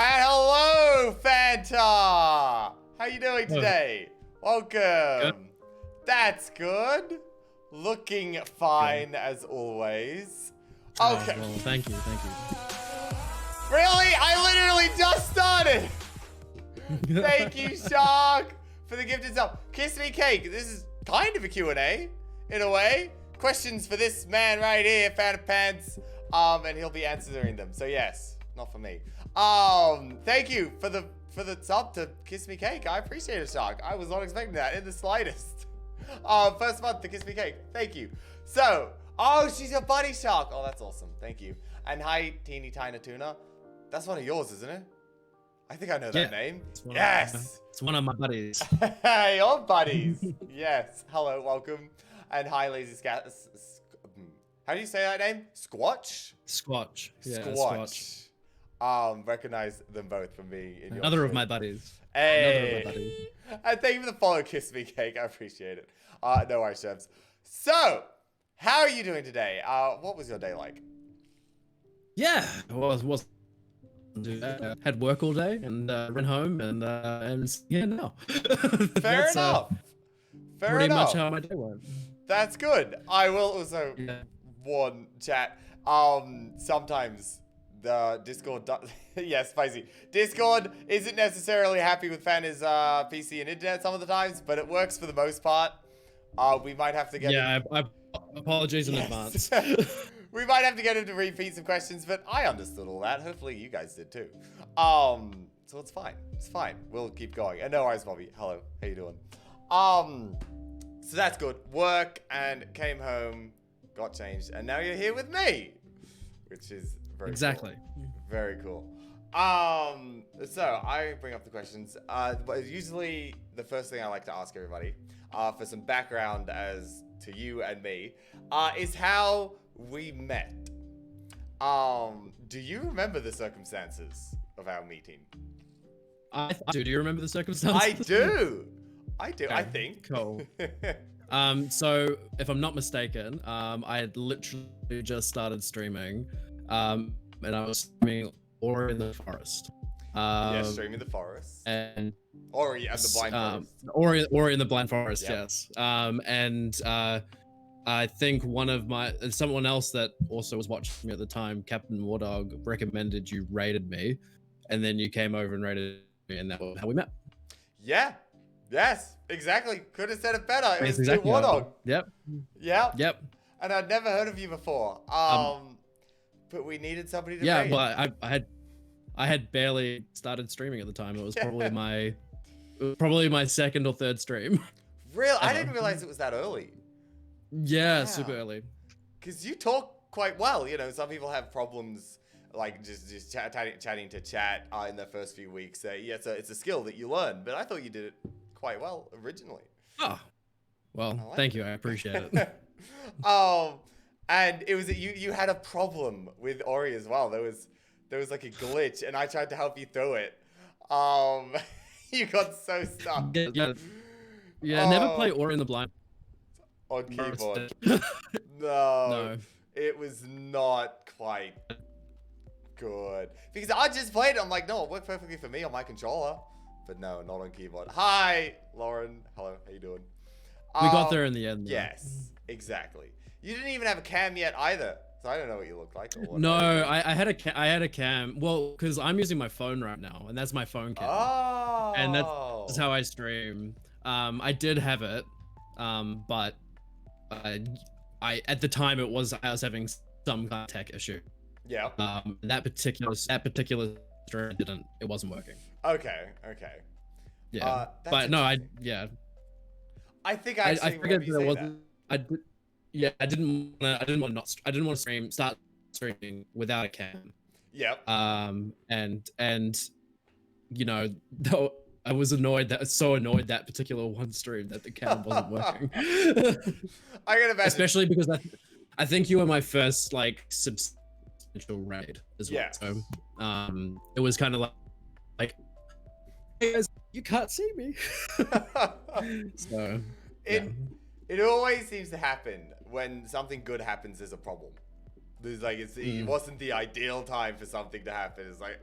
And hello, Fanta! How you doing today? Welcome. Good. That's good. Looking fine as always. Okay. Oh, well, thank you. Really? I literally just started. Thank you, Shark, for the gift itself. Kiss me cake. This is kind of a Q&A, in a way. Questions for this man right here, FantaPants. And he'll be answering them. So yes, not for me. Thank you for the sub to Kiss Me Cake. I appreciate it, Shark. I was not expecting that in the slightest. First month to Kiss Me Cake. Thank you. So, oh, she's a buddy, Shark. Oh, that's awesome. Thank you. And hi, Teeny Tiny Tuna. That's one of yours, isn't it? I think I know that name. Yes. It's one of my buddies. Hey, your buddies. Yes. Hello, welcome. And hi, Lazy Scat. How do you say that name? Squatch? Squatch. Yeah, Squatch. Recognize them both from me. In your Another of my buddies. Hey. Another of my buddies. And thank you for the follow, Kiss Me Cake. I appreciate it. No worries, chefs. So, how are you doing today? What was your day like? Yeah, was had work all day and ran home and yeah, no. Fair enough. Fair pretty enough. much how my day went. That's good. I will also warn chat. Sometimes the Discord, yes, spicy. Discord isn't necessarily happy with Fanta's PC and internet some of the times, but it works for the most part. We might have to get. Yeah, I apologize in advance. We might have to get him to repeat some questions, but I understood all that. Hopefully you guys did too. So it's fine. It's fine. We'll keep going. And no worries, Bobby. Hello. How you doing? So that's good. Work and came home, got changed, and now you're here with me, which is very exactly cool. Very cool. So I bring up the questions. But usually the first thing I like to ask everybody, for some background as to you and me, is how we met. Do you remember the circumstances of our meeting? I do. Do you remember the circumstances? I do. Okay. I think. Cool. So if I'm not mistaken, I had literally just started streaming, and I was streaming Ori in the Forest. Yeah, streaming the forest. And Ori and the Blind Forest. Ori in the Blind Forest, Yep. yes. And I think someone else that also was watching me at the time, Captain Wardog, recommended you raided me, and then you came over and raided me, and that was how we met. Yeah. Yes, exactly. Could have said it better. It was exactly Wardog. Yep. Yep. And I'd never heard of you before. But we needed somebody to raid. Well, I had barely started streaming at the time. It was probably my second or third stream. Really? I didn't realize it was that early. Yeah, Wow. super early. Because you talk quite well. You know, some people have problems like just chatting to chat in the first few weeks. Yeah, it's a skill that you learn. But I thought you did it quite well originally. Oh, well, thank you. I appreciate it. And it was you had a problem with Ori as well. There was like a glitch, and I tried to help you through it. You got so stuck. Yeah. Never play Ori in the Blind on keyboard. Forest. No, it was not quite good because I just played it. I'm like, no, it worked perfectly for me on my controller, but no, not on keyboard. Hi, Lauren. Hello, how you doing? We got there in the end. Though. Yes, exactly. You didn't even have a cam yet either, so I don't know what you look like. Or no, I had a cam. Well, because I'm using my phone right now, and that's my phone cam. Oh. And that's how I stream. I did have it, but I at the time I was having some kind of tech issue. Yeah. That particular stream it wasn't working. Okay. Yeah. But no, I think I figured that it wasn't. I didn't want to start streaming without a cam. Yep. And you know, though I was so annoyed that particular one stream that the cam wasn't working. I can imagine. Especially because I think you were my first like substantial raid as well. Yeah. So it was kind of like hey guys, you can't see me. So it always seems to happen when something good happens. There's a problem. There's like it wasn't the ideal time for something to happen. It's like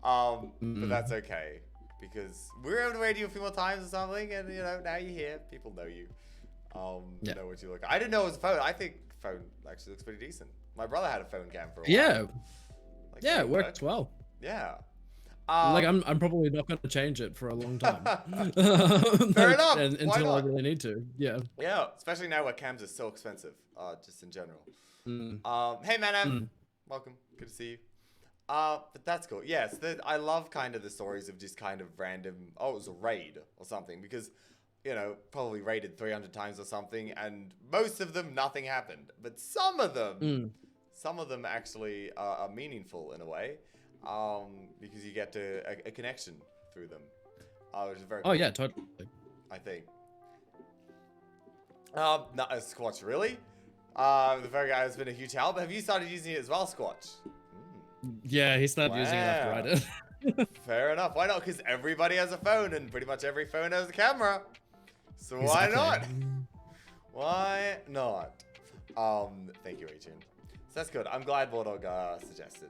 But that's okay because we were able to raid you a few more times or something, and you know now you're here. People know you. Know what you look. I didn't know it was a phone. I think phone actually looks pretty decent. My brother had a phone cam for a while. Yeah. Like, Yeah, it worked well. Yeah. Like I'm probably not going to change it for a long time. Fair enough. Until I really need to. Yeah. Yeah, especially now where cams are so expensive. Just in general. Mm. Hey man, welcome. Good to see you. But that's cool. Yes, I love kind of the stories of just kind of random. Oh, it was a raid or something because, you know, probably raided 300 times or something, and most of them nothing happened. But some of them actually are meaningful in a way. Because you get to a connection through them, which is very cool, yeah, totally. I think. Not a Squatch, really. The very guy has been a huge help. Have you started using it as well, Squatch? Yeah, he started using it after I did. Fair enough. Why not? Because everybody has a phone, and pretty much every phone has a camera. So why not? Why not? Thank you, Adrian. So that's good. I'm glad Wardog suggested.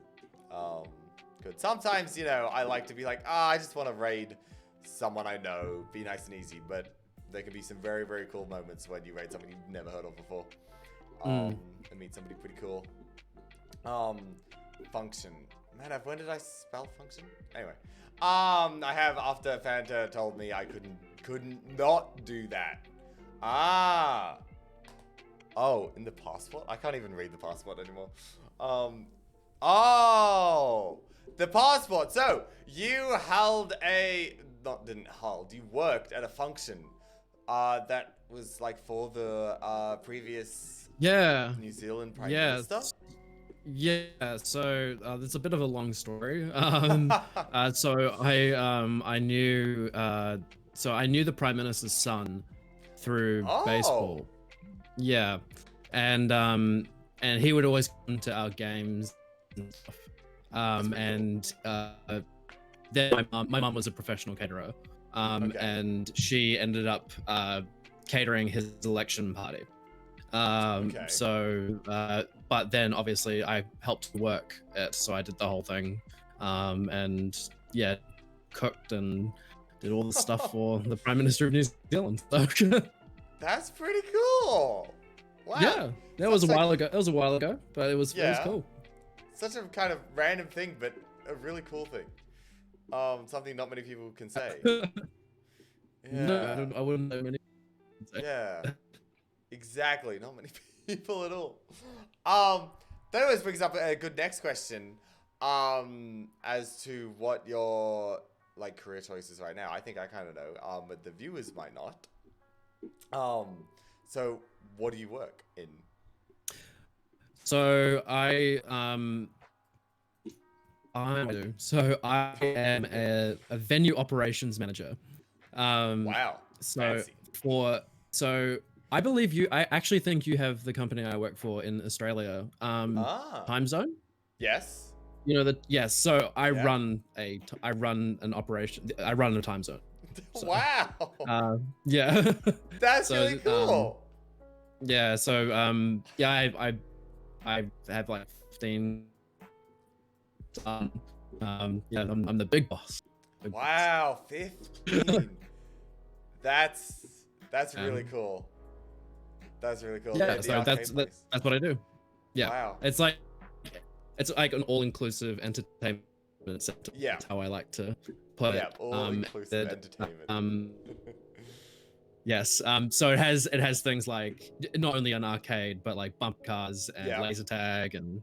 Good. Sometimes, you know, I like to be like, I just want to raid someone I know, be nice and easy, but there can be some very, very cool moments when you raid someone you've never heard of before. And meet somebody pretty cool. Function. Man, when did I spell function? Anyway. I have, after Fanta told me I couldn't not do that. Oh, in the passport? I can't even read the passport anymore. Oh, the passport. So you held you worked at a function that was like for the previous New Zealand Prime Minister. Yeah, so there's a bit of a long story. So I knew the Prime Minister's son through baseball. Yeah, and he would always come to our games and stuff. And then my mum was a professional caterer, and she ended up catering his election party. So, but then obviously I helped work it, so I did the whole thing, and yeah, cooked and did all the stuff for the Prime Minister of New Zealand. That's pretty cool. Wow. Yeah, that was a while ago. That was a while ago, but it was cool. Such a kind of random thing, but a really cool thing. Something not many people can say. No, I wouldn't know many people can say. Yeah, exactly. Not many people at all. That always brings up a good next question. As to what your like career choices right now. I think I kind of know. But the viewers might not. So what do you work in? So I am a venue operations manager. Wow. So fancy. I believe I actually think you have the company I work for in Australia. Time Zone. Yes. You know that. Yes. So I run an operation. I run a time zone. So, wow. Yeah. That's really cool. Yeah. So I have like 15. Yeah, I'm the big boss. Wow, 15. That's really cool. That's really cool. Yeah, so that's what I do. Yeah. Wow. It's like an all-inclusive entertainment center. Yeah. That's how I like to put it. All-inclusive entertainment. Yes. So it has things like not only an arcade, but like bump cars and laser tag and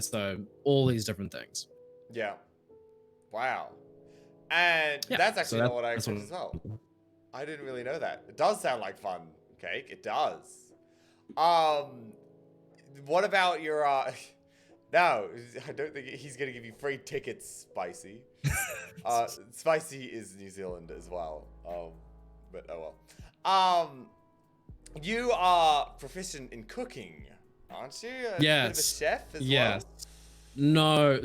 so all these different things. Yeah. Wow. And that's actually not what I expected as well. I didn't really know that. It does sound like fun, Cake. It does. What about your no, I don't think he's gonna give you free tickets, Spicy. Spicy is New Zealand as well. But oh well. You are proficient in cooking, aren't you? Yes. Bit of a chef as well? No.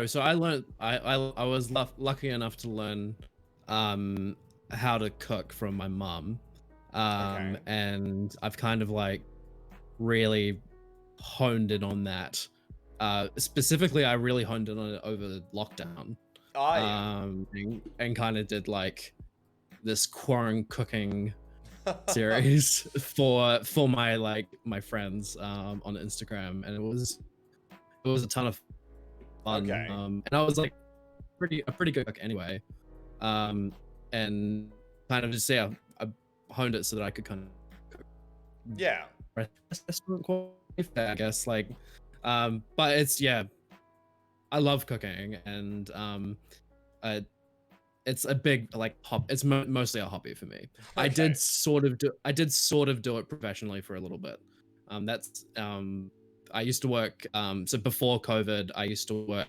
So I learned. I was lucky enough to learn how to cook from my mum. And I've kind of like really honed in on that. Specifically, I really honed in on it over lockdown. Oh, yeah. and kind of did like this quarantine cooking series for my friends on Instagram, and it was a ton of fun. Okay. And I was like a pretty good cook anyway. And kind of just I honed it so that I could kind of cook. Yeah. Restaurant quality, I guess, like, but it's I love cooking, and uh, it's a big like it's mostly a hobby for me. Okay. I did sort of do it professionally for a little bit. That's I used to work so before COVID I used to work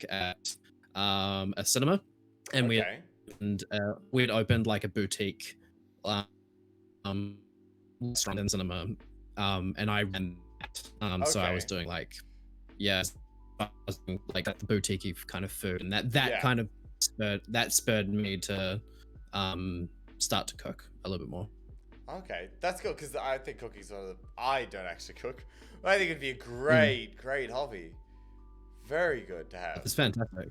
at a cinema, and Okay. we had opened like a boutique um restaurant and cinema, and I ran that. So I was Okay. doing like, yeah, I was doing, like the boutique kind of food, and that Yeah. kind of spurred me to start to cook a little bit more. Okay, that's cool because I think cooking's one of the. I don't actually cook, but I think it'd be a great hobby. Very good to have. It's fantastic.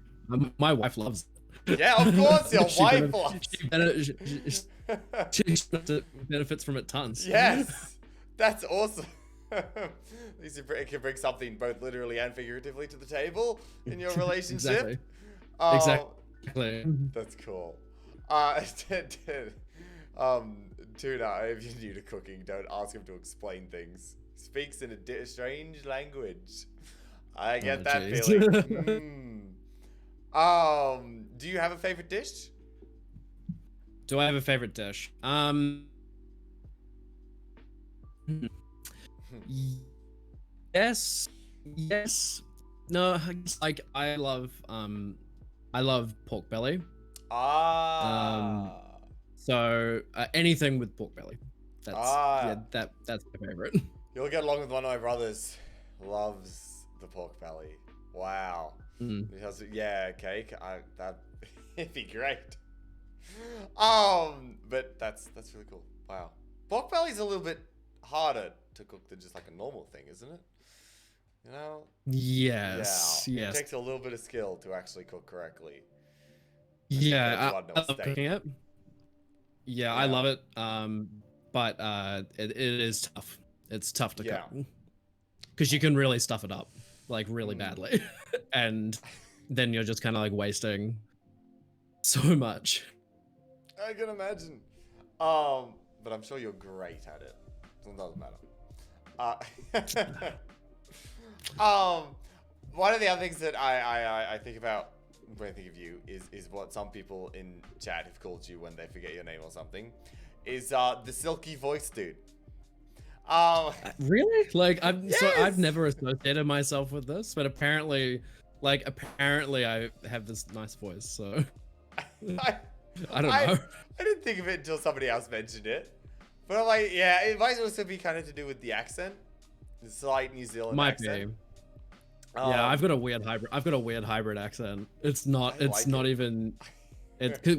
My wife loves it. Yeah, of course your She wife benef- loves. she benefits from it tons. Yes, that's awesome. At least it can bring something both literally and figuratively to the table in your relationship. Exactly. That's cool. Tuna, if you're new to cooking, don't ask him to explain things. He speaks in a strange language. I get that geez. feeling. Do you have a favorite dish? Do I have a favorite dish? Yes. No, I guess, like I love pork belly. So anything with pork belly. That's my favorite. You'll get along with one of my brothers. Loves the pork belly. Wow. Yeah, cake. It'd be great. But that's really cool. Wow. Pork belly's a little bit harder to cook than just like a normal thing, isn't it? You know? Yes. Yeah. Yes. It takes a little bit of skill to actually cook correctly. Yeah, I love cooking it. Yeah, I love it. But it is tough. It's tough to cook because you can really stuff it up like really badly, and then you're just kind of like wasting so much. I can imagine. But I'm sure you're great at it. So it doesn't matter. One of the other things that I think about when I think of you is what some people in chat have called you when they forget your name or something, is the silky voice dude. Really? Like Yes! So I've never associated myself with this, but apparently I have this nice voice, so I don't know. I didn't think of it until somebody else mentioned it. But I'm like, yeah, it might also be kind of to do with the accent. The slight New Zealand accent. Yeah, I've got a weird hybrid accent. It's not even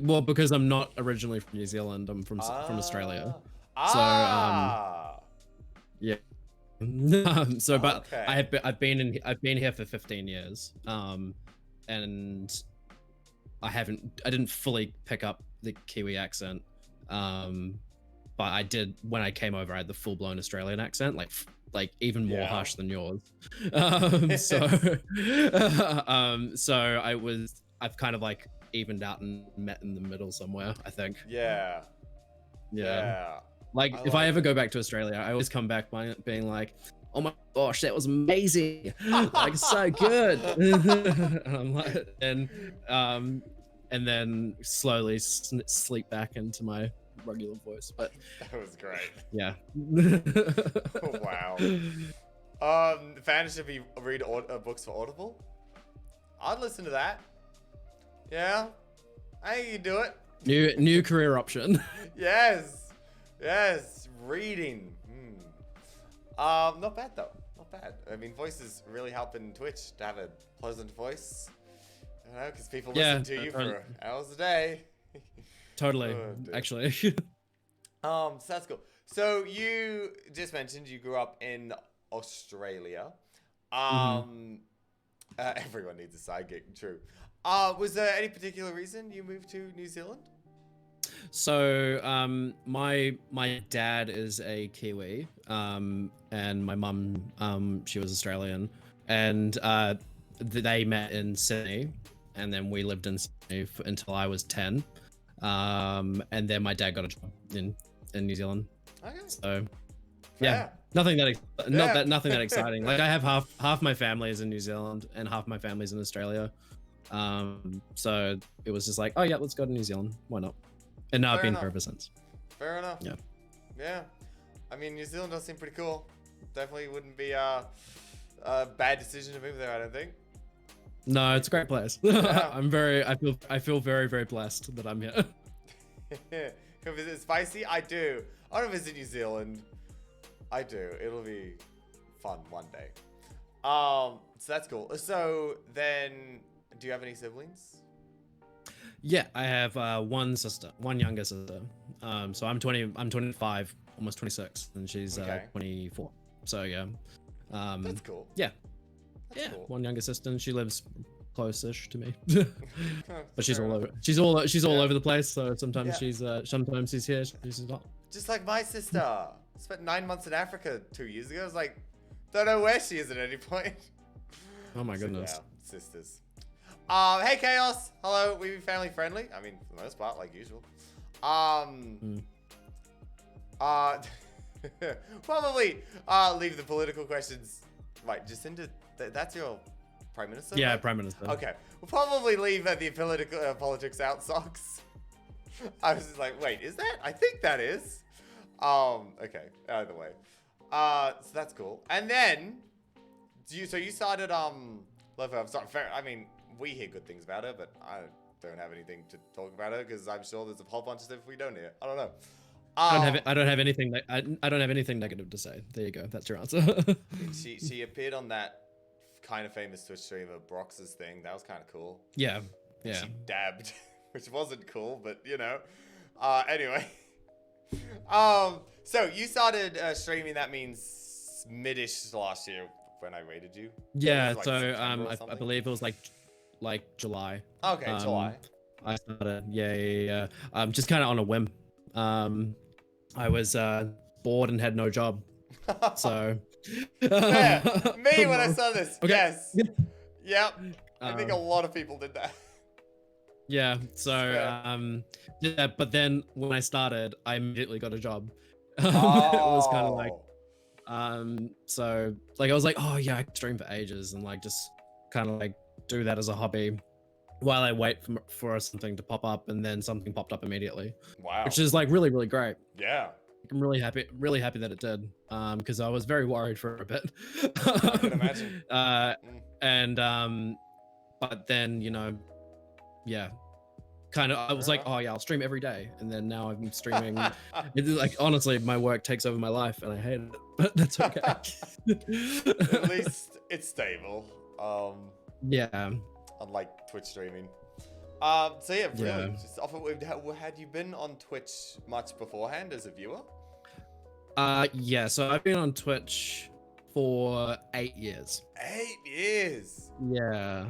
well, because I'm not originally from New Zealand. I'm from Australia. Yeah. So but okay. I've been here for 15 years. And I didn't fully pick up the Kiwi accent. But I did when I came over. I had the full-blown Australian accent, like even more harsh than yours. So I've kind of like evened out and met in the middle somewhere, I think. Yeah. Like if I ever go back to Australia, I always come back by being like, oh my gosh, that was amazing. Like so good. And I'm like, and then slowly sleep back into my regular voice. But that was great. Yeah. Wow. Fans should be read books for Audible. I'd listen to that. Yeah, I think you can do it. New career option. Yes, reading. Not bad though. Not bad. I mean, voices really help in Twitch to have a pleasant voice. You know, because people listen to you for hours a day. Totally, actually. So that's cool. So you just mentioned you grew up in Australia. Everyone needs a side gig, true. Was there any particular reason you moved to New Zealand? So, my dad is a Kiwi, and my mum, she was Australian, and they met in Sydney, and then we lived in Sydney until I was 10, and then my dad got a job in New Zealand. Okay. So, Fair. yeah, nothing that exciting. Like I have half my family is in New Zealand and half my family's in Australia, so it was just like, oh yeah, let's go to New Zealand. Why not? And now I've been here ever since. Fair enough. Yeah. Yeah. I mean, New Zealand does seem pretty cool. Definitely wouldn't be a bad decision to move there, I don't think. No, it's a great place. Yeah. I feel very, very blessed that I'm here. Come visit Spicy? I do. I want to visit New Zealand. I do. It'll be fun one day. So that's cool. So then, do you have any siblings? Yeah, I have one younger sister. So I'm 25, almost 26, and she's Okay. 24. So yeah. That's cool. Yeah. That's cool. One younger sister, and she lives close-ish to me. But she's Fair all enough. over. She's all Yeah. over the place. So sometimes Yeah. she's here, she's not. Just like my sister. Spent 9 months in Africa 2 years ago. I was like, don't know where she is at any point. Oh my So, goodness. yeah, sisters. Hey Chaos. Hello. We be family friendly. I mean, for the most part, like usual. Probably leave the political questions. Right, Jacinda, that's your prime minister? Yeah, right? Prime Minister. Okay, we'll probably leave the politics out, socks. I was just like, wait, is that? I think that is. Okay. Either way, so that's cool. And then, you started Love Her. I mean, we hear good things about her, but I don't have anything to talk about her because I'm sure there's a whole bunch of stuff we don't hear. I don't know. I don't have anything. I don't have anything negative to say. There you go. That's your answer. She appeared on that kind of famous Twitch streamer Brox's thing. That was kind of cool. Yeah. Yeah. She dabbed, which wasn't cool, but you know. Anyway. So you started streaming. That means mid-ish last year when I rated you. Yeah. It was, like, So September or I something? believe it was like July. Okay, July. I started. Yeah. Just kind of on a whim. I was bored and had no job. So. Yeah, me when I saw this. Okay. Yes. Yep. I think a lot of people did that. Yeah. So yeah, but then when I started, I immediately got a job. It was kind of like so like I was like, oh yeah, I can stream for ages and like just kind of like do that as a hobby while I wait for something to pop up, and then something popped up immediately. Wow. Which is like really, really great. Yeah. I'm really happy that it did, because I was very worried for a bit. I can imagine. And but then, you know, yeah, kind of, I was like, oh yeah, I'll stream every day, and then now I'm streaming. It's like, honestly, my work takes over my life, and I hate it, but that's okay. At least it's stable. Yeah. Unlike Twitch streaming. So yeah, really, Yeah. just had you been on Twitch much beforehand as a viewer? Yeah. So I've been on Twitch for 8 years. 8 years. Yeah.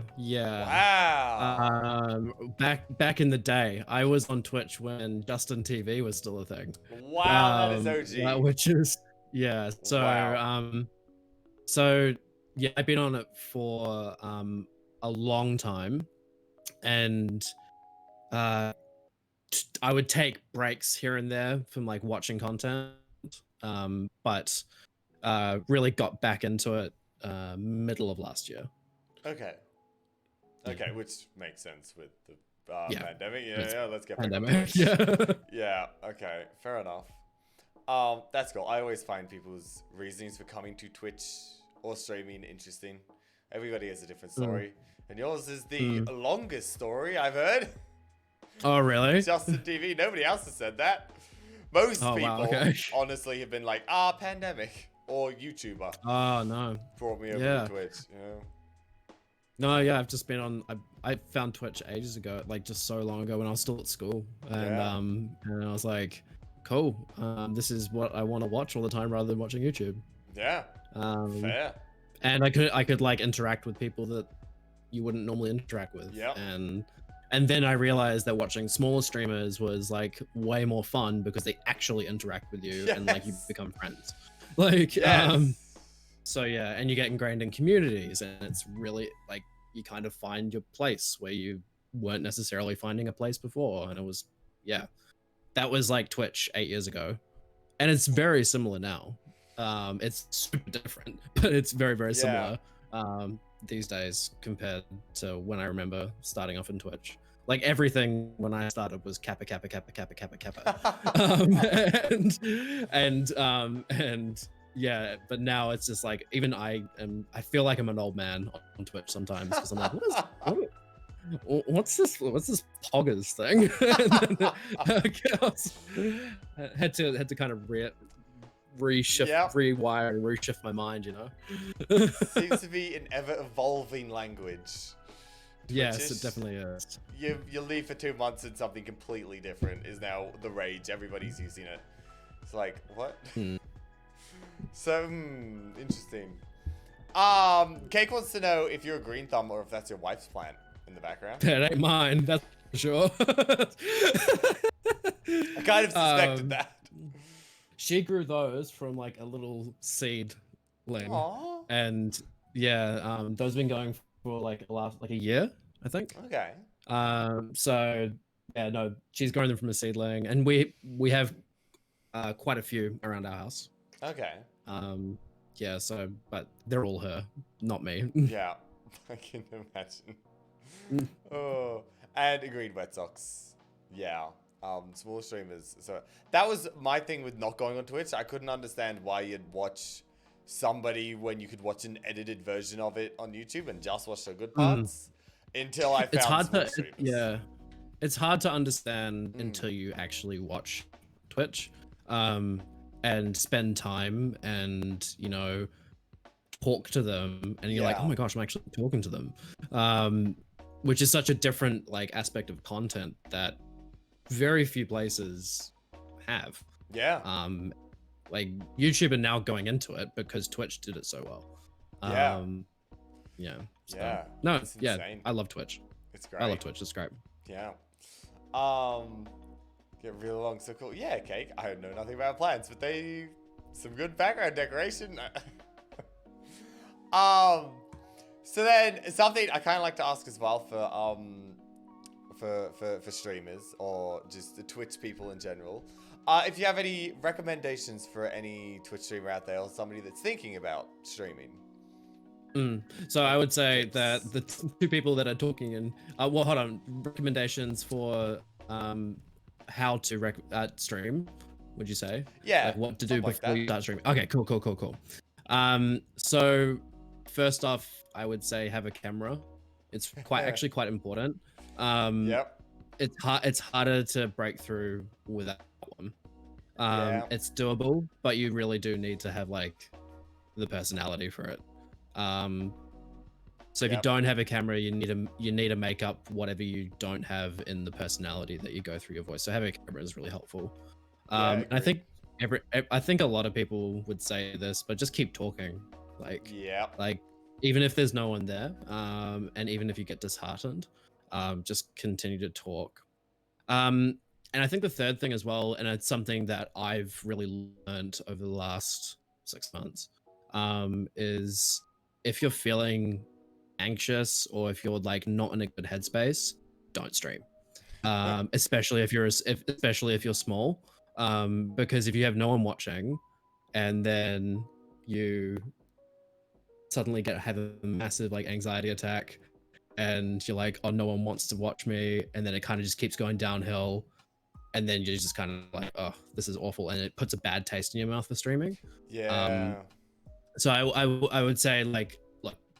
Wow. Back in the day, I was on Twitch when Justin TV was still a thing. Wow, that is OG. Which is yeah. So Wow. so yeah, I've been on it for a long time, and I would take breaks here and there from like watching content, but really got back into it middle of last year. Okay. Yeah. Okay, which makes sense with the Yeah. pandemic. It's Yeah, let's get back on Pandemic. Twitch. Yeah. Yeah, okay, fair enough. That's cool. I always find people's reasonings for coming to Twitch or streaming interesting. Everybody has a different story. And yours is the longest story I've heard. Oh really? Justin TV. Nobody else has said that. Most people, wow, okay. honestly, have been like, pandemic or YouTuber Oh no. brought me over Yeah. to Twitch. You know? No, yeah, I've just been on. I found Twitch ages ago, like just so long ago when I was still at school, and and I was like, cool. This is what I want to watch all the time rather than watching YouTube. Yeah, fair. And I could like interact with people that you wouldn't normally interact with. Yep. And then I realized that watching smaller streamers was like way more fun because they actually interact with you and like you become friends. Like so yeah, and you get ingrained in communities, and it's really like you kind of find your place where you weren't necessarily finding a place before. And it was that was like Twitch 8 years ago, and it's very similar now. It's super different, but it's very, very similar these days compared to when I remember starting off in Twitch. Like everything when I started was kappa kappa kappa kappa kappa kappa, and yeah, but now it's just like even I feel like I'm an old man on Twitch sometimes because I'm like, what's this poggers thing? And had to kind of rewire and reshift my mind, you know. Seems to be an ever evolving language. Yes, it definitely is. You leave for 2 months and something completely different is now the rage. Everybody's using it. It's like, what? So, interesting. Cake wants to know if you're a green thumb or if that's your wife's plant in the background. That ain't mine, that's for sure. I kind of suspected that. She grew those from like a little seedling. Aww. And yeah, those have been going for like a year, I think. Okay. So yeah, no, she's growing them from a seedling, and we have quite a few around our house. Okay. Yeah, so but they're all her, not me. Yeah, I can imagine. Oh, and agreed, wet socks. Yeah. Small streamers. So that was my thing with not going on Twitch. I couldn't understand why you'd watch somebody when you could watch an edited version of it on YouTube and just watch the good parts until I found small streamers. It's hard to understand until you actually watch Twitch and spend time and, you know, talk to them, and you're like, oh my gosh, I'm actually talking to them, which is such a different like aspect of content that very few places have. Like YouTube are now going into it because Twitch did it so well. So, no, it's insane. I love Twitch. It's great. I love Twitch. It's great. Yeah. Get really long. So cool. Yeah, Cake. I know nothing about plants, but they some good background decoration. So then something I kind of like to ask as well for streamers or just the Twitch people in general. If you have any recommendations for any Twitch streamer out there or somebody that's thinking about streaming. So I would say that the two people that are talking in, well, hold on, recommendations for how to stream, would you say? Yeah. Like what to do before you start streaming. Okay, cool. So first off, I would say have a camera. It's actually quite important. It's harder to break through without one. It's doable, but you really do need to have like the personality for it. So if you don't have a camera, you need to make up whatever you don't have in the personality that you go through your voice. So having a camera is really helpful. And I think a lot of people would say this, but just keep talking. Like even if there's no one there, and even if you get disheartened, just continue to talk. And I think the third thing as well, and it's something that I've really learned over the last 6 months, is if you're feeling anxious or if you're like not in a good headspace, don't stream. Especially if you're small, because if you have no one watching, and then you suddenly have a massive like anxiety attack, and you're like, oh, no one wants to watch me, and then it kind of just keeps going downhill, and then you're just kind of like, oh, this is awful, and it puts a bad taste in your mouth for streaming. So I would say like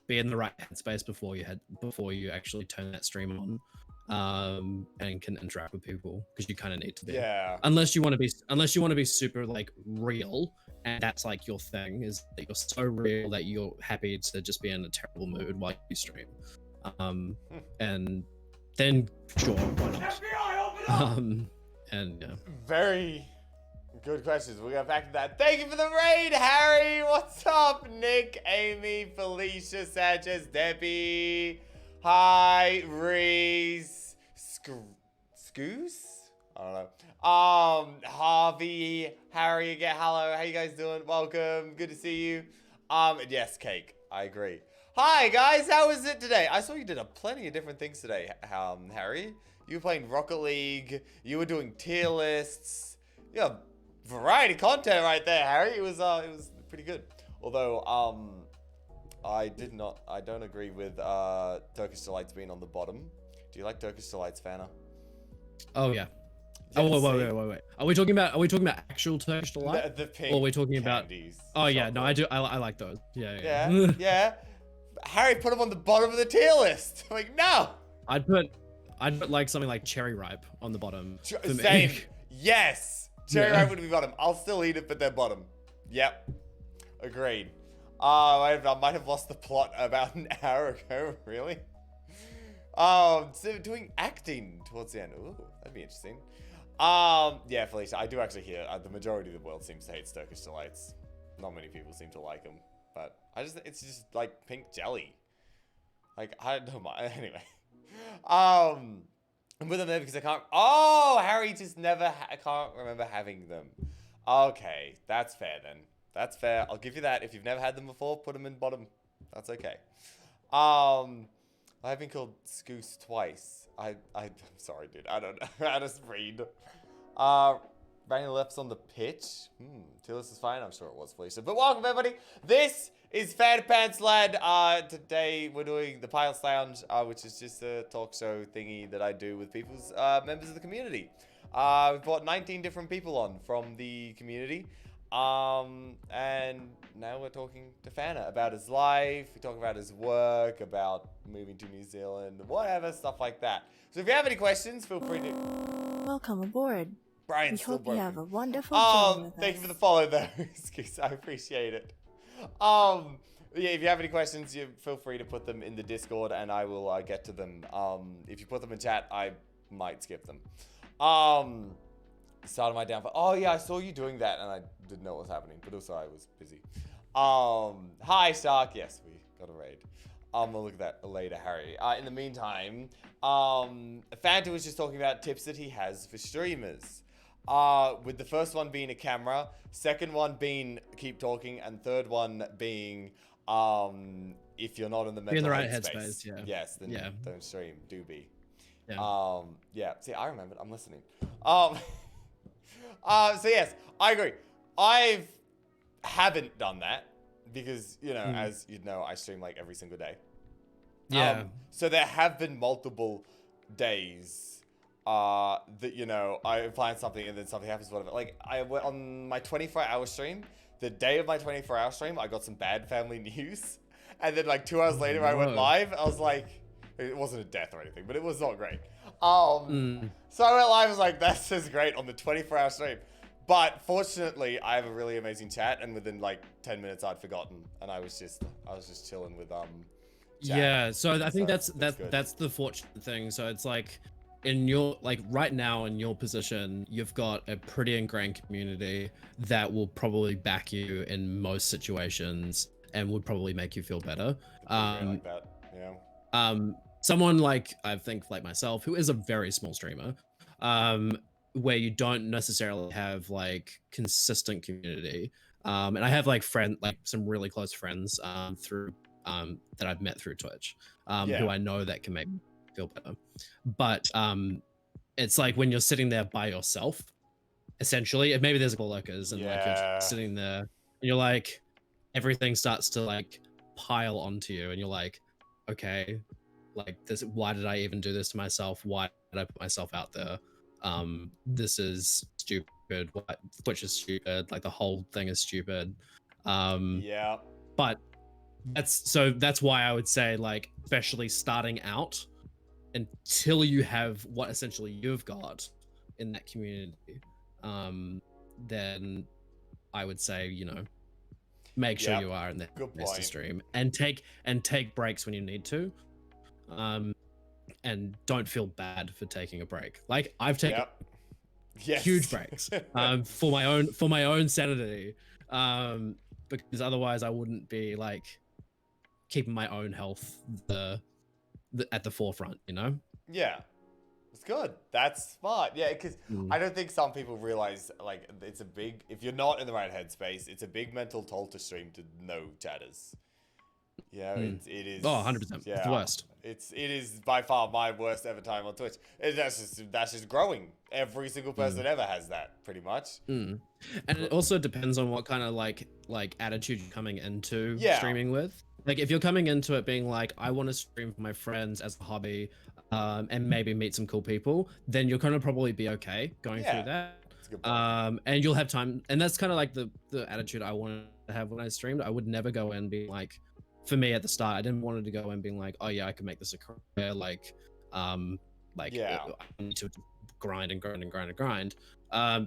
be in the right headspace before you actually turn that stream on, and can interact with people, because you kind of need to be. Unless you want to be super like real, and that's like your thing, is that you're so real that you're happy to just be in a terrible mood while you stream. And then sure, why not? And yeah. Very good questions. We'll get back to that. Thank you for the raid, Harry. What's up, Nick, Amy, Felicia, Sanchez, Debbie, Hi, Reese. Scoos? I don't know. Harvey, Harry again. Hello, how you guys doing? Welcome. Good to see you. Yes, Cake. I agree. Hi, guys. How was it today? I saw you did plenty of different things today, Harry. You were playing Rocket League. You were doing tier lists. Yeah, variety content right there, Harry. It was pretty good. Although, I don't agree with Turkish Delights being on the bottom. Do you like Turkish Delights, Fana? Oh yeah. Yeah, Oh wait. Are we talking about actual Turkish Delight? The pink or are we talking candies, about? Oh yeah, no, I chocolate. do. I like those. Yeah, Yeah. yeah. Harry put them on the bottom of the tier list. I'm like, no. I'd put like something like cherry ripe on the bottom. For Same. me. Yes. Cherry Yeah. ripe would be bottom. I'll still eat it, but they're bottom. Yep. Agreed. I might have lost the plot about an hour ago. Really? So doing acting towards the end. Ooh, that'd be interesting. Yeah, Felicia, I do actually hear the majority of the world seems to hate Turkish Delights. Not many people seem to like them, but it's just like pink jelly. Like, I don't mind. Anyway. I'm with them there because I can't. Oh, Harry just never. I can't remember having them. Okay, that's fair then. That's fair. I'll give you that. If you've never had them before, put them in bottom. That's okay. I've been called Scoos twice. I'm sorry, dude. I don't know how to read. Rainy Leps on the pitch. Tillis is fine. I'm sure it was Felicia. But welcome, everybody. This is FantaPantsLad. Today we're doing the Pilots Lounge, which is just a talk show thingy that I do with people's members of the community. We've brought 19 different people on from the community. And now we're talking to Fana about his life. We talk about his work, about moving to New Zealand, whatever, stuff like that. So if you have any questions, feel free to. Welcome aboard. Brian's We still hope you broken. have a wonderful journey with Thank you us. for the follow though, excuse. I appreciate it. Yeah, if you have any questions, you feel free to put them in the Discord, and I will get to them. If you put them in chat, I might skip them. Started my downfall. Oh yeah, I saw you doing that, and I didn't know what was happening, but also I was busy. Hi Shark. Yes, we got a raid. We'll look at that later, Harry. In the meantime, Fanta was just talking about tips that he has for streamers. With the first one being a camera, second one being keep talking, and third one being if you're not in the mental Be in the right headspace. headspace, yeah. Yes, then Yeah. don't stream. Do be. Yeah. Yeah. See, I remembered. I'm listening. So yes, I agree. Haven't done that because, you know, as you know, I stream like every single day. Yeah. So there have been multiple days that, you know, I plan something and then something happens, whatever. Like I went on my 24-hour stream, the day of my 24-hour stream, I got some bad family news. And then like 2 hours later, I went live. I was like, it wasn't a death or anything, but it was not great. So I went live, I was like, this is great on the 24-hour stream. But fortunately, I have a really amazing chat, and within like 10 minutes, I'd forgotten, and I was just chilling with chat. Yeah, so I think So that's the fortunate thing. So it's like in your right now in your position, you've got a pretty ingrained community that will probably back you in most situations and would probably make you feel better. Like that. Yeah. Someone like I think like myself, who is a very small streamer, where you don't necessarily have like consistent community. And I have like some really close friends through that I've met through Twitch, who I know that can make me feel better. But it's like when you're sitting there by yourself, essentially, and maybe there's like lurkers and like you're sitting there and you're like, everything starts to like pile onto you and you're like, okay, like this, why did I even do this to myself? Why did I put myself out there? This is stupid. Twitch is stupid. Like the whole thing is stupid. Yeah. But that's why I would say, like, especially starting out, until you have what essentially you've got in that community, then I would say, you know, make sure you are in the best to stream and take breaks when you need to. And don't feel bad for taking a break. Like I've taken huge breaks for my own sanity, because otherwise I wouldn't be like keeping my own health the at the forefront, you know? Yeah. It's good. That's smart. Yeah, because Mm. I don't think some people realize, like, it's a big, if you're not in the right headspace, it's a big mental toll to stream to no chatters. Yeah, it is. Oh, 100%. Yeah, It's the worst. it is by far my worst ever time on Twitch. That's just growing. Every single person ever has that, pretty much. And it also depends on what kind of like attitude you're coming into streaming with. Like if you're coming into it being like, I want to stream for my friends as a hobby, and maybe meet some cool people, then you're gonna probably be okay going through that. That's a good point. And you'll have time, and that's kind of like the attitude I wanted to have when I streamed. I would never go in being like, for me at the start, I didn't want to go in being like, oh yeah, I can make this a career, I need to grind and grind and grind and grind,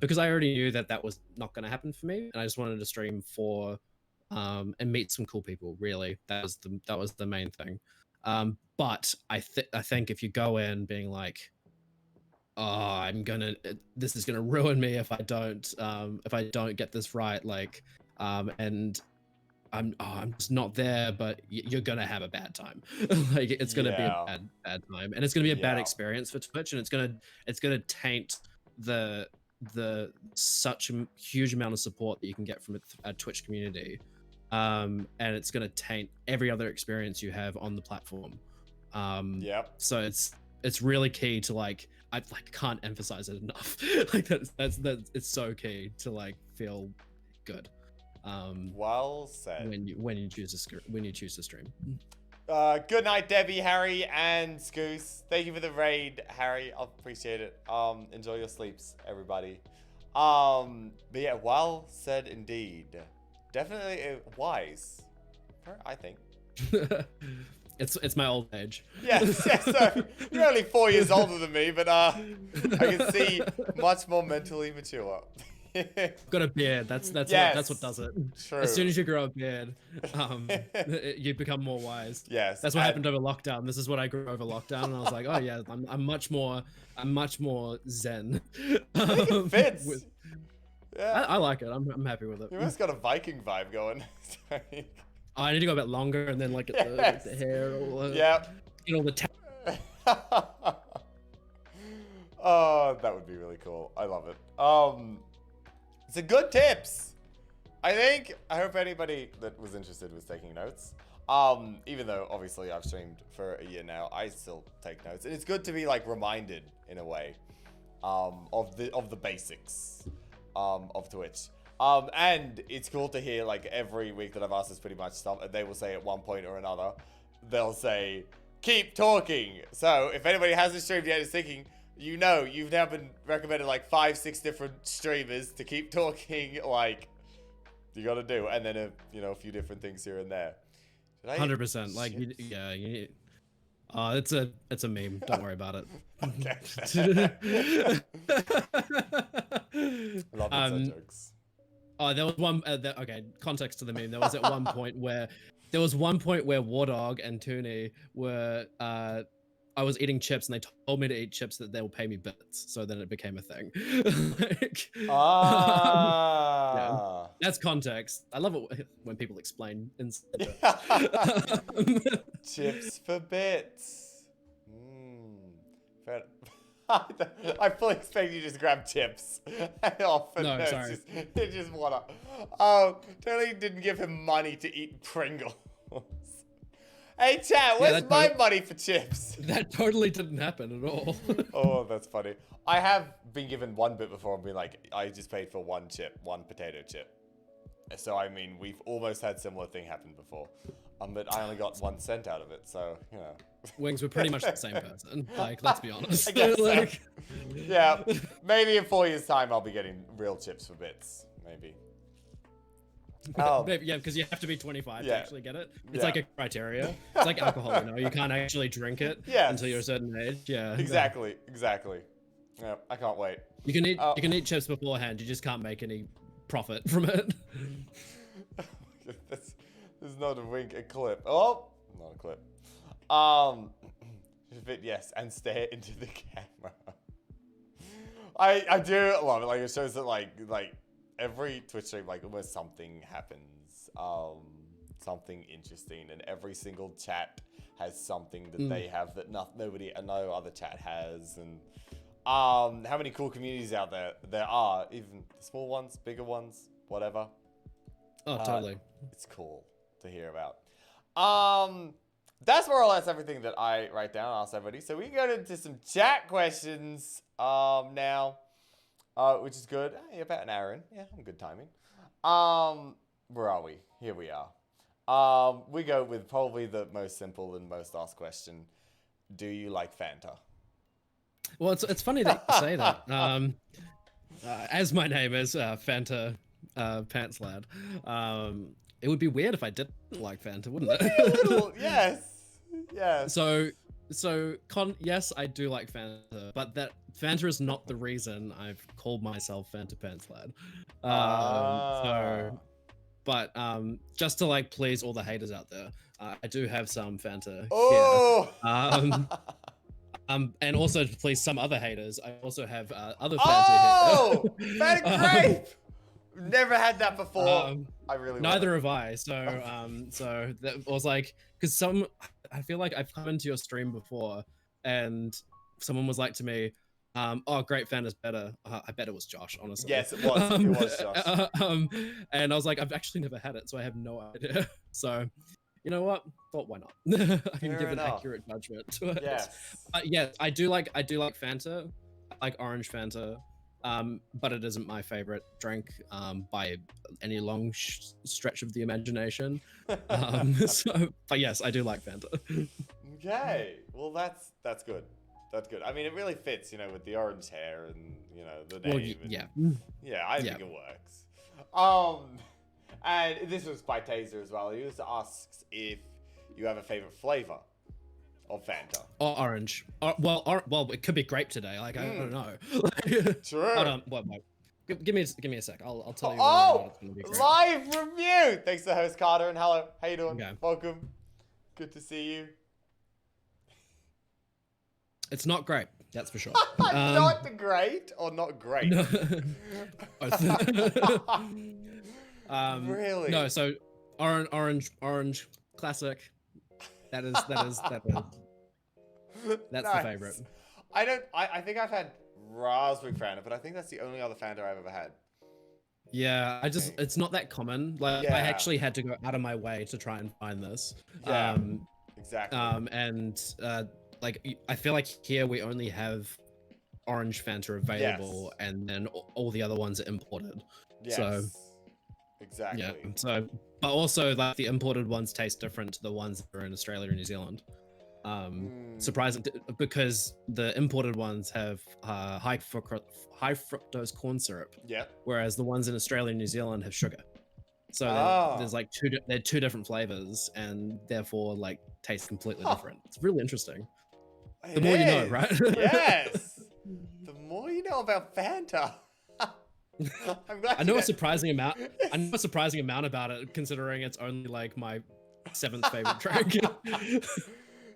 because I already knew that was not going to happen for me, and I just wanted to stream for and meet some cool people. Really, that was the main thing. But I think if you go in being like, oh, this is gonna ruin me if I don't get this right, like, and I'm just not there, but you're gonna have a bad time. Like it's gonna be a bad time, and it's gonna be a bad experience for Twitch, and it's gonna taint the such a huge amount of support that you can get from a Twitch community, and it's gonna taint every other experience you have on the platform. So it's really key to like, I can't emphasize it enough. Like that's it's so key to like feel good. Well said. When you choose to stream. Good night, Debbie, Harry, and Scoose. Thank you for the raid, Harry. I appreciate it. Enjoy your sleeps, everybody. But yeah, well said indeed. Definitely wise, I think. It's my old age. Yes. So you're only 4 years older than me, but I can see much more mentally mature. Got a beard. That's what does it. True. As soon as you grow a beard, you become more wise. Yes. That's what happened over lockdown. This is what I grew over lockdown, and I was like, oh yeah, I'm much more zen. It fits. Yeah. I like it. I'm happy with it. You almost got a Viking vibe going. Oh, I need to go a bit longer and then like get the hair. All the Oh, that would be really cool. I love it. It's a good tips. I hope anybody that was interested was taking notes. Even though obviously I've streamed for a year now, I still take notes, and it's good to be like reminded in a way, of the basics, of Twitch. And it's cool to hear like every week that I've asked this pretty much stuff, and they will say at one point or another, they'll say, keep talking. So if anybody hasn't streamed yet is thinking, you know, you've now been recommended like 5-6 different streamers to keep talking, like, you gotta do, and then a few different things here and there. 100%. Like, it's a meme. Don't worry about it. Okay. Love inside jokes. Oh, there was one. Okay, context to the meme. There was at one point where Wardog and Tooney were. I was eating chips, and they told me to eat chips that they will pay me bits. So then it became a thing. Yeah, that's context. I love it when people explain inside. Chips for bits. I fully expect you to just grab chips. No, sorry. It's just water. Totally didn't give him money to eat Pringles. Hey chat, where's my money for chips? That totally didn't happen at all. Oh, that's funny. I have been given 1 bit before and been like, I just paid for 1 chip, 1 potato chip. So I mean, we've almost had similar thing happen before. But I only got 1 cent out of it, so you know. Wings were pretty much the same person. Like, let's be honest. I guess like... so. Yeah, maybe in 4 years' time I'll be getting real chips for bits. Maybe. Yeah, because you have to be 25 to actually get it. It's like a criteria. It's like alcohol, you know. You can't actually drink it until you're a certain age. Yeah. Exactly. Yeah, I can't wait. You can eat chips beforehand. You just can't make any profit from it. This is not a wink, a clip. Oh, not a clip. Yes, and stare into the camera. I do love it. Like it shows that like every Twitch stream, like almost something happens. something interesting, and every single chat has something that they have that no other chat has, and how many cool communities out there are, even small ones, bigger ones, whatever. Oh, totally. It's cool to hear about. That's more or less everything that I write down. Ask everybody. So we go into some chat questions now, which is good. Hey, about an hour in. Yeah, I'm good timing. Where are we? Here we are. We go with probably the most simple and most asked question. Do you like Fanta? Well, it's funny that you say that. As my name is FantaPantsLad, it would be weird if I didn't like Fanta, wouldn't it? A little, yes. Yes, I do like Fanta, but that Fanta is not the reason I've called myself FantaPantsLad. Just to like please all the haters out there, I do have some Fanta here. And also to please some other haters, I also have other Fanta here. Fanta grape! Never had that before. I really neither have I. So that was like, because I feel like I've come into your stream before, and someone was like to me, "Oh, great, Fanta's better." I bet it was Josh, honestly. Yes, it was. It was Josh. And I was like, I've actually never had it, so I have no idea. So, you know what? Thought why not? I can give an accurate judgment to it. Yes. Yeah, I do like Fanta. I like orange Fanta. But it isn't my favorite drink by any long stretch of the imagination. But yes, I do like Fanta. Okay, well that's good. That's good. I mean, it really fits, with the orange hair and the name. Well, I think it works. And this was by Taser as well. He just asks if you have a favorite flavor of Fanta. Or orange. Well, it could be grape today. Like I don't know. True. Hold on. Wait. Give me a sec. I'll tell you. Oh, live review. Thanks to host Carter, and hello. How you doing? Okay. Welcome. Good to see you. It's not grape. That's for sure. Not great or not great. No. Really? No. So orange, classic. That is. That's Nice. the favorite. I think I've had raspberry Fanta, but I think that's the only other Fanta I've ever had. Yeah, it's not that common. Like I actually had to go out of my way to try and find this. Yeah, exactly. I feel like here we only have orange Fanta available, and then all the other ones are imported. Yes. So exactly. yeah. So, but also like the imported ones taste different to the ones that are in Australia and New Zealand. Surprising because the imported ones have high fructose corn syrup. Yeah. Whereas the ones in Australia and New Zealand have sugar. So there's like they're two different flavors, and therefore like taste completely different. It's really interesting. The more you know, right? Yes. The more you know about Fanta. I'm glad I know a surprising amount. I know a surprising amount about it, considering it's only like my 7th favorite drink.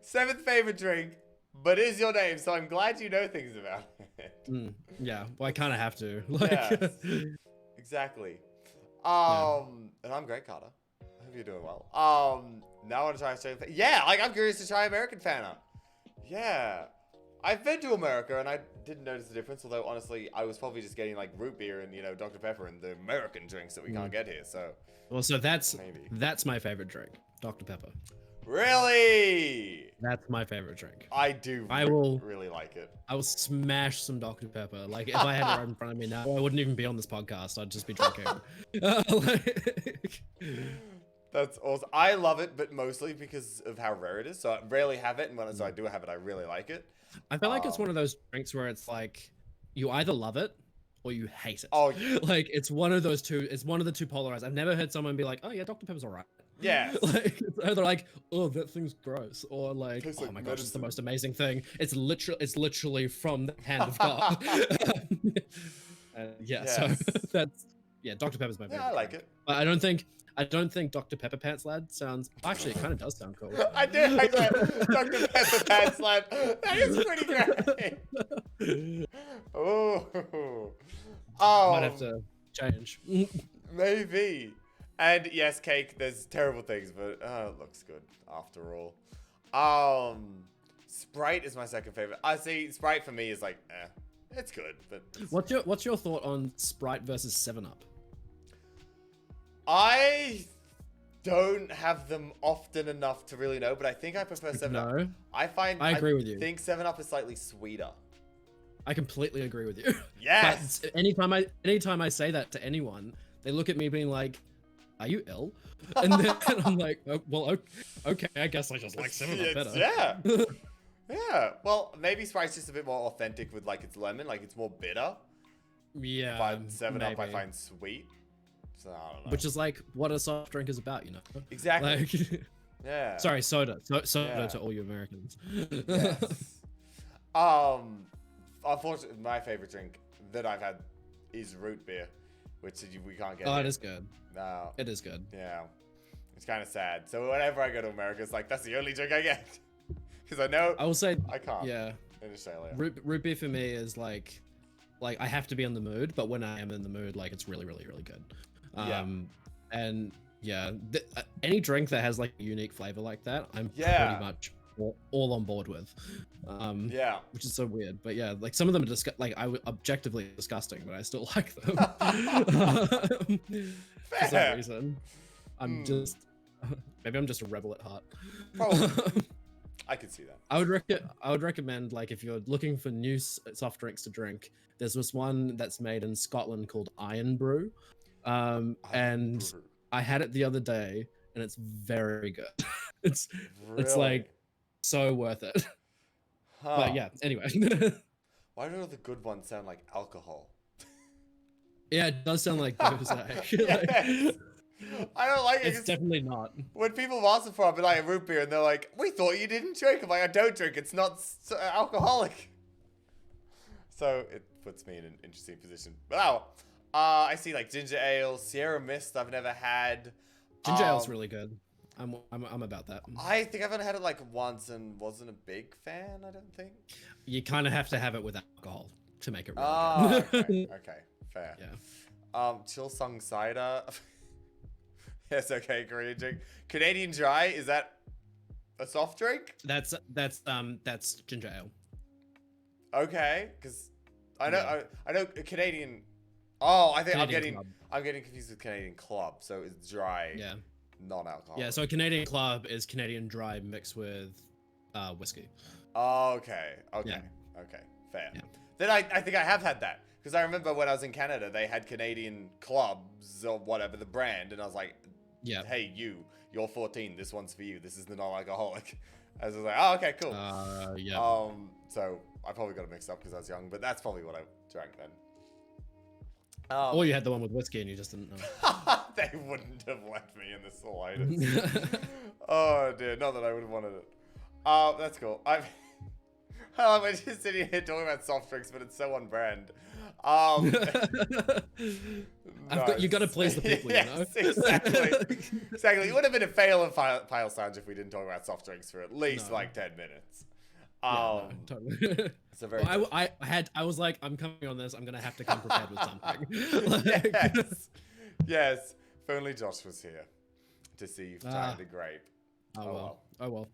7th favorite drink, but is your name, so I'm glad you know things about it. Yeah, well, I kind of have to. Yes, exactly. And I'm great, Carter. I hope you're doing well. Now I want to try Australian Fanta. Yeah, like I'm curious to try American Fanta. Yeah. I've been to America and I didn't notice the difference, although honestly, I was probably just getting like root beer and, Dr. Pepper and the American drinks that we can't get here, so. Well, so that's my favorite drink, Dr. Pepper. Really? That's my favorite drink. I do really like it. I will smash some Dr. Pepper. Like, if I had it right in front of me now, I wouldn't even be on this podcast. I'd just be drinking. That's awesome. I love it, but mostly because of how rare it is. So I rarely have it, and when I do have it, I really like it. I feel like it's one of those drinks where it's like, you either love it or you hate it. Oh, like it's one of those two. It's one of the two polarized. I've never heard someone be like, "Oh yeah, Dr. Pepper's alright." Yeah. Like they're like, "Oh, that thing's gross," or like, Tastes "Oh like my gosh, it's the medicine. most amazing thing." It's literally from the hand of God. So that's Dr. Pepper's my favorite. Yeah, I like it. But I don't think Dr. Pepper Pants Lad sounds. Actually, it kind of does sound cool. I do like that. Dr. Pepper Pants Lad. That is pretty great. Oh. Might have to change. Maybe. And yes, cake, there's terrible things, but it looks good after all. Sprite is my second favorite. I see Sprite for me is like, it's good, but What's your thought on Sprite versus 7-Up? I don't have them often enough to really know, but I think I prefer 7-Up. No. I agree with you. I think 7-Up is slightly sweeter. I completely agree with you. Yes. But anytime I say that to anyone, they look at me being like, "Are you ill?" And then I'm like, oh, "Well, okay, I guess I just like 7-Up better." Yeah. Yeah. Well, maybe Sprite's just a bit more authentic with like its lemon, like it's more bitter. Yeah. But 7-Up I maybe. find sweet. So I don't know. Which is like what a soft drink is about, you know? Exactly. Like, yeah. sorry, soda. Soda Yeah. to all you Americans. Yes. Unfortunately, my favorite drink that I've had is root beer, which we can't get. Oh, here. it is good. No. It is good. Yeah. It's kind of sad. So whenever I go to America, it's like that's the only drink I get, because I know I will say, I can't. yeah. In Australia. Root beer for me is like I have to be in the mood, but when I am in the mood, like it's really, really, really good. Yeah. And yeah, any drink that has like a unique flavor like that, I'm Yeah. pretty much all on board with. Yeah. Which is so weird, but yeah, like some of them are objectively disgusting, but I still like them. For some Fair. reason, I'm just maybe I'm just a rebel at heart. Probably. I could see that. I would recommend, like, if you're looking for new soft drinks to drink, there's this one that's made in Scotland called Iron Brew, and I had it the other day, and it's very good. It's like so worth it. Huh. But yeah, anyway. Why do all the good ones sound like alcohol? Yeah, it does sound like booze. Yes. I don't like it. It's definitely not. When people have asked for it, I'll be like a root beer, and they're like, "We thought you didn't drink." I'm like, "I don't drink. It's not alcoholic." So it puts me in an interesting position. Wow. I see like ginger ale, Sierra Mist. I've never had. Ginger ale's really good. I'm about that. I think I've only had it like once and wasn't a big fan. I don't think. You kind of have to have it with alcohol to make it really Oh, good. okay, fair. Yeah. Chill Sung cider. Yes, okay, Korean drink. Canadian Dry, is that a soft drink? That's ginger ale. Okay, because I know Yeah. I know Canadian. Oh, I think Canadian Club. I'm getting confused with Canadian Club. So it's dry, Yeah. non-alcoholic. Yeah, so a Canadian Club is Canadian Dry mixed with whiskey. Okay. Yeah. Okay. Fair. Yeah. Then I think I have had that, because I remember when I was in Canada, they had Canadian Clubs or whatever the brand, and I was like, Yeah. hey, you're 14. This one's for you. This is the non-alcoholic. I was like, oh, okay, cool. Yeah. So I probably got it mixed up because I was young, but that's probably what I drank then. Or you had the one with whiskey and you just didn't know. They wouldn't have left me in the slightest. Oh dear, not that I would have wanted it. That's cool. We're just sitting here talking about soft drinks, but it's so on brand. You got to please the people, you know. Yes, exactly. Exactly. It would have been a fail of Pile Sounds if we didn't talk about soft drinks for at least like 10 minutes. No, totally. It's a very. Well, I was like, I'm coming on this. I'm gonna have to come prepared with something. Yes. Yes. If only Josh was here to see you've tried the grape. Oh well.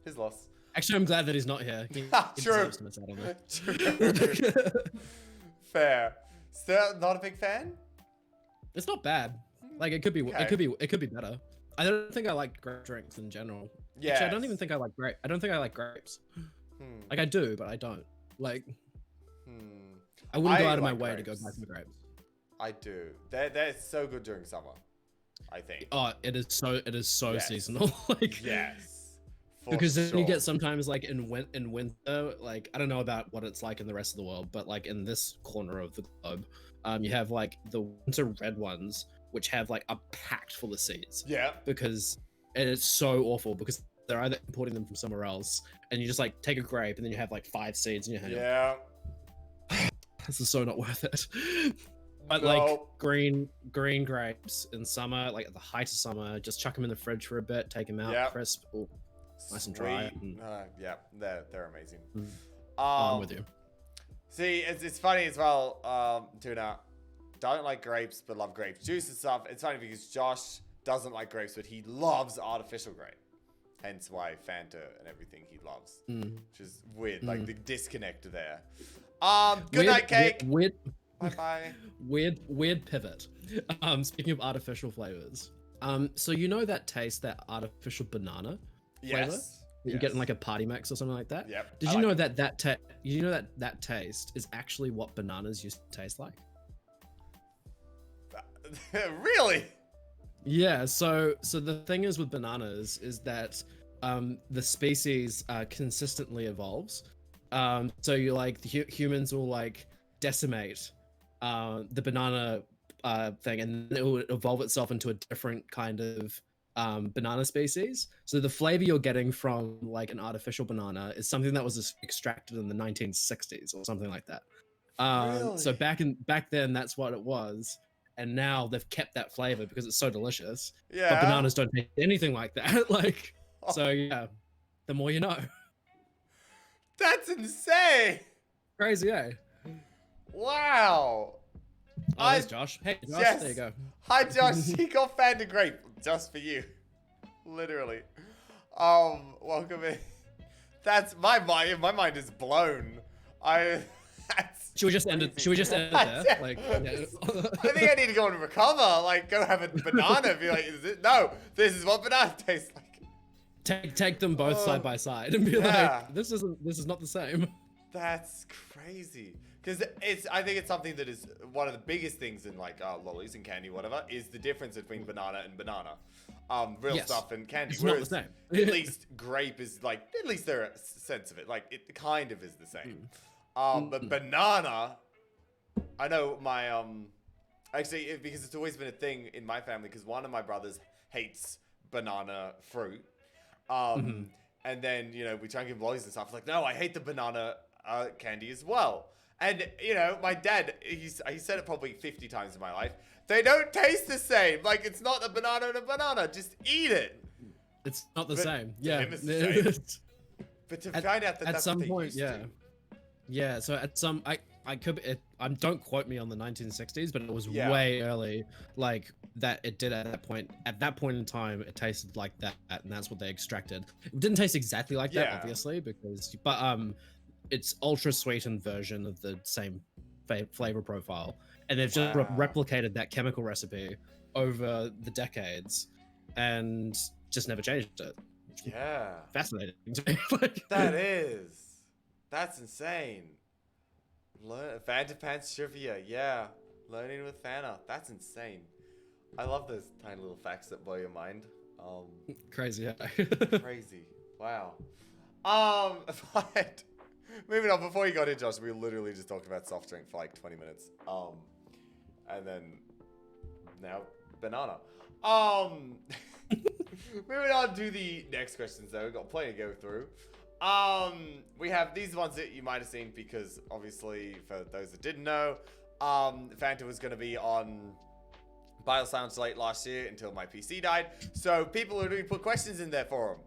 His loss. Actually, I'm glad that he's not here. He True. deserves to miss out on that. True. Fair. Still not a big fan? It's not bad. Like it could be. Okay. It could be better. I don't think I like grape drinks in general. Yeah. Actually, I don't even think I like grape. I don't think I like grapes. Like I do, but I don't. Like. I wouldn't go out of my way to go buy some grapes. I do. They're so good during summer, I think. Oh, it is so Yes. seasonal. Like. Yes. Because then you sure. get sometimes like in winter, like I don't know about what it's like in the rest of the world, but like in this corner of the globe, you have like the winter red ones, which have like a packed full of seeds. Yeah. Because it's so awful because they're either importing them from somewhere else, and you just like take a grape and then you have like 5 seeds in your hand. Yeah. This is so not worth it. But No. like green grapes in summer, like at the height of summer, just chuck them in the fridge for a bit, take them out, Yeah. crisp. Ooh, nice and dry. Sweet. Yeah, they're amazing. I'm with you. See, it's funny as well, Tuna. don't like grapes but love grape juice and stuff. It's funny because Josh doesn't like grapes, but he loves artificial grape. Hence why Fanta and everything he loves. Which is weird, like the disconnect there. Good night, Cake. Bye-bye. Weird pivot. Speaking of artificial flavors. So you know that taste, that artificial banana flavor? Yes. That you get in like a party mix or something like that? Yep. Did you know that taste is actually what bananas used to taste like? Really? Yeah, so the thing is with bananas is that the species consistently evolves. So you like humans will like decimate the banana thing, and it will evolve itself into a different kind of banana species. So the flavor you're getting from like an artificial banana is something that was extracted in the 1960s or something like that. Really? So back then that's what it was, and now they've kept that flavor because it's so delicious. Yeah. But bananas don't taste anything like that. Like, so yeah, the more you know. That's insane. Crazy, eh? Wow. Oh, there's Josh. Hey, Josh, Yes. there you go. Hi, Josh. He got Fanta Grape just for you. Literally. Welcome in. That's my mind is blown. Should we just end it? Should we just end it there? Like, yeah. I think I need to go and recover. Like, go have a banana. Be like, no, this is what banana tastes like. Take them both side by side and be like, this is not the same. That's crazy. Because I think it's something that is one of the biggest things in like lollies and candy, whatever, is the difference between banana and banana. Real stuff and candy. It's not the same. At least grape is like, at least there is a sense of it. Like, it kind of is the same. But banana, I know my, actually, because it's always been a thing in my family, because one of my brothers hates banana fruit. And then, you know, we try and give lollies and stuff. It's like, no, I hate the banana candy as well. And, you know, my dad, he said it probably 50 times in my life. They don't taste the same. Like, it's not a banana and a banana. Just eat it. It's not the same. Yeah. Him it's the same. But to find out that at that's some what they point, used yeah. to. Yeah, so at some, I could, don't quote me on the 1960s, but it was Yeah. way early, like, that it did at that point. At that point in time, it tasted like that, and that's what they extracted. It didn't taste exactly like that, Yeah. obviously, but it's ultra sweetened version of the same flavor profile, and they've just replicated that chemical recipe over the decades, and just never changed it. Yeah. Fascinating to me. Like, That's insane. FantaPants trivia, yeah. Learning with Fanta. That's insane. I love those tiny little facts that blow your mind. crazy, yeah. Crazy. Wow. But moving on, before you got in, Josh, we literally just talked about soft drink for like 20 minutes. And then now banana. Moving on to the next questions though. We've got plenty to go through. We have these ones that you might have seen because obviously for those that didn't know, Fanta was going to be on BioSounds late last year until my PC died. So people were doing put questions in there for him.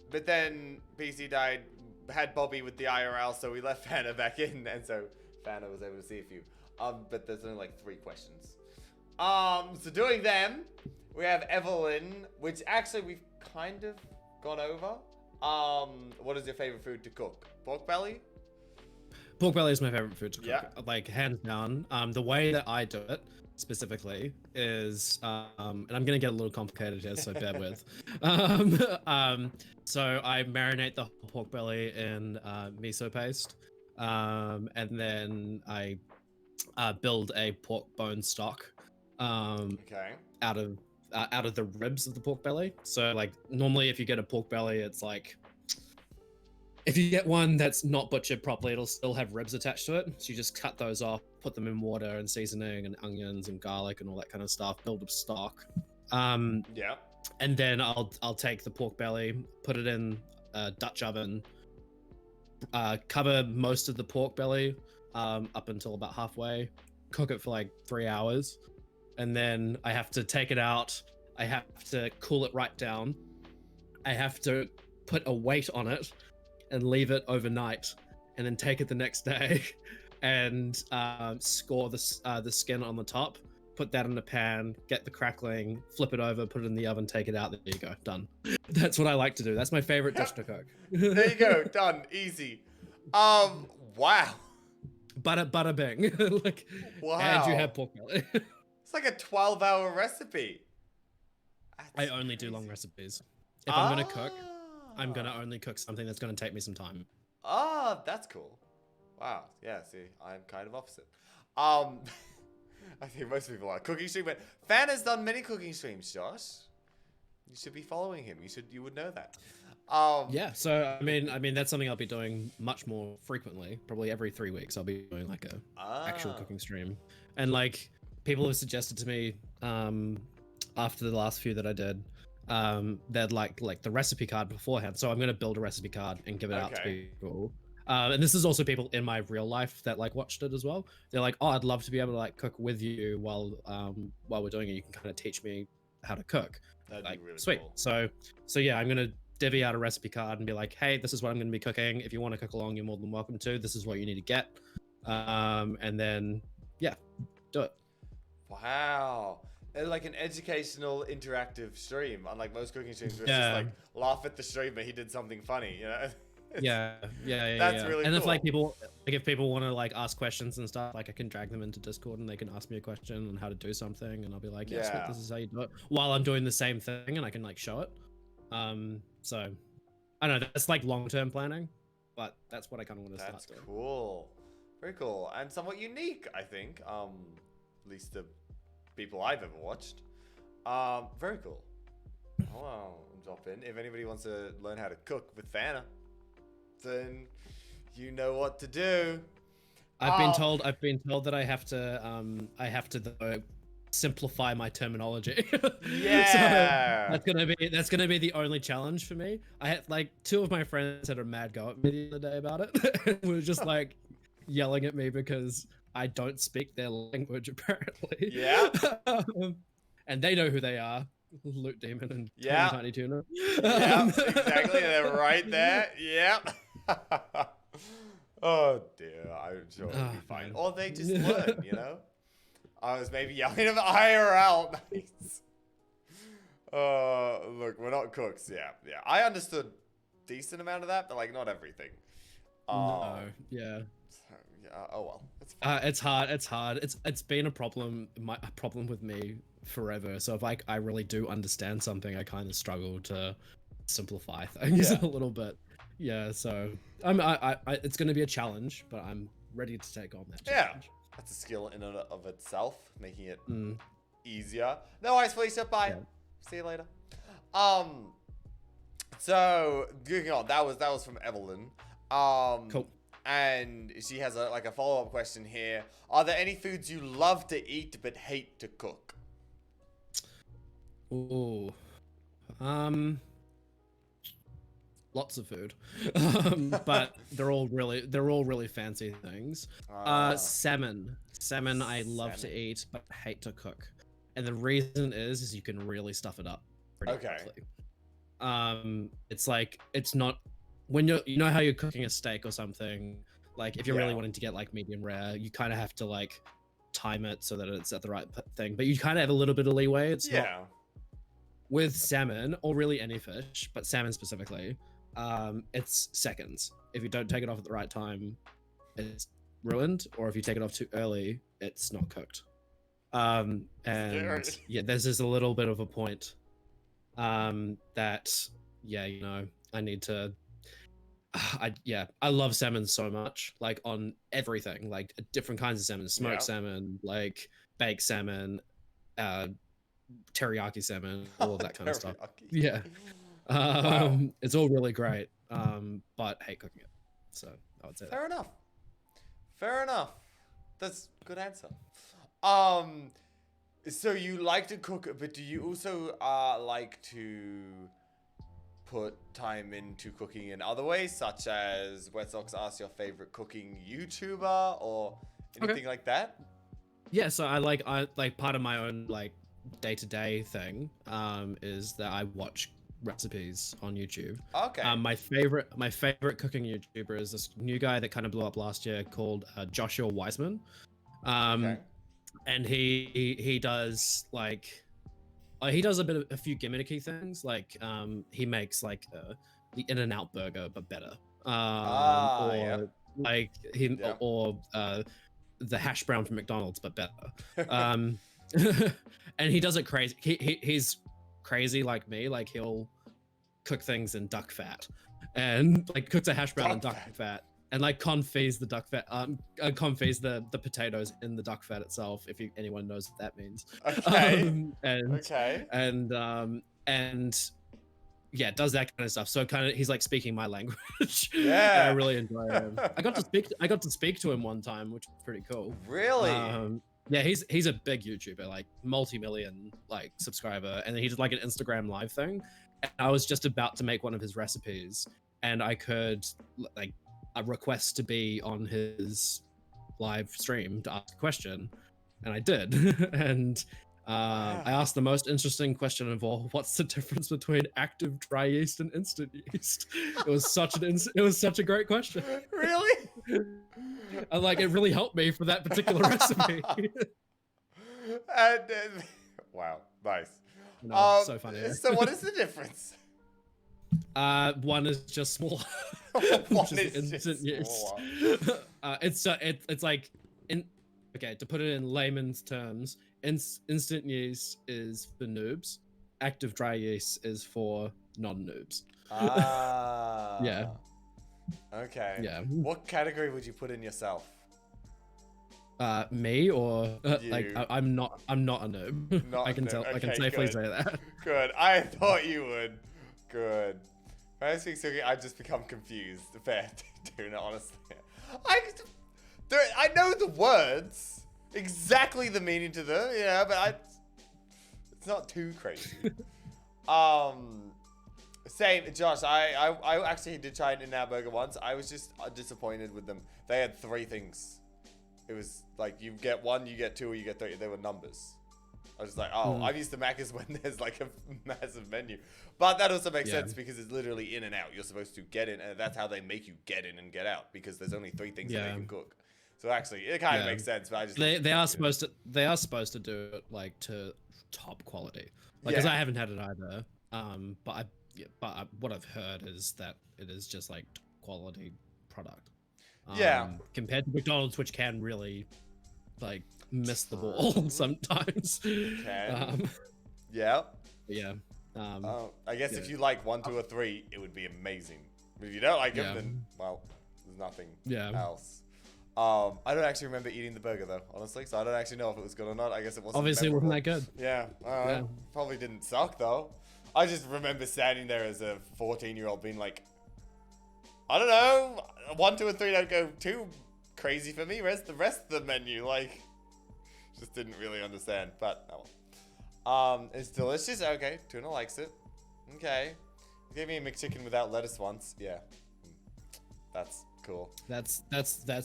But then PC died, had Bobby with the IRL, so we left Fanta back in, and so Fanta was able to see a few. But there's only like 3 questions. So doing them, we have Evelyn, which actually we've kind of gone over. What is your favorite food to cook? Pork belly? Pork belly is my favorite food to cook. Yeah. Like, hands down. The way that I do it specifically is, and I'm gonna get a little complicated here, so bear with. So I marinate the pork belly in miso paste, and then I build a pork bone stock. Okay. Out of the ribs of the pork belly. So like normally if you get a pork belly, it's like, if you get one that's not butchered properly, it'll still have ribs attached to it. So you just cut those off, put them in water and seasoning and onions and garlic and all that kind of stuff, build a stock. Yeah. And then I'll take the pork belly, put it in a Dutch oven, cover most of the pork belly up until about halfway, cook it for like 3 hours. And then I have to take it out. I have to cool it right down. I have to put a weight on it and leave it overnight, and then take it the next day, and score the skin on the top. Put that in a pan, get the crackling, flip it over, put it in the oven, take it out. There you go, done. That's what I like to do. That's my favorite dish to cook. There you go, done, easy. Wow. Bada bing. Like, Wow. and you have pork belly. It's like a 12-hour recipe. I only do long recipes. If I'm gonna cook, I'm gonna only cook something that's gonna take me some time. Ah, that's cool. Wow. Yeah, see, I'm kind of opposite. I think most people are cooking stream, but Fan has done many cooking streams, Josh. You should be following him. You would know that. Yeah, so I mean that's something I'll be doing much more frequently. Probably every 3 weeks I'll be doing like a actual cooking stream. And like people have suggested to me after the last few that I did, they'd like the recipe card beforehand. So I'm gonna build a recipe card and give it out to people. And this is also people in my real life that like watched it as well. They're like, oh, I'd love to be able to like cook with you while we're doing it. You can kind of teach me how to cook. That'd like, be really sweet. cool. So yeah, I'm gonna divvy out a recipe card and be like, hey, this is what I'm gonna be cooking. If you want to cook along, you're more than welcome to. This is what you need to get. And then yeah, do it. Wow. Like an educational interactive stream, unlike most cooking streams where it's just like laugh at the streamer, he did something funny, you know? Yeah. That's really and cool. if people want to like ask questions and stuff, like I can drag them into Discord and they can ask me a question on how to do something, and I'll be like, yes, this is how you do it, while I'm doing the same thing, and I can like show it. So I don't know, that's like long-term planning, but that's what I kind of want to start doing. That's cool. Very cool. And somewhat unique, I think. At least the people I've ever watched. Very cool. I'll drop in. If anybody wants to learn how to cook with Fanta, then you know what to do. I've been told that I have to simplify my terminology. Yeah. So that's gonna be the only challenge for me. I had like 2 of my friends had a mad go at me the other day about it. We were just like yelling at me because I don't speak their language apparently. Yeah. And they know who they are. Loot Demon and Tiny Tuna. Yeah, exactly. They're right there. Yep. Oh dear, I'm sure it'll be fine. Or they just learn, you know? I was maybe yelling at them IRL. Nice. Look, we're not cooks. Yeah. I understood decent amount of that, but like not everything. No, yeah. Oh well, it's fine. It's hard. It's been a problem with me forever. So if I really do understand something, I kind of struggle to simplify things a little bit. Yeah, so it's going to be a challenge, but I'm ready to take on that challenge. Yeah, that's a skill in and of itself, making it easier. No worries, Felicia. Bye. Yeah. See you later. So going on, that was from Evelyn. Cool. And she has a follow-up question here. Are there any foods you love to eat but hate to cook? Ooh. Lots of food. But they're all really fancy things. Salmon. Salmon I love to eat but hate to cook. And the reason is you can really stuff it up pretty quickly. It's like, it's not when you know how you're cooking a steak or something, like if you're really wanting to get like medium rare, you kind of have to like time it so that it's at the right thing, but you kind of have a little bit of leeway. It's not with salmon or really any fish, but salmon specifically, it's seconds. If you don't take it off at the right time, it's ruined, or if you take it off too early, it's not cooked. And yeah, there's just a little bit of a point that I need to I love salmon so much, like on everything, like different kinds of salmon, smoked salmon, like baked salmon, teriyaki salmon, all of that kind of stuff. Yeah. It's all really great, but hate cooking it. So I would say Fair enough. Fair enough. That's a good answer. So you like to cook, but do you also like to put time into cooking in other ways, such as Wet Socks asks your favorite cooking YouTuber or anything like that? Yeah, so I like part of my own like day-to-day thing is that I watch recipes on YouTube. Okay. My favorite cooking YouTuber is this new guy that kind of blew up last year called Joshua Weissman. Okay. And he does like he does a few gimmicky things, like he makes like the In-N-Out burger but better, or Yep. like Yep. or the hash brown from McDonald's but better. And he does it crazy. He's crazy like me. Like he'll cook things in duck fat, and like cooks a hash brown in duck fat, and like confits the duck fat, confits the potatoes in the duck fat itself. If anyone knows what that means. Okay. And yeah, does that kind of stuff. So kind of he's like speaking my language. Yeah. And I really enjoy him. I got to speak to him one time, which was pretty cool. Really? Yeah, he's a big YouTuber, like multi-million like subscriber, and then he did like an Instagram live thing. And I was just about to make one of his recipes, and I could like a request to be on his live stream to ask a question, and I did. And I asked the most interesting question of all: what's the difference between active dry yeast and instant yeast? It was such a great question. Really? And like it really helped me for that particular recipe. And, wow, nice. No, so funny. So what is the difference? One is just smaller. One is just smaller. It's like okay, to put it in layman's terms, instant yeast is for noobs, active dry yeast is for non-noobs. Yeah. Okay. Yeah. What category would you put in yourself? Me or like You. I'm not a noob. Not I can a noob. tell. I can Okay, safely good. say that. Good. I thought you would. Good. When I speak Suki, I just become confused. Fair, doing it honestly. I know the words, exactly the meaning to them, yeah, but it's not too crazy. Same, Josh. I actually did try an In-N-Out burger once. I was just disappointed with them. They had 3 things. It was like you get 1, you get 2, or you get 3. They were numbers. I was just like, oh, I'm used to Macca's when there's like a massive menu. But that also makes sense because it's literally in and out. You're supposed to get in, and that's how they make you get in and get out, because there's only 3 things that they can cook. So actually, it kind of makes sense. But I just they are supposed to do it like to top quality. Like, because I haven't had it either. But what I've heard is that it is just like quality product. Compared to McDonald's, which can really like miss the ball sometimes. Yeah. Yeah. I guess if you like 1, 2, or 3, it would be amazing. But if you don't like them, then well, there's nothing else. I don't actually remember eating the burger though, honestly. So I don't actually know if it was good or not. I guess it wasn't. Obviously, memorable. wasn't that good. Yeah. Probably didn't suck though. I just remember standing there as a 14-year-old being like, I don't know, 1, 2, and 3 don't go too crazy for me. The rest of the menu, like, just didn't really understand. But oh well. It's delicious. Okay, Tuna likes it. Okay, you gave me a McChicken without lettuce once. Yeah, that's cool. That's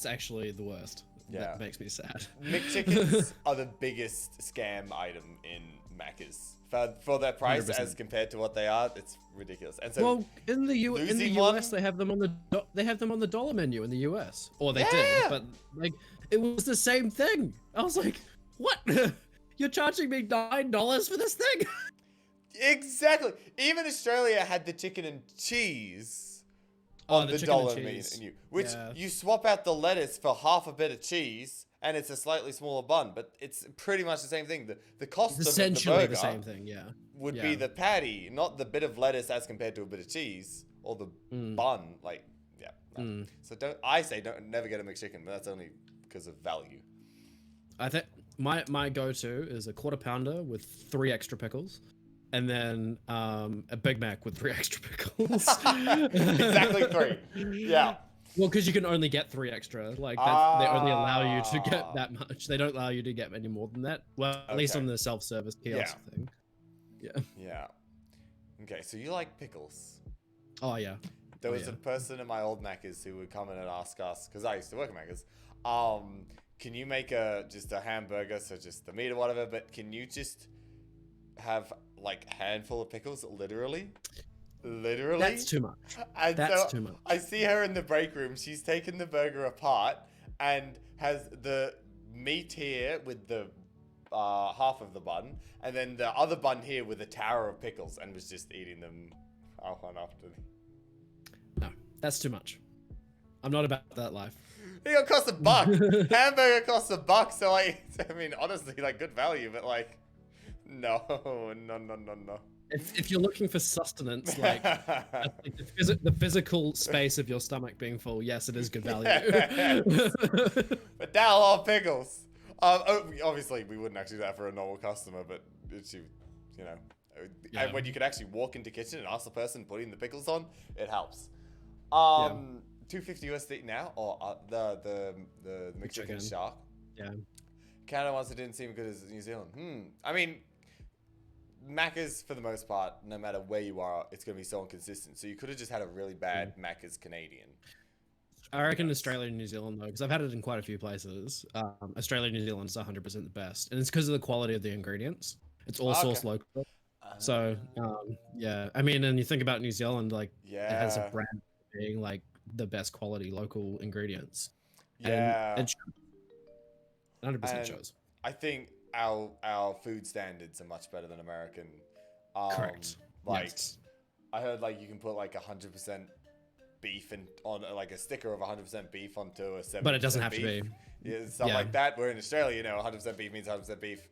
actually the worst. Yeah, that makes me sad. McChickens are the biggest scam item in Macca's. For their price 100%. As compared to what they are, it's ridiculous. And so, well, in the US, they have them on the dollar menu in the US, or they did, but like it was the same thing. I was like, what? You're charging me $9 for this thing? Exactly. Even Australia had the chicken and cheese on the dollar menu, which you swap out the lettuce for half a bit of cheese. And it's a slightly smaller bun, but it's pretty much the same thing. The cost of essentially the burger the same thing, would be the patty, not the bit of lettuce as compared to a bit of cheese or the bun. Like, no. So don't never get a McChicken, but that's only because of value. I think my go-to is a quarter pounder with 3 extra pickles, and then a Big Mac with 3 extra pickles. Exactly 3. Yeah. Well, because you can only get 3 extra. Like, they only allow you to get that much. They don't allow you to get any more than that. Well, at least on the self-service kiosk thing. Yeah. Okay, so you like pickles. Oh, yeah. There was a person at my old Macca's who would come in and ask us, because I used to work at Macca's, can you make just a hamburger, so just the meat or whatever, but can you just have, like, a handful of pickles, literally? Literally? That's too much. And That's so too much. I see her in the break room. She's taken the burger apart and has the meat here with the half of the bun, and then the other bun here with a tower of pickles, and was just eating them one after the... No, that's too much. I'm not about that life. It costs $1. Hamburger costs $1, so I mean, honestly, like, good value, but like, no. If you're looking for sustenance, like, the physical space of your stomach being full, yes, it is good value. But now a lot of pickles. Obviously, we wouldn't actually do that for a normal customer, but it's you know, Yeah. and when you could actually walk into the kitchen and ask the person putting the pickles on, it helps. Yeah. $250 USD now, or the Mexican McChicken. shark. Yeah. Canada ones that didn't seem good as New Zealand. I mean, Macca's, for the most part, no matter where you are, it's going to be so inconsistent. So you could have just had a really bad Macca's Canadian. I reckon Australia and New Zealand, though, because I've had it in quite a few places. Australia and New Zealand is 100% the best. And it's because of the quality of the ingredients. It's all sourced local. So, yeah. I mean, and you think about New Zealand, like, it has a brand being, like, the best quality local ingredients. Yeah. And it 100% shows. I think our food standards are much better than American. Correct. Like, yes. I heard like you can put like 100% beef and on like a sticker of 100% beef onto a 70%. But it doesn't have beef. to be. Yeah, stuff like that. Where in Australia, you know, 100% beef means 100% beef,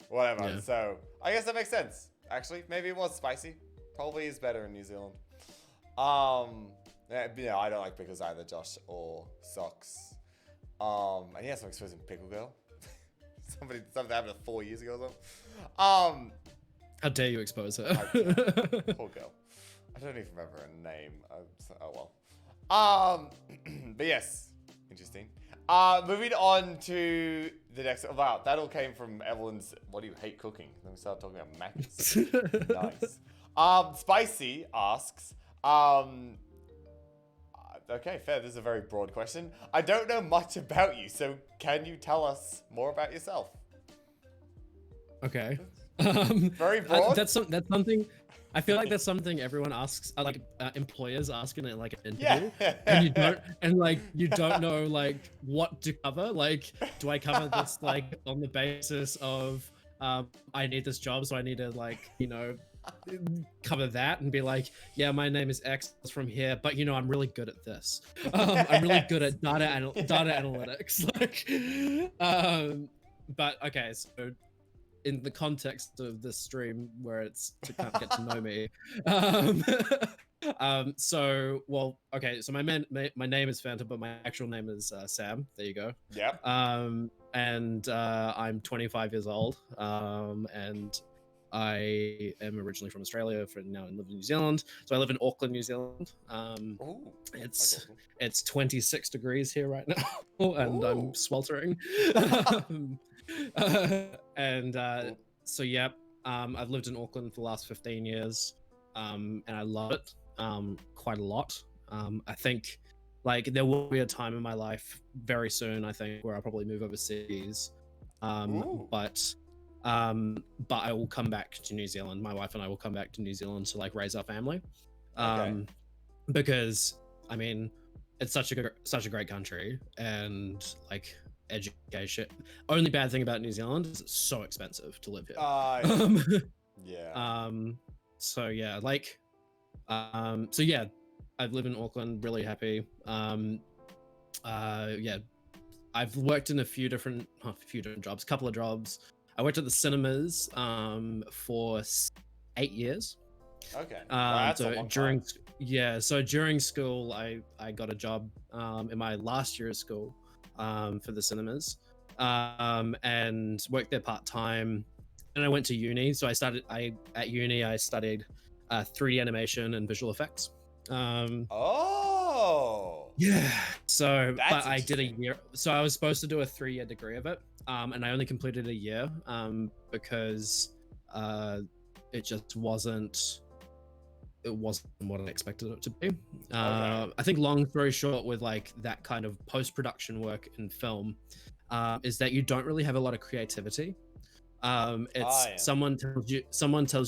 whatever. Yeah. So I guess that makes sense. Actually, maybe it was spicy. Probably is better in New Zealand. Yeah, I don't like pickles either, Josh or Socks. And yes, I'm exposing Pickle Girl. Something happened 4 years ago or something. How dare you expose her? Poor girl. I don't even remember her name. Oh well. But yes, interesting. Moving on to the next. Wow, that all came from Evelyn's. What do you hate cooking? Then we start talking about Mac's. Nice. Spicy asks. Okay, fair. This is a very broad question. I don't know much about you, so can you tell us more about yourself? Okay. Very broad. That's something. I feel like that's something everyone asks, like employers ask in like an interview, and you don't know like what to cover. Like, do I cover this like on the basis of I need this job, so I need to like cover that and be like, yeah, my name is X from here, but I'm really good at this. I'm really good at data analytics. Like, but okay, so in the context of this stream where it's to kind of get to know me, so my name is Fanta, but my actual name is Sam. There you go. Yep. And I'm 25 years old, and I am originally from Australia, now I live in New Zealand. So I live in Auckland, New Zealand. Ooh, it's 26 degrees here right now, and I'm sweltering. So yeah, I've lived in Auckland for the last 15 years, and I love it quite a lot. I think like there will be a time in my life very soon, I think, where I'll probably move overseas. But I will come back to New Zealand. My wife and I will come back to New Zealand to like raise our family, because I mean, it's such a great country, and like education. Only bad thing about New Zealand is it's so expensive to live here. Yeah. So yeah, like, so yeah, I live in Auckland. Really happy. Yeah, I've worked in a few different jobs, couple of jobs. I worked at the cinemas for 8 years. Okay. That's a long time. So during school, I got a job in my last year of school for the cinemas, and worked there part-time. And I went to uni. So at uni I studied 3D animation and visual effects. Yeah. So, but I did a year. So I was supposed to do a 3-year degree of it, and I only completed a year because it just wasn't. It wasn't what I expected it to be. I think long story short, with like that kind of post-production work in film, is that you don't really have a lot of creativity. It's someone tells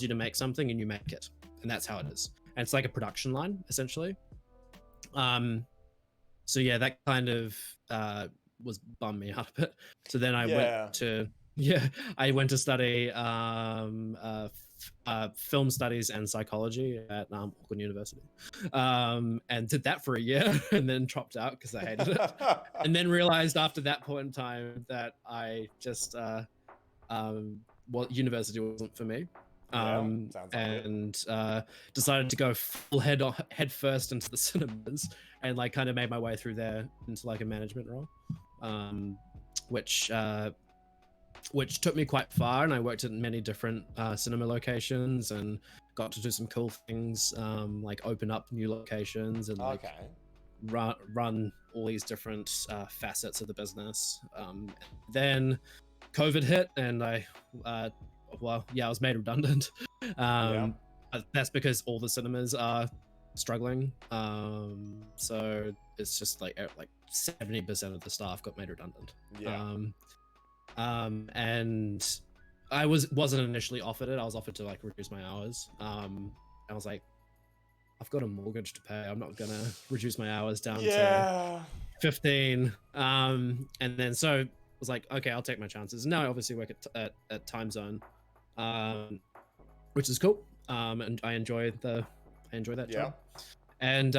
you to make something and you make it, and that's how it is. and it's like a production line essentially. So yeah, that kind of was bummed me out a bit. So then I went to study film studies and psychology at Auckland University, and did that for a year and then dropped out because I hated it, and then realized after that point in time that I just university wasn't for me. Sounds like and decided to go full head first into the cinemas, and like kind of made my way through there into like a management role, which took me quite far, and I worked at many different cinema locations and got to do some cool things, like open up new locations and like run all these different facets of the business. Then COVID hit, and I was made redundant. That's because all the cinemas are struggling. So it's just like 70% of the staff got made redundant. And I wasn't initially offered it. I was offered to like reduce my hours. I was like, I've got a mortgage to pay. I'm not gonna reduce my hours down to 15. And then so I was like, okay, I'll take my chances. Now I obviously work at Time Zone, which is cool. And I enjoy that job. And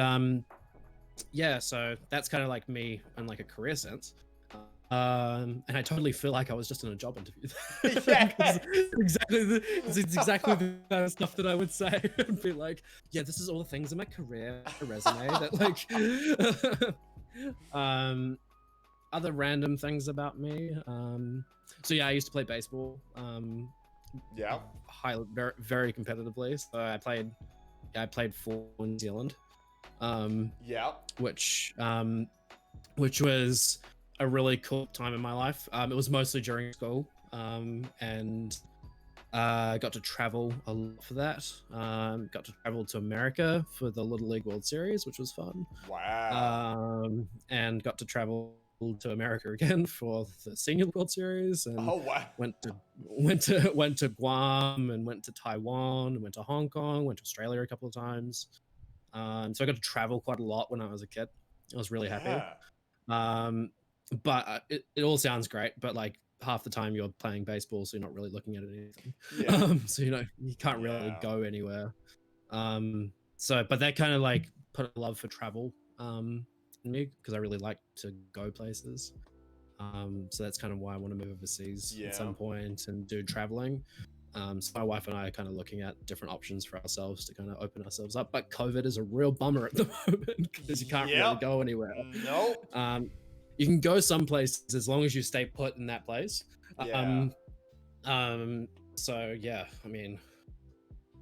so that's kind of like me in like a career sense. And I totally feel like I was just in a job interview. It's exactly the kind of stuff that I would say and be like, yeah, this is all the things in my career resume that like other random things about me. So yeah, I used to play baseball. Very, very competitively. So I played for New Zealand. Which was a really cool time in my life. It was mostly during school, and got to travel a lot for that. Got to travel to America for the Little League World Series, which was fun. And got to travel to America again for the Senior World Series, and went to Guam, and went to Taiwan, and went to Hong Kong, went to Australia a couple of times. So I got to travel quite a lot when I was a kid. I was really happy. But it all sounds great, but like half the time you're playing baseball, so you're not really looking at anything. So you can't really go anywhere. But that kind of like put a love for travel in me, because I really like to go places. So that's kind of why I want to move overseas at some point and do traveling. So my wife and I are kind of looking at different options for ourselves to kind of open ourselves up. But COVID is a real bummer at the moment because you can't really go anywhere. You can go some places as long as you stay put in that place. So yeah, I mean,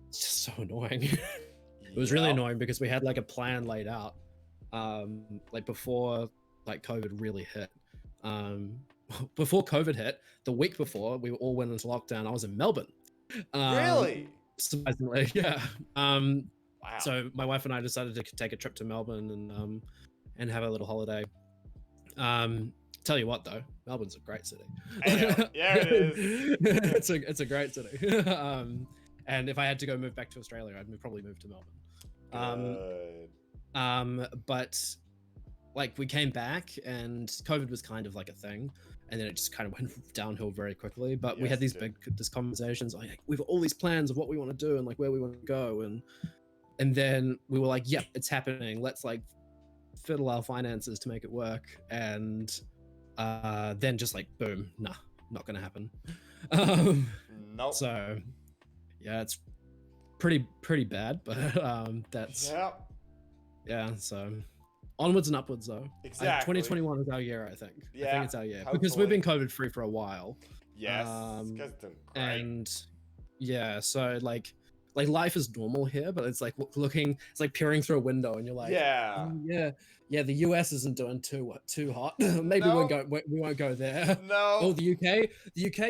it's just so annoying. It was really annoying because we had like a plan laid out, like before like COVID really hit. Before COVID hit, the week before we all went into lockdown, I was in Melbourne. Really? Surprisingly, yeah. So my wife and I decided to take a trip to Melbourne and have a little holiday. Tell you what though, Melbourne's a great city. Yeah, it is. It's a great city. And if I had to go move back to Australia, I'd probably move to Melbourne. But like we came back and COVID was kind of like a thing, and then it just kind of went downhill very quickly. But we had these big conversations, like we've all these plans of what we want to do and like where we want to go, and then we were like, yep, it's happening. Let's like fiddle our finances to make it work. And then just like boom, nah, not gonna happen. Nope. So yeah, it's pretty bad, but that's so onwards and upwards though. Exactly. 2021 is our year, I think. I think it's our year. Hopefully. Because we've been COVID free for a while. And so like life is normal here, but it's like it's like peering through a window and you're like, the US isn't doing too hot. Maybe we won't go there. Oh, the UK,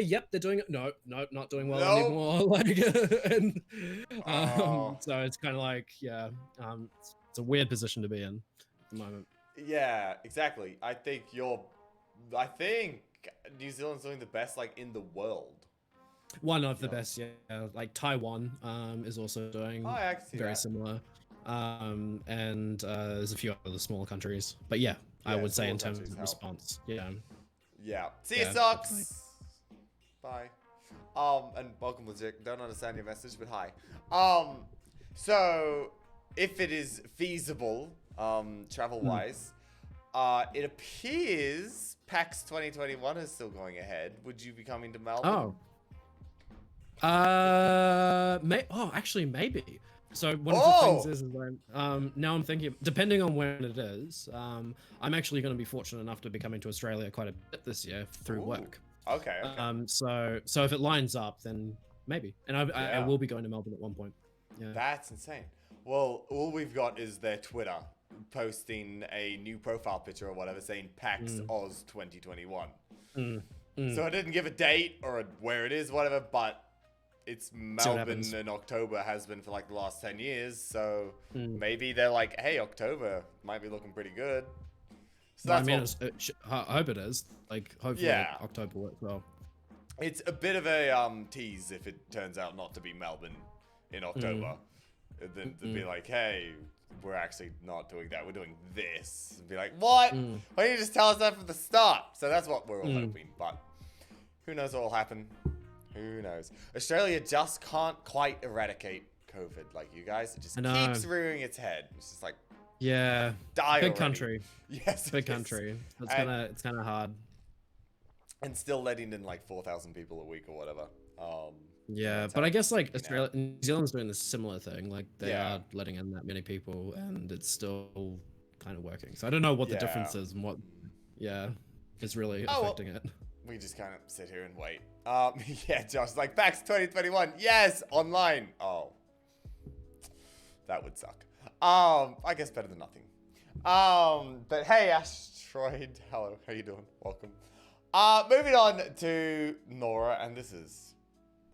yep, they're doing it. No, not doing well anymore. Like, and so it's kind of like, it's a weird position to be in at the moment. Yeah, exactly. I think New Zealand's doing the best like in the world. One of the best, yeah. Like Taiwan is also doing very similar. and there's a few other smaller countries. But yeah, I would say in terms of response, yeah. Yeah. See you, Socks. Bye. And welcome, Legit. Don't understand your message, but hi. So if it is feasible, travel-wise, it appears PAX 2021 is still going ahead. Would you be coming to Melbourne? Actually, maybe. So one of the things is now I'm thinking, depending on when it is, I'm actually going to be fortunate enough to be coming to Australia quite a bit this year through work. Okay. So if it lines up, then maybe, and I will be going to Melbourne at one point. Yeah. That's insane. Well, all we've got is their Twitter posting a new profile picture or whatever saying PAX Oz 2021. So I didn't give a date or where it is, whatever, but it's Melbourne in October, has been for like the last 10 years. So maybe they're like, hey, October might be looking pretty good. So I mean, I hope it is. Like, hopefully October works well. It's a bit of a tease if it turns out not to be Melbourne in October. Then to be like, hey, we're actually not doing that. We're doing this. And be like, what? Why don't you just tell us that from the start? So that's what we're all hoping. But who knows what will happen? Who knows? Australia just can't quite eradicate COVID like you guys. It just keeps rearing its head. It's just like, yeah, die big already. Country. Yes, big country. It's kind of hard. And still letting in like 4,000 people a week or whatever. Yeah, but I guess like Australia, New Zealand's doing this similar thing. Like they are letting in that many people, and it's still kind of working. So I don't know what the difference is and what, is really affecting it. We just kind of sit here and wait. Yeah, Josh, like PAX 2021, yes, online. Oh, that would suck. I guess better than nothing. But hey, Asteroid, hello, how you doing? Welcome. Moving on to Nora, and this is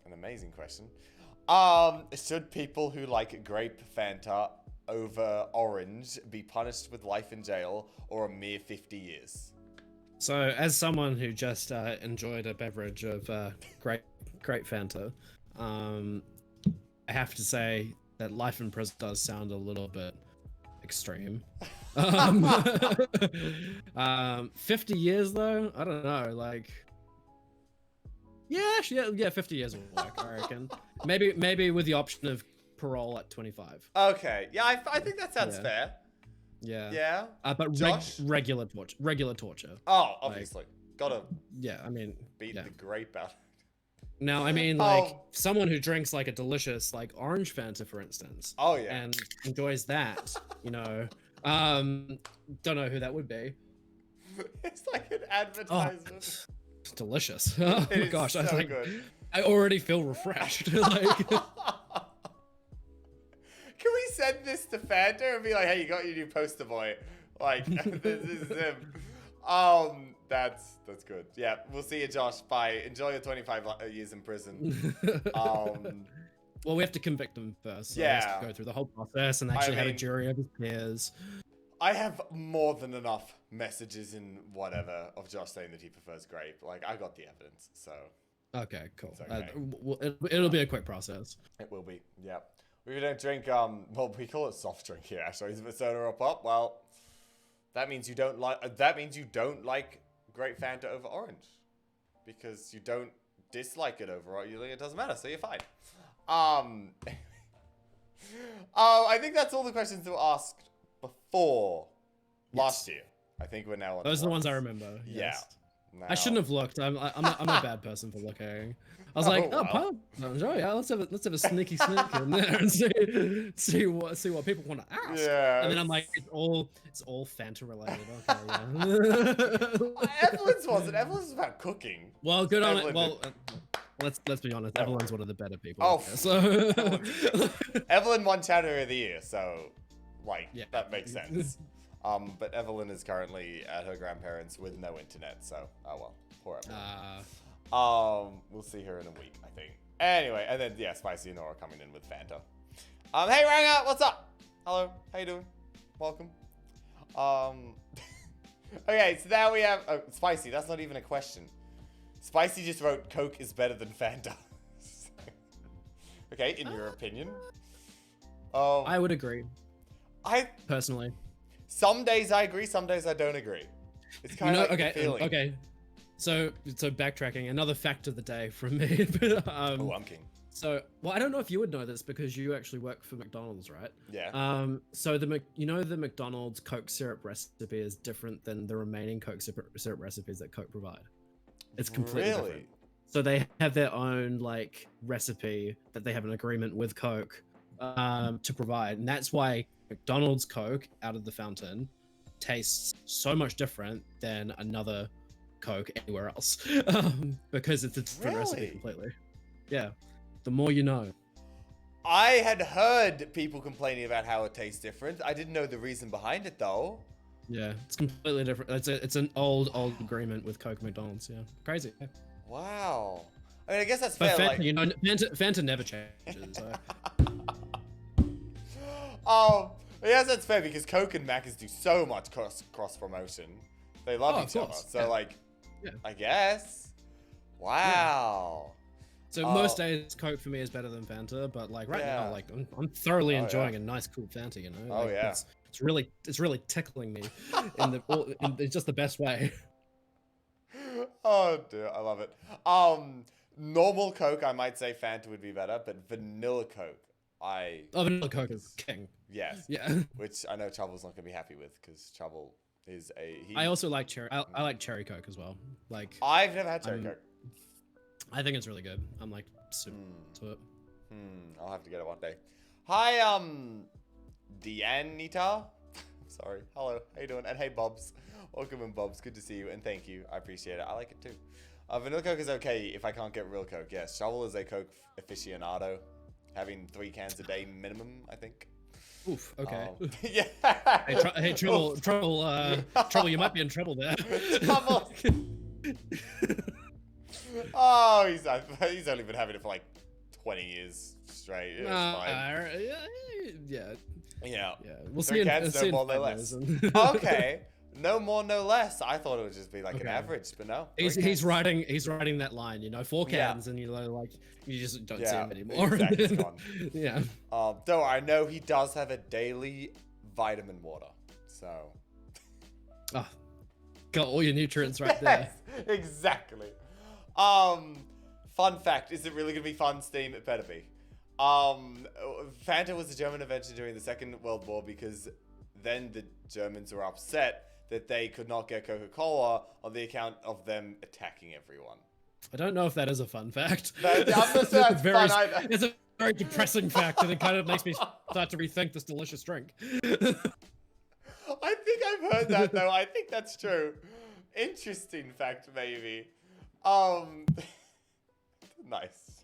an amazing question. Should people who like grape Fanta over orange be punished with life in jail or a mere 50 years? So, as someone who just enjoyed a beverage of grape Fanta, I have to say that life in prison does sound a little bit extreme. 50 years though, I don't know. Like, yeah, 50 years will work. I reckon. Maybe with the option of parole at 25. Okay, yeah, I think that sounds fair. Yeah. Yeah. But regular torture. Oh, obviously. Like, gotta. Yeah, I mean. Beat the grape out. No, I mean, like, someone who drinks, like, a delicious, like, orange Fanta, for instance. Oh, yeah. And enjoys that, you know. Don't know who that would be. It's like an advertisement. It's delicious. Oh, my gosh. So good. I already feel refreshed. Like... Can we send this to Fanta and be like, hey, you got your new poster boy? Like, this is him. That's good. Yeah, we'll see you, Josh. Bye. Enjoy your 25 years in prison. Well, we have to convict him first. So he has to go through the whole process and actually have a jury of his peers. I have more than enough messages in whatever of Josh saying that he prefers grape. Like, I got the evidence, so. Okay, cool. Okay. It'll be a quick process. It will be, yeah. We don't drink, well, we call it soft drink here, actually. Is it soda or pop? Well, that means you don't like grape Fanta over orange. Because you don't dislike it over orange. It doesn't matter, so you're fine. I think that's all the questions that were asked before last year. I think we're now on those are the ones I remember. Yeah. Yes. Now. I shouldn't have looked. I'm a bad person for looking. I was like, well. Yeah, let's have a sneaky sneak in there and see what people want to ask. Yeah. And then I'm like, it's all Fanta related. Okay, yeah. Evelyn's wasn't. Evelyn's about cooking. Well, good on it. Well, let's be honest. Evelyn's one of the better people. Oh, so Evelyn won Chatter of the Year, so like that makes sense. But Evelyn is currently at her grandparents' with no internet, so oh well, poor Evelyn. We'll see her in a week, I think. Anyway, and then Spicy and Nora coming in with Fanta. Hey Ranga, what's up? Hello, how you doing? Welcome. Okay, so now we have Spicy. That's not even a question. Spicy just wrote Coke is better than Fanta. Okay, in your opinion. I would agree. personally. Some days I agree, some days I don't agree. It's kind of like a feeling. Okay. So backtracking, another fact of the day from me. Oh, I'm king. So, well, I don't know if you would know this because you actually work for McDonald's, right? Yeah. So the McDonald's Coke syrup recipe is different than the remaining Coke syrup recipes that Coke provide. It's completely different. So they have their own like recipe that they have an agreement with Coke to provide, and that's why McDonald's Coke out of the fountain tastes so much different than another Coke anywhere else because it's a different recipe completely. Yeah. The more you know. I had heard people complaining about how it tastes different. I didn't know the reason behind it though. Yeah, it's completely different. It's an old agreement with Coke McDonald's. Yeah, crazy. Yeah. Wow. I mean, I guess that's but fair. Fanta, like... you know, Fanta never changes. So. I guess that's fair because Coke and Macca's do so much cross promotion. They love each other. So like, I guess. Wow. Yeah. So most days Coke for me is better than Fanta, but like right now, like I'm thoroughly enjoying a nice cool Fanta, you know? Oh like, yeah. It's really tickling me in just the best way. Oh dear, I love it. Normal Coke, I might say Fanta would be better, but vanilla Coke, vanilla Coke is king. Yes. Yeah. Which I know Trouble's not gonna be happy with because Trouble is I also like cherry. I like cherry Coke as well. Like I've never had cherry Coke. I think it's really good. I'm like super to it. I'll have to get it one day. Hi, Deanita. Sorry. Hello. How you doing? And hey, Bobs. Welcome in, Bobs. Good to see you, and thank you. I appreciate it. I like it too. Vanilla Coke is okay if I can't get real Coke. Yes, Shovel is a Coke aficionado, having 3 cans a day minimum, I think. Oof. Okay. Yeah. Hey, Trouble. You might be in trouble there. Trouble. Oh, he's only been having it for like 20 years straight. Yeah. Yeah. We'll 3 see. cans, no more, no less. Okay. No more, no less. I thought it would just be like an average, but no. He's writing that line, you know, 4 cans, and you know, like you just don't see him anymore. Exactly, it's gone. Yeah. Though I know he does have a daily vitamin water, so. Got all your nutrients right there. Yes, exactly. Fun fact: is it really gonna be fun? Steam? It better be. Fanta was a German invention during the Second World War because then the Germans were upset that they could not get Coca-Cola on the account of them attacking everyone. I don't know if that is a fun fact. I'm not sure that's fun either. It's a very depressing fact, and it kind of makes me start to rethink this delicious drink. I think I've heard that though. I think that's true. Interesting fact, maybe. Nice.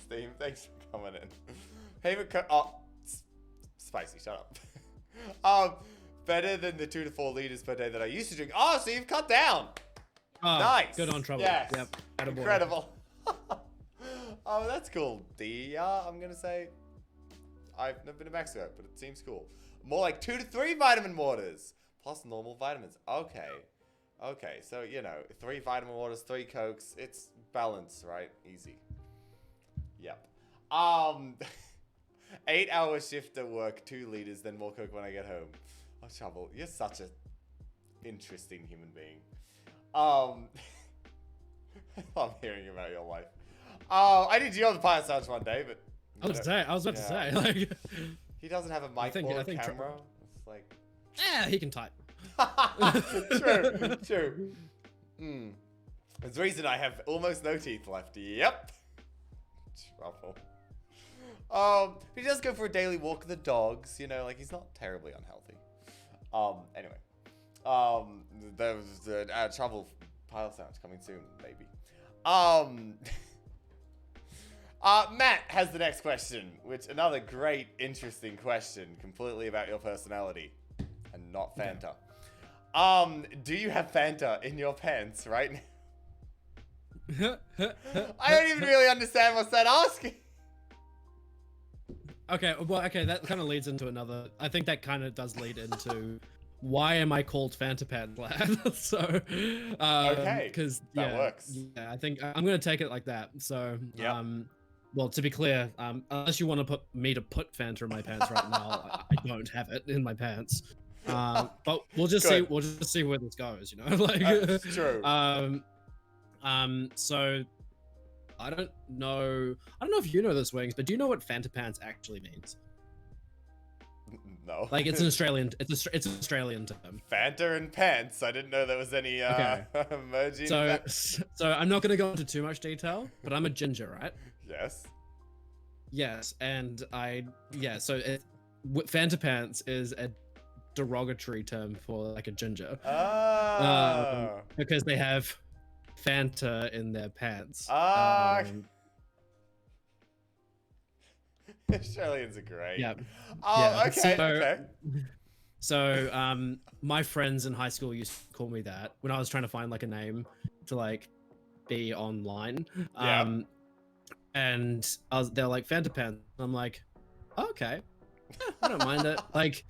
Steam, thanks for coming in. Favorite spicy, shut up. Better than the 2 to 4 liters per day that I used to drink. Oh, so you've cut down. Nice. Good on Trouble. Yes. Yep. Incredible. Oh, that's cool. I'm gonna say I've never been to Mexico, but it seems cool. More like 2 to 3 vitamin waters plus normal vitamins. Okay. Okay, so, you know, 3 vitamin waters, 3 Cokes. It's balanced, right? Easy. Yep. 8-hour shift at work, 2 liters, then more Coke when I get home. Oh, Trouble, you're such a interesting human being. I love hearing about your life. I did you on the Pirate Lounge one day, but... I was about to say, like... He doesn't have a mic or a camera. It's like... Yeah, he can type. True. There's the reason I have almost no teeth left. Yep. Trouble. He does go for a daily walk with the dogs, you know, like he's not terribly unhealthy. Anyway. There's the Trouble Pile Sound coming soon, maybe. Matt has the next question, which another great, interesting question, completely about your personality and not Fanta. Do you have Fanta in your pants right now? I don't even really understand what's that asking. Okay, well, that kind of leads into another. I think that kind of does lead into why am I called FantaPantsLad? So, okay, because that works. Yeah, I think I'm gonna take it like that. So, well, to be clear, unless you want to put Fanta in my pants right now, I don't have it in my pants. But we'll just see. We'll just see where this goes. You know, like That's true. So I don't know if you know this, Wings, but do you know what FantaPants actually means? No. Like it's an Australian. It's an Australian term. Fanta and pants. I didn't know there was any merging. So I'm not gonna go into too much detail, but I'm a ginger, right? Yes. Yes, and so FantaPants is a derogatory term for like a ginger. Because they have Fanta in their pants. Australians are great. Yeah. Oh, yeah. Okay. So, my friends in high school used to call me that when I was trying to find like a name to like be online. Yeah. And they're like FantaPants. I'm like, oh, okay, yeah, I don't mind it. Like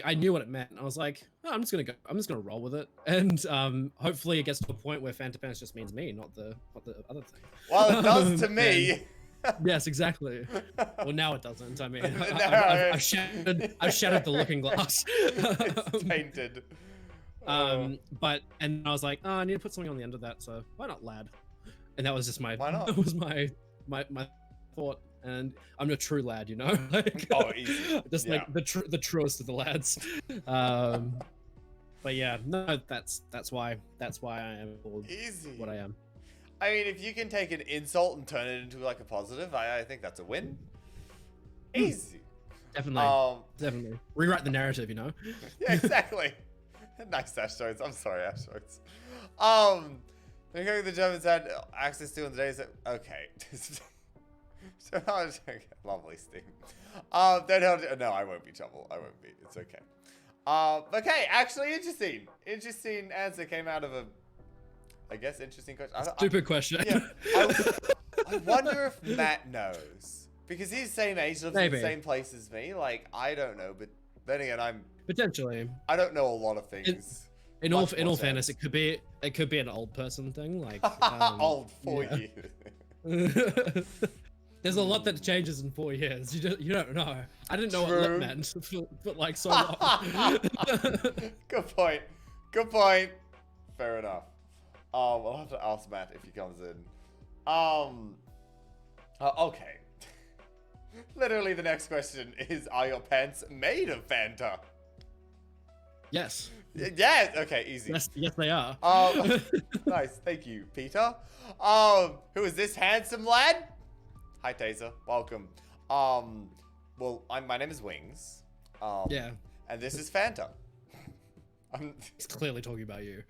I knew what it meant. I was like, oh, I'm just gonna roll with it. And hopefully it gets to a point where FantaPants just means me, not the other thing. Well, it does to me. Yes, exactly. Well, now it doesn't. I mean, I've shattered the looking glass. It's tainted. But I was like, oh, I need to put something on the end of that. So why not lad? And that was just my. Why not? That was my thought. And I'm a true lad, you know. Like, oh, easy. Just like the truest of the lads. But yeah, no, that's why I am called easy. What I am. I mean, if you can take an insult and turn it into like a positive, I think that's a win. Easy. Definitely. Definitely. Rewrite the narrative, you know? Yeah, exactly. Nice, Ashroads. I'm sorry, Ashroads. The Germans had access to in the days that... Okay. So, lovely, Steve. No, I won't be trouble. I won't be. It's okay. Okay, actually interesting. Interesting answer came out of a... I guess interesting question. Stupid question. Yeah, I wonder if Matt knows. Because he's the same age, lives in the same place as me. Like, I don't know, but then again, potentially. I don't know a lot of things. In all fairness, it could be an old person thing, like old 4 years. There's a lot that changes in 4 years. You don't know. I didn't know what lit meant for like so long. Good point. Good point. Fair enough. I'll have to ask Matt if he comes in. Okay. Literally, the next question is: are your pants made of Fanta? Yes. Yeah. Okay. Easy. Yes, they are. Nice. Thank you, Peter. Who is this handsome lad? Hi, Taser. Welcome. Well, my name is Wings. Yeah. And this is Fanta. He's clearly talking about you.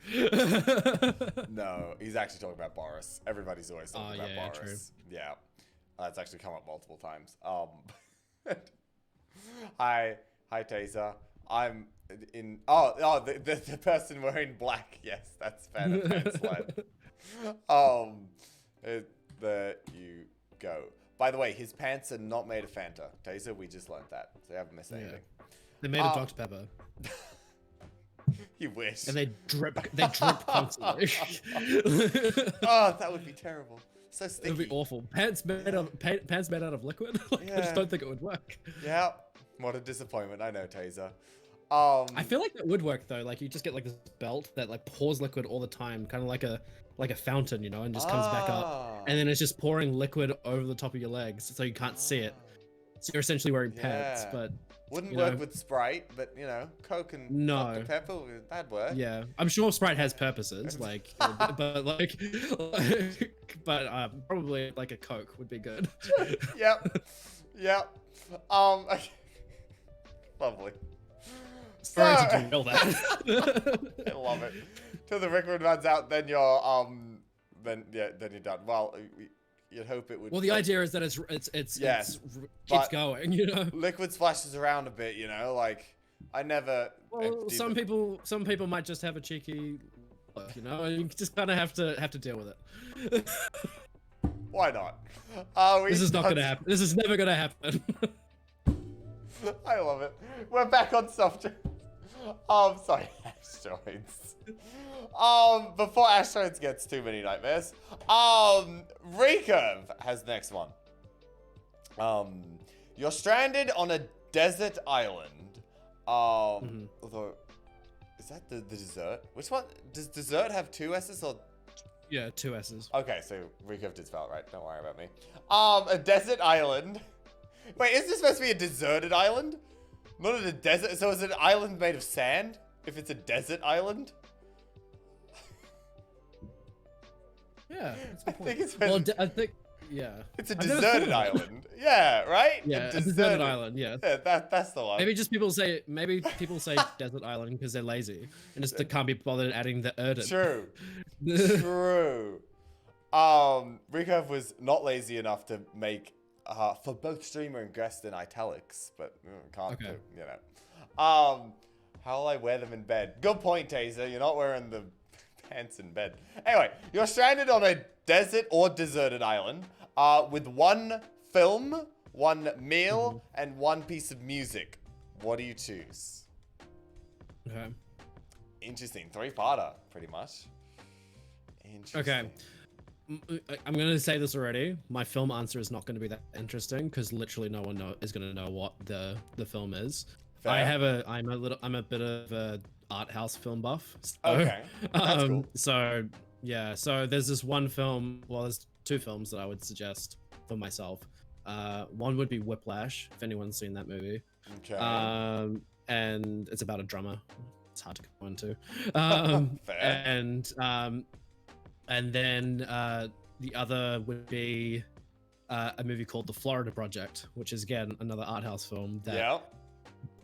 No, he's actually talking about Boris. Everybody's always talking about Boris. True. Yeah. That's actually come up multiple times. Hi, Taser. I'm in. The person wearing black. Yes, that's FantaPantsLad. There you go. By the way, his pants are not made of Fanta. Taser, we just learned that, so you haven't missed anything. They're made of Dr. Pepper. You wish. And they drip constantly. Oh, that would be terrible. So sticky. It would be awful. Pants made out of liquid. Like, I just don't think it would work. Yeah. What a disappointment. I know, Taser. I feel like that would work though. Like you just get like this belt that like pours liquid all the time, kind of like a fountain, you know, and just comes back up, and then it's just pouring liquid over the top of your legs, so you can't see it. So you're essentially wearing pants, but wouldn't work with Sprite, but you know, Coke and Dr. Pepper, that'd work. Yeah, I'm sure Sprite has purposes, like, but probably like a Coke would be good. Yep. Lovely. Sorry to derail that. I love it. Till the record runs out, then you're then you're done. Well, you'd hope it would. Well, the idea is that it's keeps going, you know. Liquid splashes around a bit, you know. Like I never. Well, some people might just have a cheeky look, you know, and you just kind of have to deal with it. Why not? This is not gonna happen. This is never gonna happen. I love it. We're back on soft drinks. Sorry, asteroids. Before asteroids gets too many nightmares, Recurve has the next one. You're stranded on a desert island. Although, is that the dessert? Which one? Does dessert have two S's or? Yeah, two S's. Okay, so Recurve did spell it right. Don't worry about me. A desert island. Wait, is this supposed to be a deserted island? Not a desert. So is it an island made of sand? If it's a desert island? Yeah, I think it's well, I think, yeah. it's a deserted island. Yeah, right? Yeah, a deserted island. Yeah. Yeah, that's the one. Maybe people say desert island because they're lazy and just they can't be bothered adding the urban. True. True. Recurve was not lazy enough to make for both streamer and guest in italics, but can't do, you know. How will I wear them in bed? Good point, Taser. You're not wearing the pants in bed. Anyway, you're stranded on a desert or deserted island with one film, one meal, and one piece of music. What do you choose? Okay. Interesting. Three-parter, pretty much. Interesting. Okay. I'm going to say this already. My film answer is not going to be that interesting because literally no one is going to know what the film is. Fair. I'm a bit of a art house film buff. So, Okay. That's cool. So yeah, so there's this one film. Well, there's two films that I would suggest for myself. One would be Whiplash, if anyone's seen that movie. Okay. And it's about a drummer. It's hard to go into. Fair. And then the other would be a movie called The Florida Project, which is again another art house film. That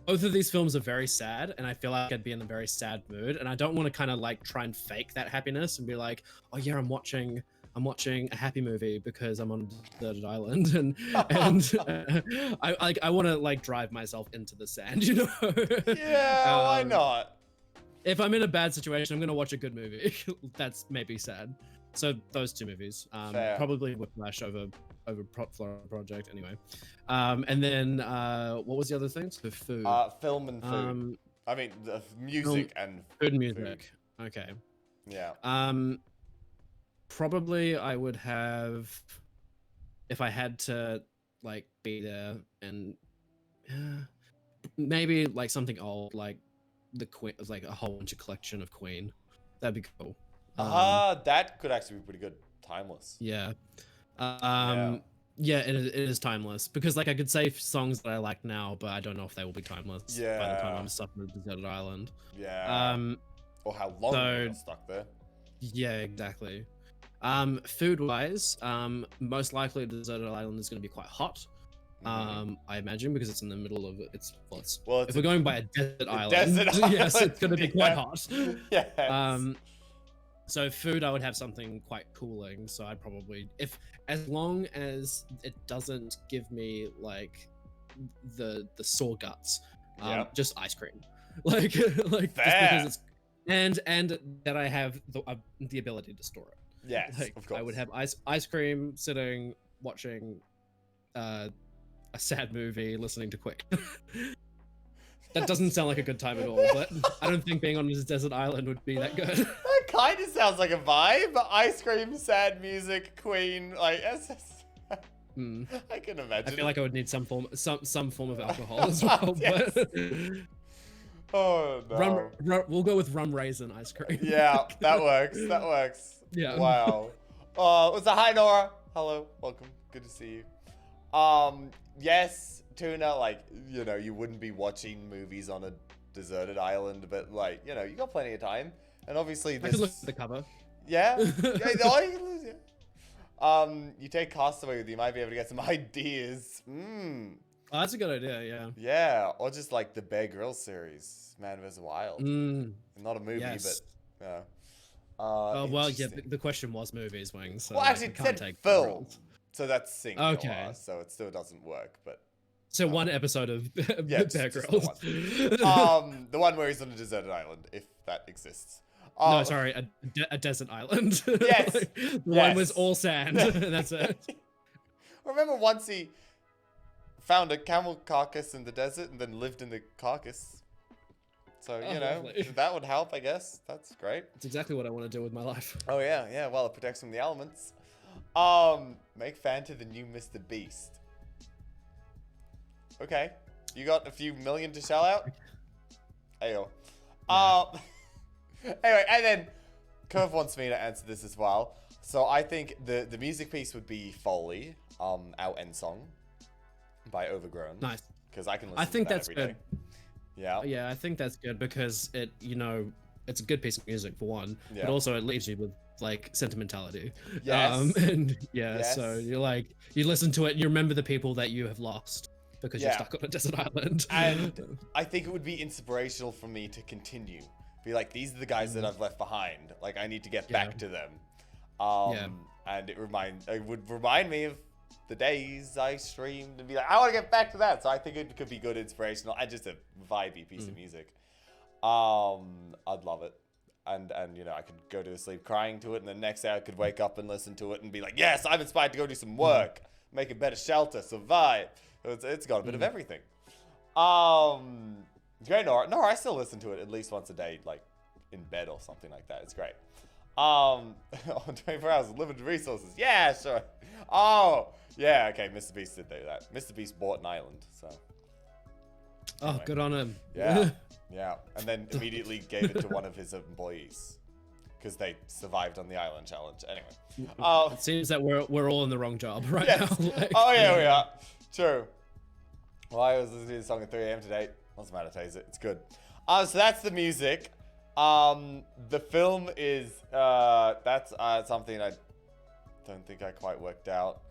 both of these films are very sad, and I feel like I'd be in a very sad mood, and I don't want to kind of like try and fake that happiness and be like, oh yeah, I'm watching a happy movie because I'm on a deserted island, and I want to like drive myself into the sand, you know? Yeah, why not? If I'm in a bad situation, I'm gonna watch a good movie. That's maybe sad. So those two movies, probably Whiplash over Florida Project anyway. And then what was the other thing? So food. Film and food. I mean, the music and food music. Food. Okay. Yeah. Probably I would have, if I had to like be there, and maybe like something old, like the Queen, like a whole bunch of collection of Queen. That'd be cool. That could actually be pretty good. Timeless. Yeah. Yeah, it is timeless because like I could say songs that I like now, but I don't know if they will be timeless by the time I'm stuck on a deserted island. Yeah. Or how long you're stuck there. Yeah, exactly. Food wise, most likely a deserted island is going to be quite hot. I imagine because it's in the middle of it's if we're going by a desert island, yes, it's going to be quite hot. Yes. So food, I would have something quite cooling. So I'd probably, as long as it doesn't give me like the sore guts, just ice cream, like just because it's and that I have the ability to store it. Yes, like, of course. I would have ice cream, sitting watching a sad movie, listening to Quick. That doesn't sound like a good time at all, but I don't think being on this desert island would be that good. That kind of sounds like a vibe. Ice cream, sad music, Queen, like I can imagine. I feel like I would need some form of alcohol as well. Yes. But oh no. We'll go with rum raisin ice cream. Yeah, that works. That works. Yeah. Wow. What's up? Hi Nora. Hello. Welcome. Good to see you. Yes. Tuna, like, you know, you wouldn't be watching movies on a deserted island, but like, you know, you got plenty of time, and obviously this. I could look at the cover. Yeah. You take Castaway with you, might be able to get some ideas. Oh, that's a good idea. Yeah. Yeah, or just like the Bear Grylls series, Man vs Wild. Not a movie, yes. but yeah. Well, yeah. The question was movies, Wings. So well, actually, it said film, so that's singular, okay. So it still doesn't work, but. So one episode of Bear Grylls. The one where he's on a deserted island, if that exists. No, sorry, a desert island. Yes. The one was all sand. That's it. Remember once he found a camel carcass in the desert and then lived in the carcass. So, Oh, you know, lovely. if that would help, I guess. That's great. It's exactly what I want to do with my life. Oh, yeah. Well, it protects from the elements. Make Fanta the new Mr. Beast. Okay. You got a few million to shell out? Ayo. Anyway, and then Curve wants me to answer this as well. So I think the music piece would be Foley, our end song by Overgrown. Nice. Because I can listen I think to that that's every good. day. Yeah. Yeah, I think that's good because it, you know, it's a good piece of music for one, Yeah. but also it leaves you with like sentimentality. Yes. And yeah, Yes. so you're like, you listen to it and you remember the people that you have lost because you're stuck on a desert island. And I think it would be inspirational for me to continue. Be like, these are the guys that I've left behind. Like, I need to get back to them. And it would remind me of the days I streamed and be like, I want to get back to that. So I think it could be good inspirational and just a vibey piece of music. I'd love it. And you know, I could go to sleep crying to it, and the next day I could wake up and listen to it and be like, yes, I'm inspired to go do some work, make a better shelter, survive. It's got a bit of everything. Great, Nora. Nora, I still listen to it at least once a day, like in bed or something like that. It's great. 24 hours of limited resources. Yeah, sure. Oh, yeah, okay, Mr. Beast did do that. Mr. Beast bought an island, so. Oh, Anyway. good on him. Yeah, yeah. And then immediately gave it to one of his employees because they survived on the island challenge. Anyway. It seems that we're all in the wrong job right Yes. now. Like, Oh, yeah, we are. True. Well, I was listening to the song at 3 a.m. today. Doesn't matter, Taser. It's good. So that's the music. The film is, that's something I don't think I quite worked out.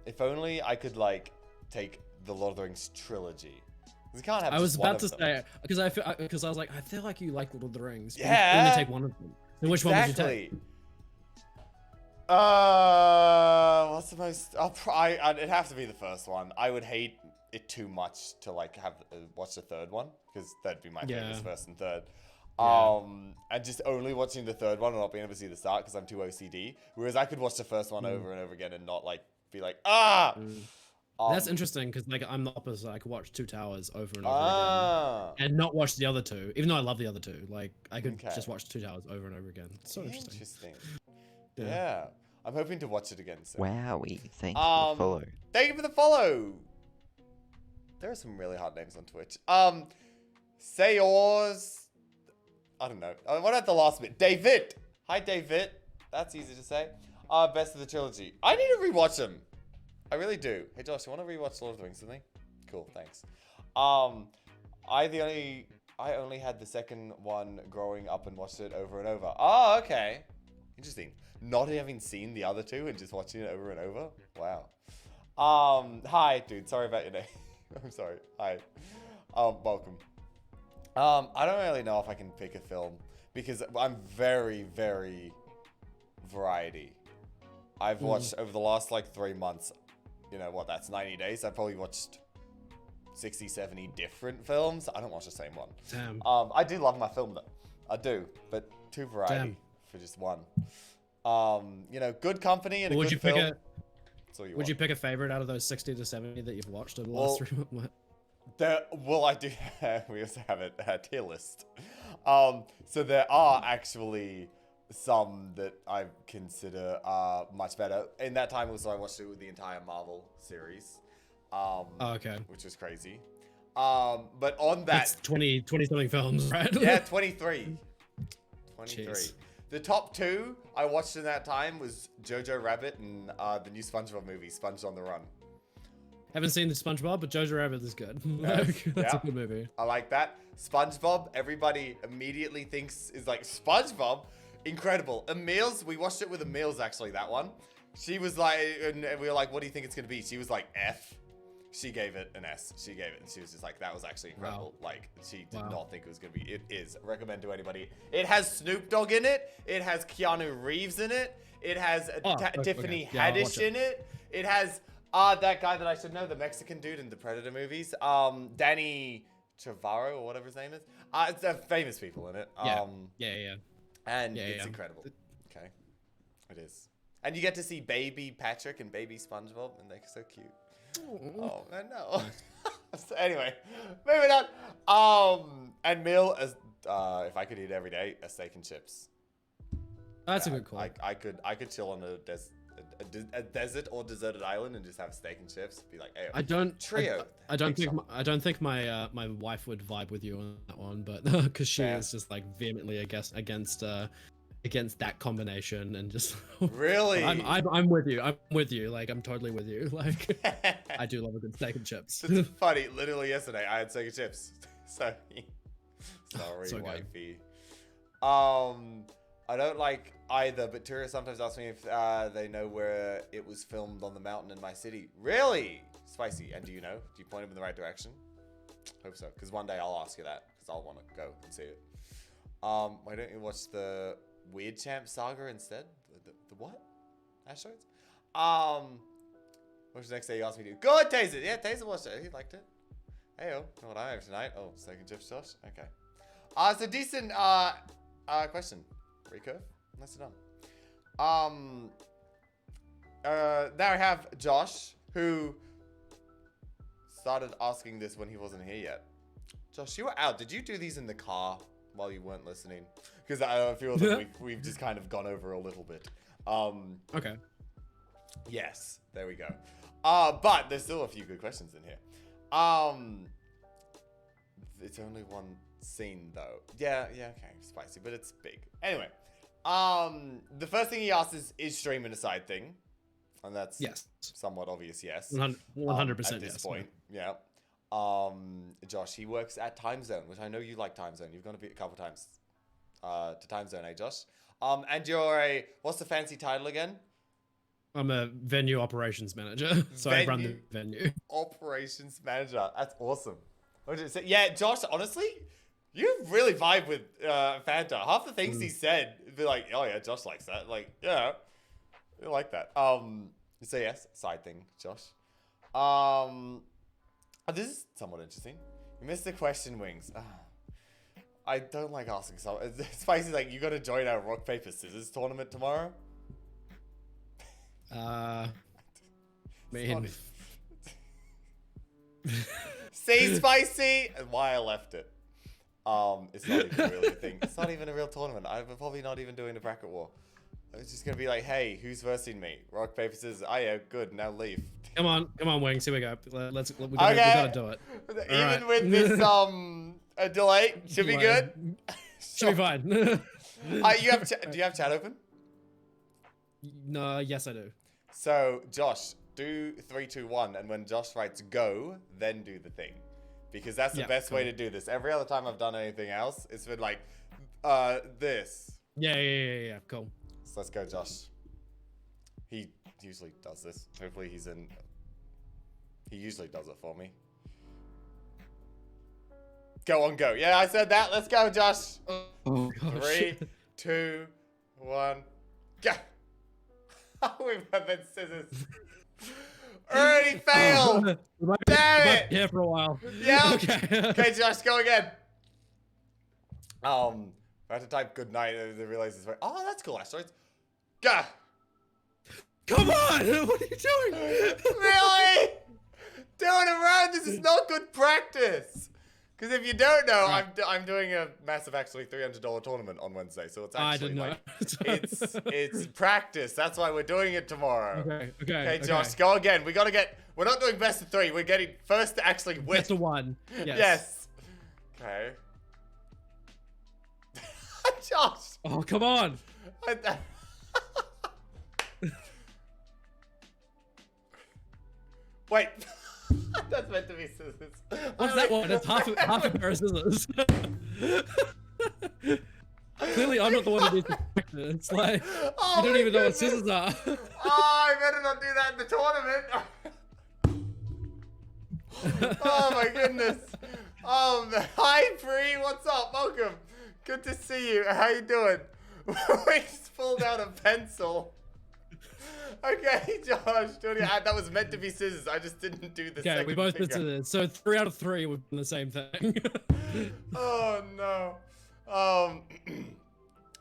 If only I could, like, take the Lord of the Rings trilogy. We can't have I was just one about to of them. say because I was like, I feel like you like Lord of the Rings. But Yeah. you only take one of them. Then which one would you take? What's the most? It'd have to be the first one. I would hate it too much to like have watch the third one because that'd be my favorites first and third. And just only watching the third one and not being able to see the start because I'm too OCD. Whereas I could watch the first one over and over again and not like be like That's interesting because like I'm the opposite. I could watch Two Towers over and over again and not watch the other two, even though I love the other two. Like I could just watch Two Towers over and over again. It's so interesting. Yeah. I'm hoping to watch it again soon. Wowie, thank you for the follow. Thank you for the follow. There are some really hard names on Twitch. Say yours. I don't know. What about the last bit? David. Hi, David. That's easy to say. Best of the trilogy. I need to rewatch them. I really do. Hey, Josh, you want to rewatch Lord of the Rings with me? Cool, thanks. I only had the second one growing up and watched it over and over. Oh, okay. Interesting. Not having seen the other two and just watching it over and over. Wow. Hi, dude. Sorry about your name. I'm sorry. Hi. Welcome. I don't really know if I can pick a film because I'm very, very variety. I've watched over the last like 3 months, you know what, that's 90 days. I've probably watched 60, 70 different films. I don't watch the same one. Damn. I do love my film though. I do, but too variety for just one. You know, good company and a good film. Would you pick a favorite out of those 60 to 70 that you've watched over the last 3 months? I do. We also have a tier list. So there are actually some that I consider much better. In that time also I watched it with the entire Marvel series. Okay. Which was crazy. But on that... That's 20 something films, right? Yeah, 23. 23. Jeez. The top two I watched in that time was Jojo Rabbit and the new SpongeBob movie, Sponge on the Run. Haven't seen the SpongeBob, but Jojo Rabbit is good. That's a good movie. I like that. SpongeBob, everybody immediately thinks is like, SpongeBob? Incredible. Emil's, we watched it with Emil's actually, that one. She was like, and we were like, what do you think it's going to be? She was like, F. She gave it an S. She gave it, and she was just like, that was actually incredible. Wow. Like, she did not think it was going to be. It is. Recommend to anybody. It has Snoop Dogg in it. It has Keanu Reeves in it. It has Tiffany Haddish in it. It has that guy that I should know, the Mexican dude in the Predator movies. Danny Trevorrow, or whatever his name is. It's famous people in it. Yeah. And it's incredible. Okay. It is. And you get to see baby Patrick and baby SpongeBob, and they're so cute. Oh, I know. So anyway, moving on. And meal as if I could eat every day, a steak and chips. That's a good call. I could chill on a desert or deserted island and just have steak and chips. Be like, hey, trio. I don't think my my wife would vibe with you on that one, but because she is just like vehemently against that combination and just really. I'm with you. I'm with you. Like I'm totally with you. Like I do love a good steak and chips. It's funny. Literally yesterday, I had steak and chips. Sorry, so wifey. I don't like either, but tourists sometimes ask me if they know where it was filmed on the mountain in my city. Really? Spicy. And do you know? Do you point them in the right direction? Hope so, because one day I'll ask you that, because I'll want to go and see it. Why don't you watch the Weird Champ saga instead? The what? Asteroids? What's the next day you asked me to do? Good, Taser! Yeah, Taser watched it. He liked it. Hey, know what I have tonight? Oh, steak and chips, Josh? Okay. It's a decent question. Recurve? Nicely done. Now I have Josh, who started asking this when he wasn't here yet. Josh, you were out. Did you do these in the car while you weren't listening? Because I feel that we've just kind of gone over a little bit. Okay. Yes, there we go. But there's still a few good questions in here. It's only one scene though. Yeah, okay, spicy, but it's big. Anyway, the first thing he asks is streaming a side thing, and that's somewhat obvious. Yes, 100% at this point. Yeah. Josh, he works at Time Zone, which I know you like Time Zone. You've gone a couple times to Time Zone, eh, Josh? And you're what's the fancy title again? I'm a venue operations manager, so I run the venue. Operations manager. That's awesome. What did it say? Yeah, Josh, honestly, you really vibe with Fanta. Half the things he said, be like, oh yeah, Josh likes that. Like, yeah, I like that. So yes, side thing, Josh. This is somewhat interesting. You missed the question, Wings. I don't like asking someone. Spicy's like, you got to join our rock paper scissors tournament tomorrow. Man. See, Spicy, and why I left it. It's not even really a thing. It's not even a real tournament. I'm probably not even doing a bracket war. It's just gonna be like, hey, who's versing me? Rock, paper, scissors. Oh yeah, good. Now leave. Come on, Wings. Here we go. We gotta do it. Even with this a delay, should be good. Should be fine. Do you have chat open? No, yes I do. So Josh, do 3, 2, 1, and when Josh writes go, then do the thing, because that's the best way to do this. Every other time I've done anything else, it's been like, this. Yeah. Cool. So let's go, Josh. He usually does this. Hopefully he's in. He usually does it for me. Go on, go. Yeah, I said that. Let's go, Josh. Oh, gosh. 3, 2, 1, go. We've had that scissors. Already failed. Damn it. Yeah, for a while. Yeah. Okay. Okay, Josh, go again. I had to type good night and I realized this way. Oh, that's cool, asteroids. Go. Come on. What are you doing? Really? Doing it around. This is not good practice. Because if you don't know, I'm doing a massive, actually $300 tournament on Wednesday. So it's actually it's practice. That's why we're doing it tomorrow. Okay, Josh, go again. We're not doing best of 3. We're getting first to actually win. Best of 1. Yes. Okay. Josh. Oh, come on. Wait. That's meant to be scissors. What's that one? It's half a pair of scissors. Clearly, I'm not the one who needs to practice. It's like, you don't even know what scissors are. Oh, I better not do that in the tournament. Oh my goodness. Hi, Bree. What's up? Welcome. Good to see you. How you doing? We just pulled out a pencil. Okay, Josh. That was meant to be scissors. I just didn't do the second we both finger. did scissors. So 3 out of 3 would be the same thing. Oh no.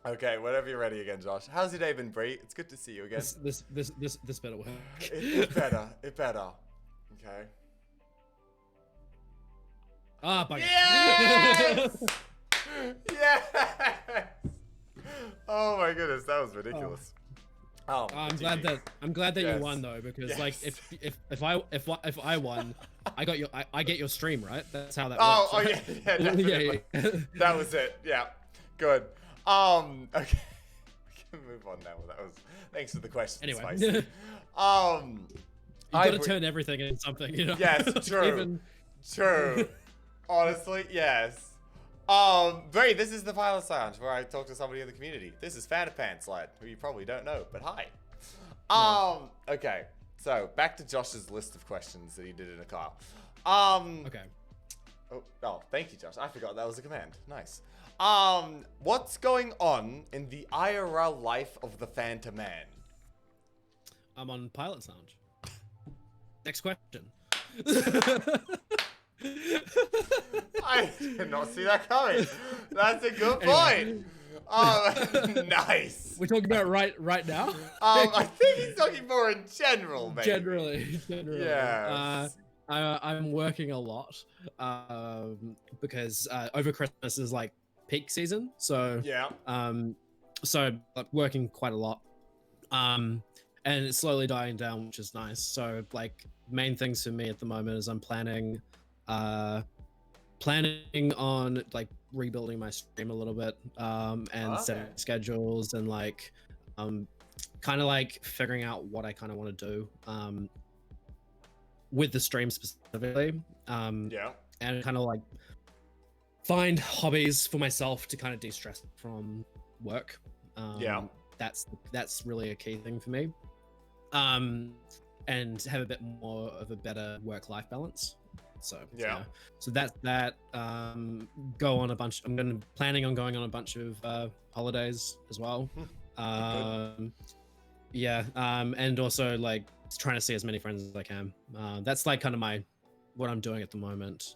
Okay, whenever you're ready again, Josh. How's your day been, Bree? It's good to see you again. This better work. It better. Okay. Ah, bugger. Yes! Yes! Oh my goodness, that was ridiculous. Oh, I'm glad that Yes. you won though, because Yes. like if I won, I get your stream, right? That's how that Oh, works. oh right? yeah, definitely. That was it. Yeah, good. Okay, we can move on now. That was thanks for the question, Anyway. Spicy. You gotta turn everything into something, you know? Yes, true. True. Honestly, yes. Bray, this is the Pilot Lounge where I talk to somebody in the community. This is FantaPantsLad, who you probably don't know, but hi. Okay. So back to Josh's list of questions that he did in a car. Okay. Oh, thank you, Josh. I forgot that was a command. Nice. What's going on in the IRL life of the Fanta Man? I'm on Pilot's Lounge. Next question. I did not see that coming. That's a good point. Nice. We're talking about right now? I think he's talking more in general, maybe. Generally. Yes. I'm working a lot because over Christmas is like peak season, so Yeah. so like, working quite a lot, and it's slowly dying down, which is nice. So like main things for me at the moment is I'm planning on like rebuilding my stream a little bit, and setting schedules and like kind of like figuring out what I kind of want to do with the stream specifically, Yeah. and kind of like find hobbies for myself to kind of de-stress from work. Yeah. That's really a key thing for me, and have a bit more of a better work-life balance. So Yeah. So that's that. Go on a bunch. Planning on going on a bunch of holidays as well. Yeah. And also like trying to see as many friends as I can. That's like kind of what I'm doing at the moment.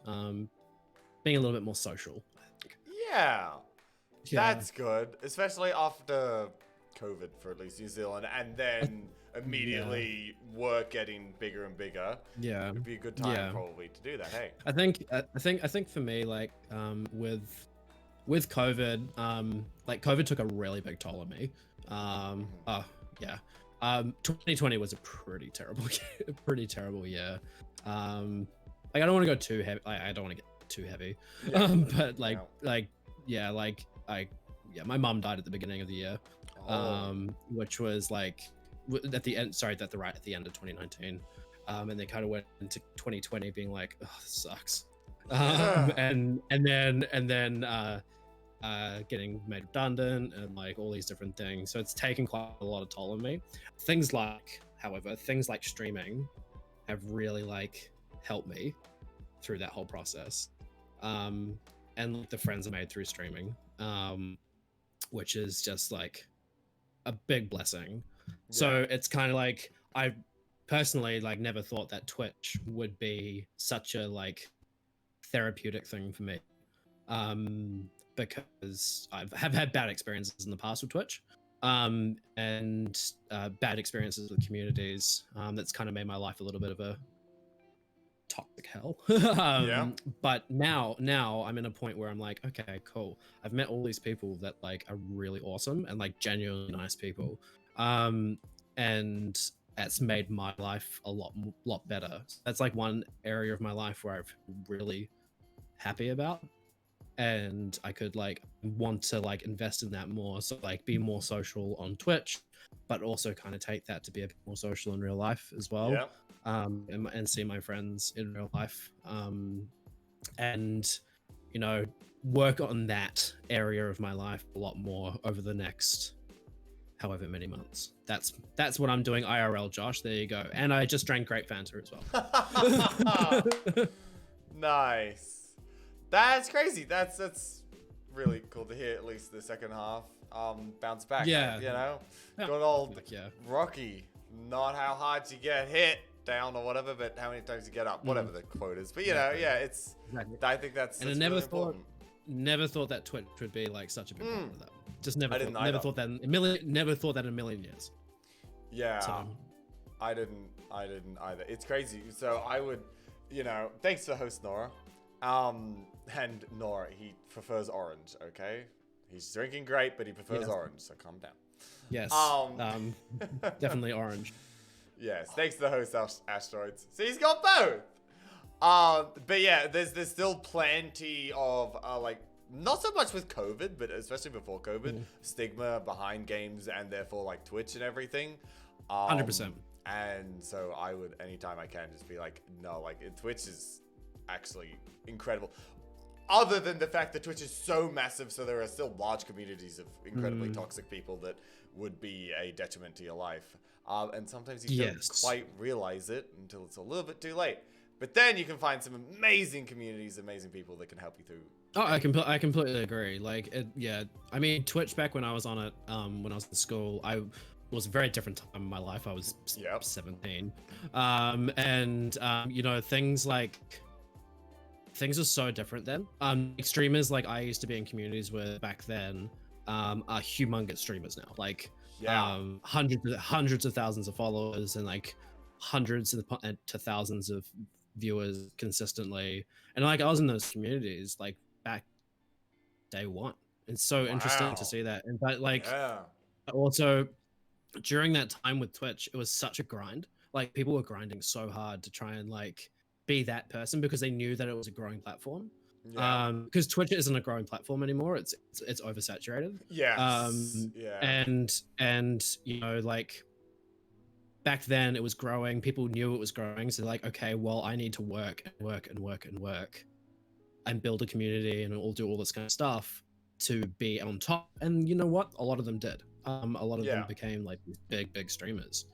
Being a little bit more social, I think. Yeah. Yeah. That's good, especially after COVID for at least New Zealand, and then immediately work getting bigger and bigger. Yeah. It'd be a good time probably to do that. Hey. I think for me, like with COVID, like COVID took a really big toll on me. 2020 was a pretty terrible year. Like I don't want to go too heavy. I don't want to get too heavy. Yeah. But my mom died at the beginning of the year. Which was like at the end of 2019. And they kind of went into 2020 being like, oh, this sucks. And then getting made redundant and like all these different things. So it's taken quite a lot of toll on me. Things like streaming have really like helped me through that whole process. And like the friends I made through streaming, which is just like a big blessing. Yeah. So it's kind of like I personally like never thought that Twitch would be such a like therapeutic thing for me, because have had bad experiences in the past with Twitch, and bad experiences with communities. That's kind of made my life a little bit of a toxic hell. But now I'm in a point where I'm like, okay, cool. I've met all these people that like are really awesome and like genuinely nice people, and that's made my life a lot better. That's like one area of my life where I'm really happy about, and I could like want to like invest in that more. So like be more social on Twitch, but also kind of take that to be a bit more social in real life as well. Yeah. And see my friends in real life, and you know, work on that area of my life a lot more over the next however many months. That's what I'm doing IRL, Josh. There you go. And I just drank great Fanta as well. Nice. That's crazy. That's really cool to hear. At least the second half bounce back. Yeah. You know, Yeah. good old Yeah. Rocky. Not how hard you get hit down or whatever, but how many times you get up, whatever the quote is. But you know, yeah, it's. Exactly. I think that's. And I never thought that Twitch would be like such a big part of that. Just never. Never thought that in a million years. Yeah. So. I didn't either. It's crazy. So I would, you know, thanks for the host, Nora. And Nora, he prefers orange, okay? He's drinking grape, but he prefers orange, so calm down. Yes. Definitely orange. Yes, thanks to the host asteroids. So he's got both. But yeah, there's still plenty of like, not so much with COVID, but especially before COVID, stigma behind games and therefore like Twitch and everything. 100%. And so I would, anytime I can, just be like, no, like Twitch is actually incredible. Other than the fact that Twitch is so massive, so there are still large communities of incredibly toxic people that would be a detriment to your life. And sometimes you don't quite realize it until it's a little bit too late. But then you can find some amazing communities, amazing people that can help you through. Oh, I completely agree. Like, I mean, Twitch back when I was on it, when I was in school, it was a very different time in my life. I was 17. You know, things are so different then. Streamers like I used to be in communities with back then are humongous streamers now. Like, hundreds of thousands of followers and like hundreds to thousands of viewers consistently. And like I was in those communities like back day one. It's so interesting to see that. And but like also during that time with Twitch, it was such a grind. Like people were grinding so hard to try and like be that person because they knew that it was a growing platform. Because Twitch isn't a growing platform anymore. It's oversaturated. And you know, like back then it was growing. People knew it was growing. So like, okay, well, I need to work and build a community and all do all this kind of stuff to be on top. And you know what? A lot of them did. A lot of them became like these big streamers.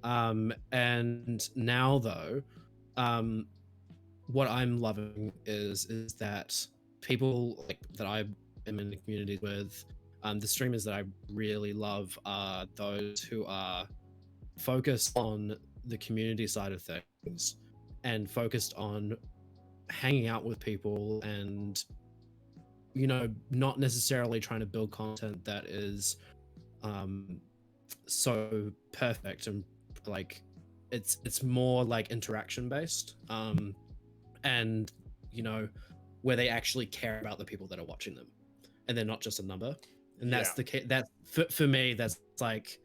And now though, what I'm loving is that people like that I am in the community with, the streamers that I really love are those who are focused on the community side of things and focused on hanging out with people and, you know, not necessarily trying to build content that is so perfect and like it's more like interaction based. And you know, where they actually care about the people that are watching them and they're not just a number. And that's the key. That's for me, that's like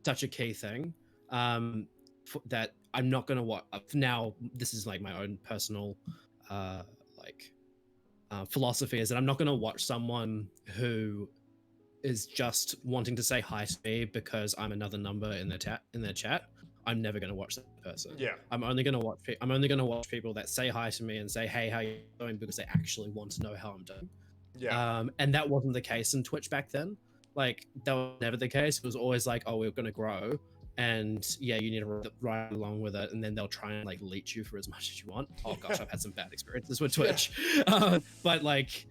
such a key thing. That I'm not gonna watch now. This is like my own personal philosophy is that I'm not gonna watch someone who is just wanting to say hi to me because I'm another number in their chat. I'm never going to watch that person. I'm only going to watch people that say hi to me and say, hey, how you doing? Because they actually want to know how I'm doing. And that wasn't the case in Twitch back then. Like that was never the case. It was always like, oh, we're going to grow. And yeah, you need to ride along with it. And then they'll try and like leech you for as much as you want. Oh gosh, I've had some bad experiences with Twitch. But like,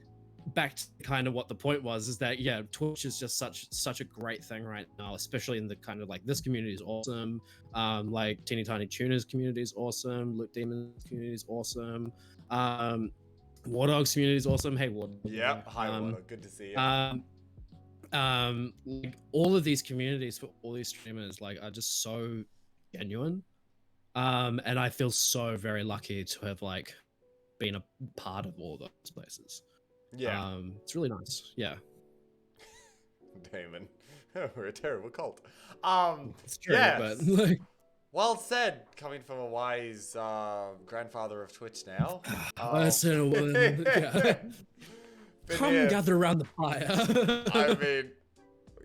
back to kind of what the point was is that Twitch is just such a great thing right now, especially in the kind of like this community is awesome, like Teeny Tiny Tuner's community is awesome, Luke Demon's community is awesome, Wardog's community is awesome. Hey Ward. Hi Wardog, good to see you. Like all of these communities for all these streamers like are just so genuine, and I feel so very lucky to have like been a part of all those places. It's really nice. Damon, we're a terrible cult. It's true, but like, well said, coming from a wise grandfather of Twitch now. Come gather around the fire. I mean,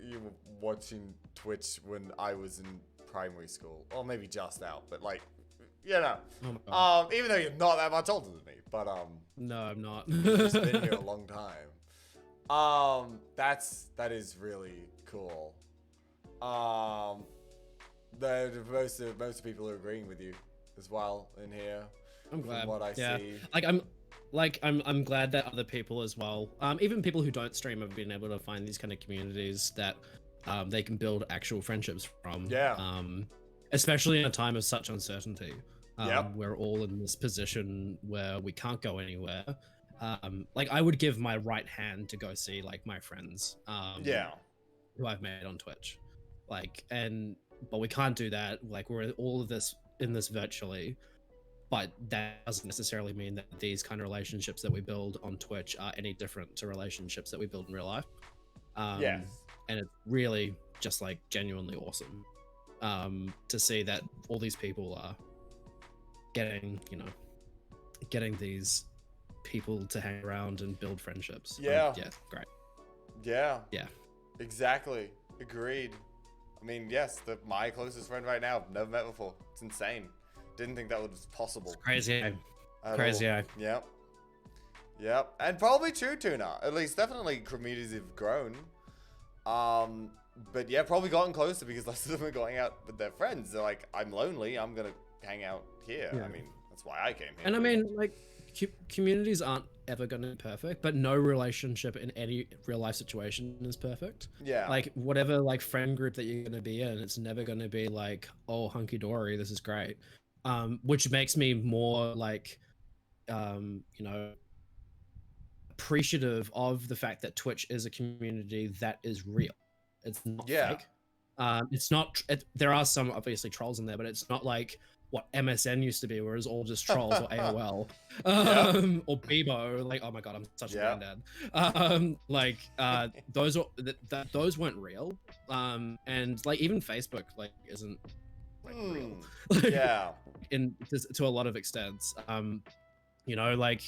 you were watching Twitch when I was in primary school, or maybe just out, but like, you know, even though you're not that much older than me, but no, I'm not. You've just been here a long time. That is really cool. Most people are agreeing with you as well in here. I'm glad. From what I see. I'm glad that other people as well, even people who don't stream, have been able to find these kind of communities that they can build actual friendships from. Especially in a time of such uncertainty. We're all in this position where we can't go anywhere. Like I would give my right hand to go see like my friends who I've made on Twitch, like, but we can't do that. Like we're all of this in this virtually, but that doesn't necessarily mean that these kind of relationships that we build on Twitch are any different to relationships that we build in real life. Yes. And it's really just like genuinely awesome to see that all these people are getting, you know, getting these people to hang around and build friendships. Yeah. Yeah, great. Yeah. Yeah. Exactly. Agreed. I mean, yes, my closest friend right now, never met before. It's insane. Didn't think that was possible. It's crazy. At Crazy. all. Yep. Yep. And probably true, Tuna. At least definitely communities have grown. But yeah, probably gotten closer because lots of them are going out with their friends. They're like, I'm lonely. I'm going to hang out here. Yeah. I mean, that's why I came here. And I mean, like, communities aren't ever going to be perfect, but no relationship in any real life situation is perfect. Yeah. Like, whatever, like, friend group that you're going to be in, it's never going to be like, oh, hunky dory, this is great. Which makes me more like, you know, appreciative of the fact that Twitch is a community that is real. It's not fake. It's not. There are some obviously trolls in there, but it's not like what MSN used to be, where it's all just trolls or AOL, or Bebo. Like, oh my god, I'm such a granddad. Like, those those weren't real. And like even Facebook like isn't like real. Yeah. To a lot of extents. You know, like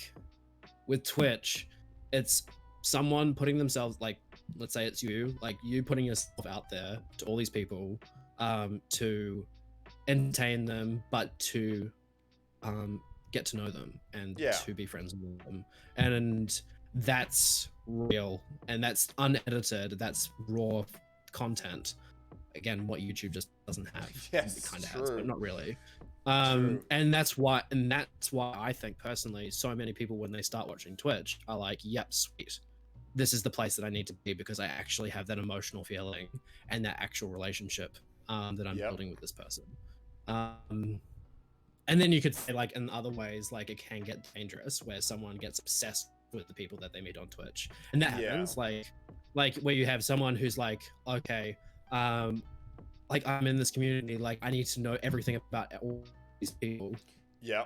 with Twitch, it's someone putting themselves, like, let's say it's you, like you putting yourself out there to all these people to entertain them, but to get to know them and to be friends with them. And that's real and that's unedited, that's raw content. Again, what YouTube just doesn't have. Yes, it kind of true. has, but not really. And that's why I think personally, so many people when they start watching Twitch are like, "Yep, sweet, this is the place that I need to be because I actually have that emotional feeling and that actual relationship that I'm building with this person." And then you could say, like, in other ways, like it can get dangerous where someone gets obsessed with the people that they meet on Twitch, and that happens, like where you have someone who's like, okay, like I'm in this community, like I need to know everything about all these people. Yeah.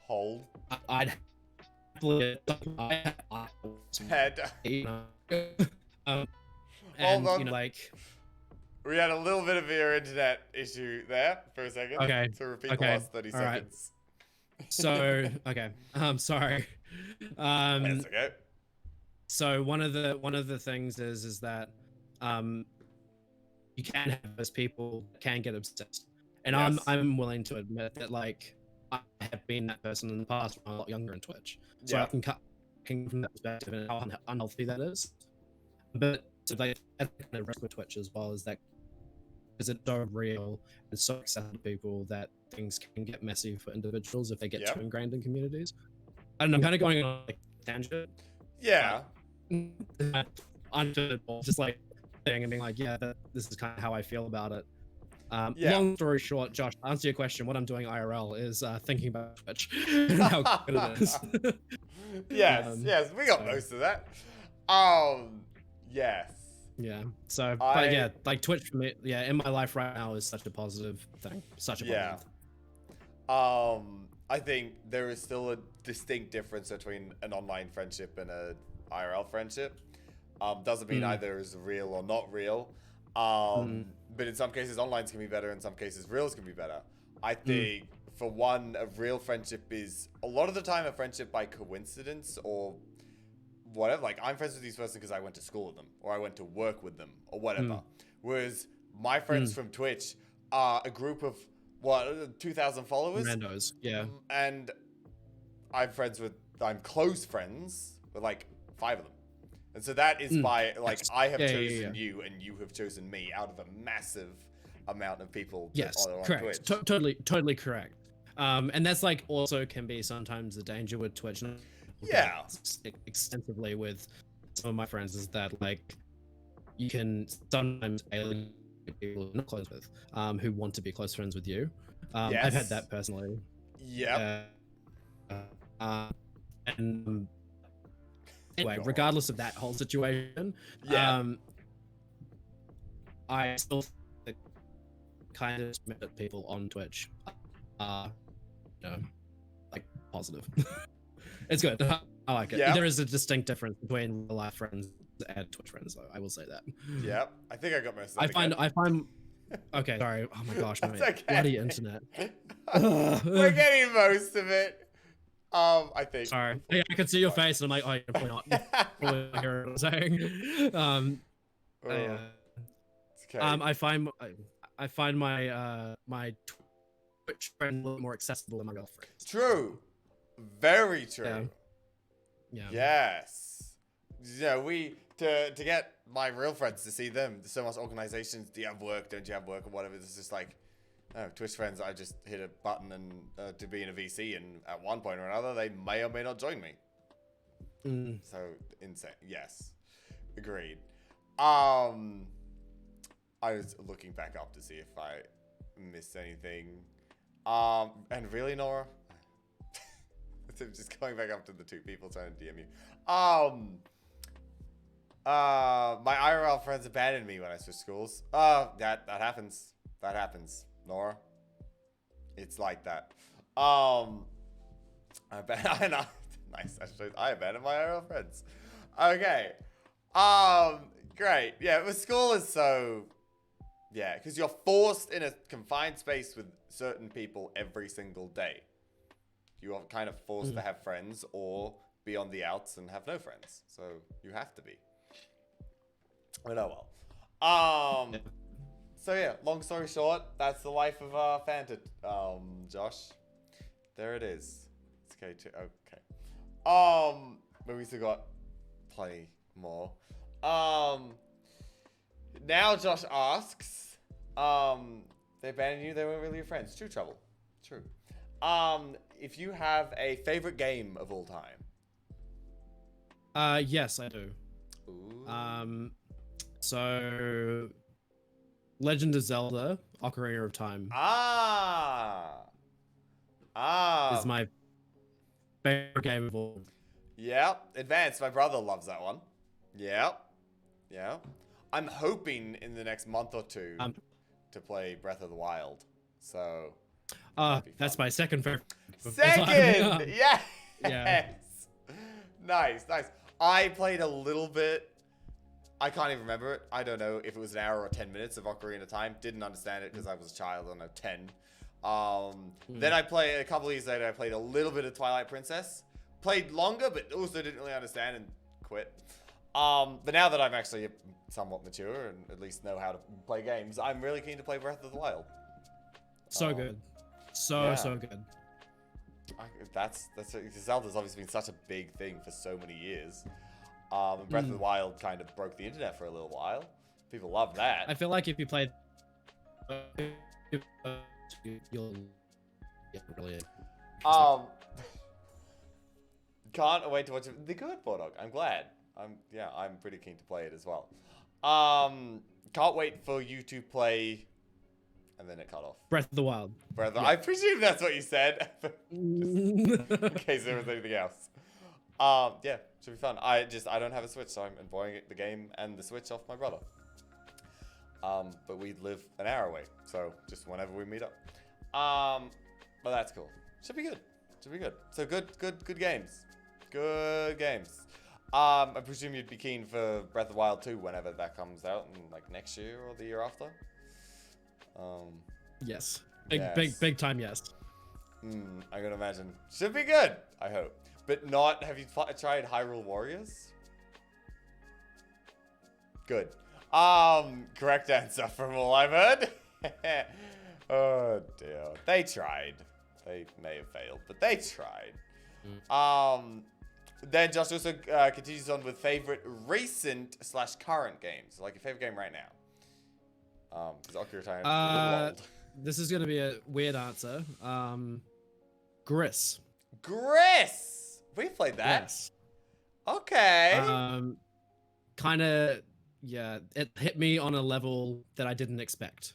Hold. I'd Head. And, Hold on. you know, like we had a little bit of your internet issue there for a second. Okay. So repeat the last 30 seconds. So okay, sorry. That's okay. So one of the things is that you can have those people that can get obsessed, and I'm willing to admit that, like, I have been that person in the past when I was a lot younger in Twitch, so I can from that perspective and how unhealthy that is. But so like that's kind of risk with Twitch as well, is that because it's so real and so accessible to people that things can get messy for individuals if they get too ingrained in communities. I don't know, I'm kind of going on like a tangent. Yeah. I'm just like thing and being like, yeah, this is kind of how I feel about it. Long story short, Josh, to answer your question, what I'm doing IRL is thinking about Twitch and how good it is. Yes, we got most of that. Yes. Yeah. So, but yeah, like Twitch for me, in my life right now is such a positive thing, such a positive thing. I think there is still a distinct difference between an online friendship and a IRL friendship. Doesn't mean either is real or not real. But in some cases, onlines can be better. In some cases, reals can be better. I think, for one, a real friendship is a lot of the time a friendship by coincidence or whatever. Like, I'm friends with this person because I went to school with them or I went to work with them or whatever. Whereas my friends from Twitch are a group of, 2,000 followers? Randos, yeah. And I'm close friends with like 5 of them. And so that is by, like, I have chosen you and you have chosen me out of a massive amount of people. Yes, on correct. Twitch. Totally correct. And that's like also can be sometimes the danger with Twitch. Extensively with some of my friends is that, like, you can sometimes alienate people you're not close with, who want to be close friends with you. I've had that personally. Yeah. And Anyway, God. regardless of that whole situation, Yeah. I still think kind of met people on Twitch are, you know, like positive. It's good. I like it. Yep. There is a distinct difference between real life friends and Twitch friends, though. I will say that. Yep. I think I got most of that. I find. Okay, sorry. Oh my gosh, That's my okay. bloody internet. We're getting most of it. I think. Sorry. Yeah, I can see your face, and I'm like, oh, you're probably not. Probably not hearing what I'm saying. Oh, it's okay. I find my my Twitch friend a little more accessible than my girlfriend. True. Very true. Yeah. Yes. You know, to get my real friends to see them, there's so much organizations. Do you have work? Don't you have work? Or whatever. It's just like, oh, Twitch friends, I just hit a button and to be in a VC, and at one point or another, they may or may not join me. So insane. Yes. Agreed. I was looking back up to see if I missed anything. And really, Nora? Just going back up to the two people trying to DM you. My IRL friends abandoned me when I switched schools. That happens. That happens, Nora. It's like that. Nice. Actually, I abandoned my IRL friends. Okay. Great. Yeah, but school is so. Yeah, because you're forced in a confined space with certain people every single day. You are kind of forced to have friends or be on the outs and have no friends. So you have to be. But oh well. So yeah, long story short, that's the life of Fanta, Josh. There it is. It's okay too. Okay. But we still got plenty more. Now Josh asks, they abandoned you, they weren't really your friends. True, Trouble. True. If you have a favorite game of all time. Yes, I do. Ooh. So Legend of Zelda: Ocarina of Time is my favorite game of all. Yeah, Advanced. My brother loves that one. Yeah. I'm hoping in the next month or two to play Breath of the Wild. So. That's my second favorite. Second! Yes! Yeah. Nice. I played a little bit. I can't even remember it. I don't know if it was an hour or 10 minutes of Ocarina of Time. Didn't understand it because I was a child. I don't know, 10. Then I played, a couple of years later, I played a little bit of Twilight Princess. Played longer, but also didn't really understand and quit. But now that I'm actually somewhat mature and at least know how to play games, I'm really keen to play Breath of the Wild. So good. So good. Zelda's obviously been such a big thing for so many years. And Breath of the Wild kind of broke the internet for a little while. People love that. I feel like if you played, you'll get really. Can't wait to watch it. The good Bulldog. I'm glad. I'm pretty keen to play it as well. Can't wait for you to play. And then it cut off. Breath of the Wild. I presume that's what you said. In case there was anything else. Yeah, should be fun. I don't have a Switch, so I'm enjoying the game and the Switch off my brother. But we live an hour away, so just whenever we meet up. But that's cool. Should be good. So good games. Good games. I presume you'd be keen for Breath of the Wild 2 whenever that comes out, in like next year or the year after. Yes. Yes. Big time. Yes. I can imagine. Should be good. I hope. But not. Have you tried Hyrule Warriors? Good. Correct answer from all I've heard. Oh dear. They tried. They may have failed, but they tried. Then Josh also continues on with favorite recent / current games. Like your favorite game right now. Because Ocarina of Time is a little old. This is gonna be a weird answer. Gris. Gris! We played that. Yes. Okay. Kind of, yeah. It hit me on a level that I didn't expect.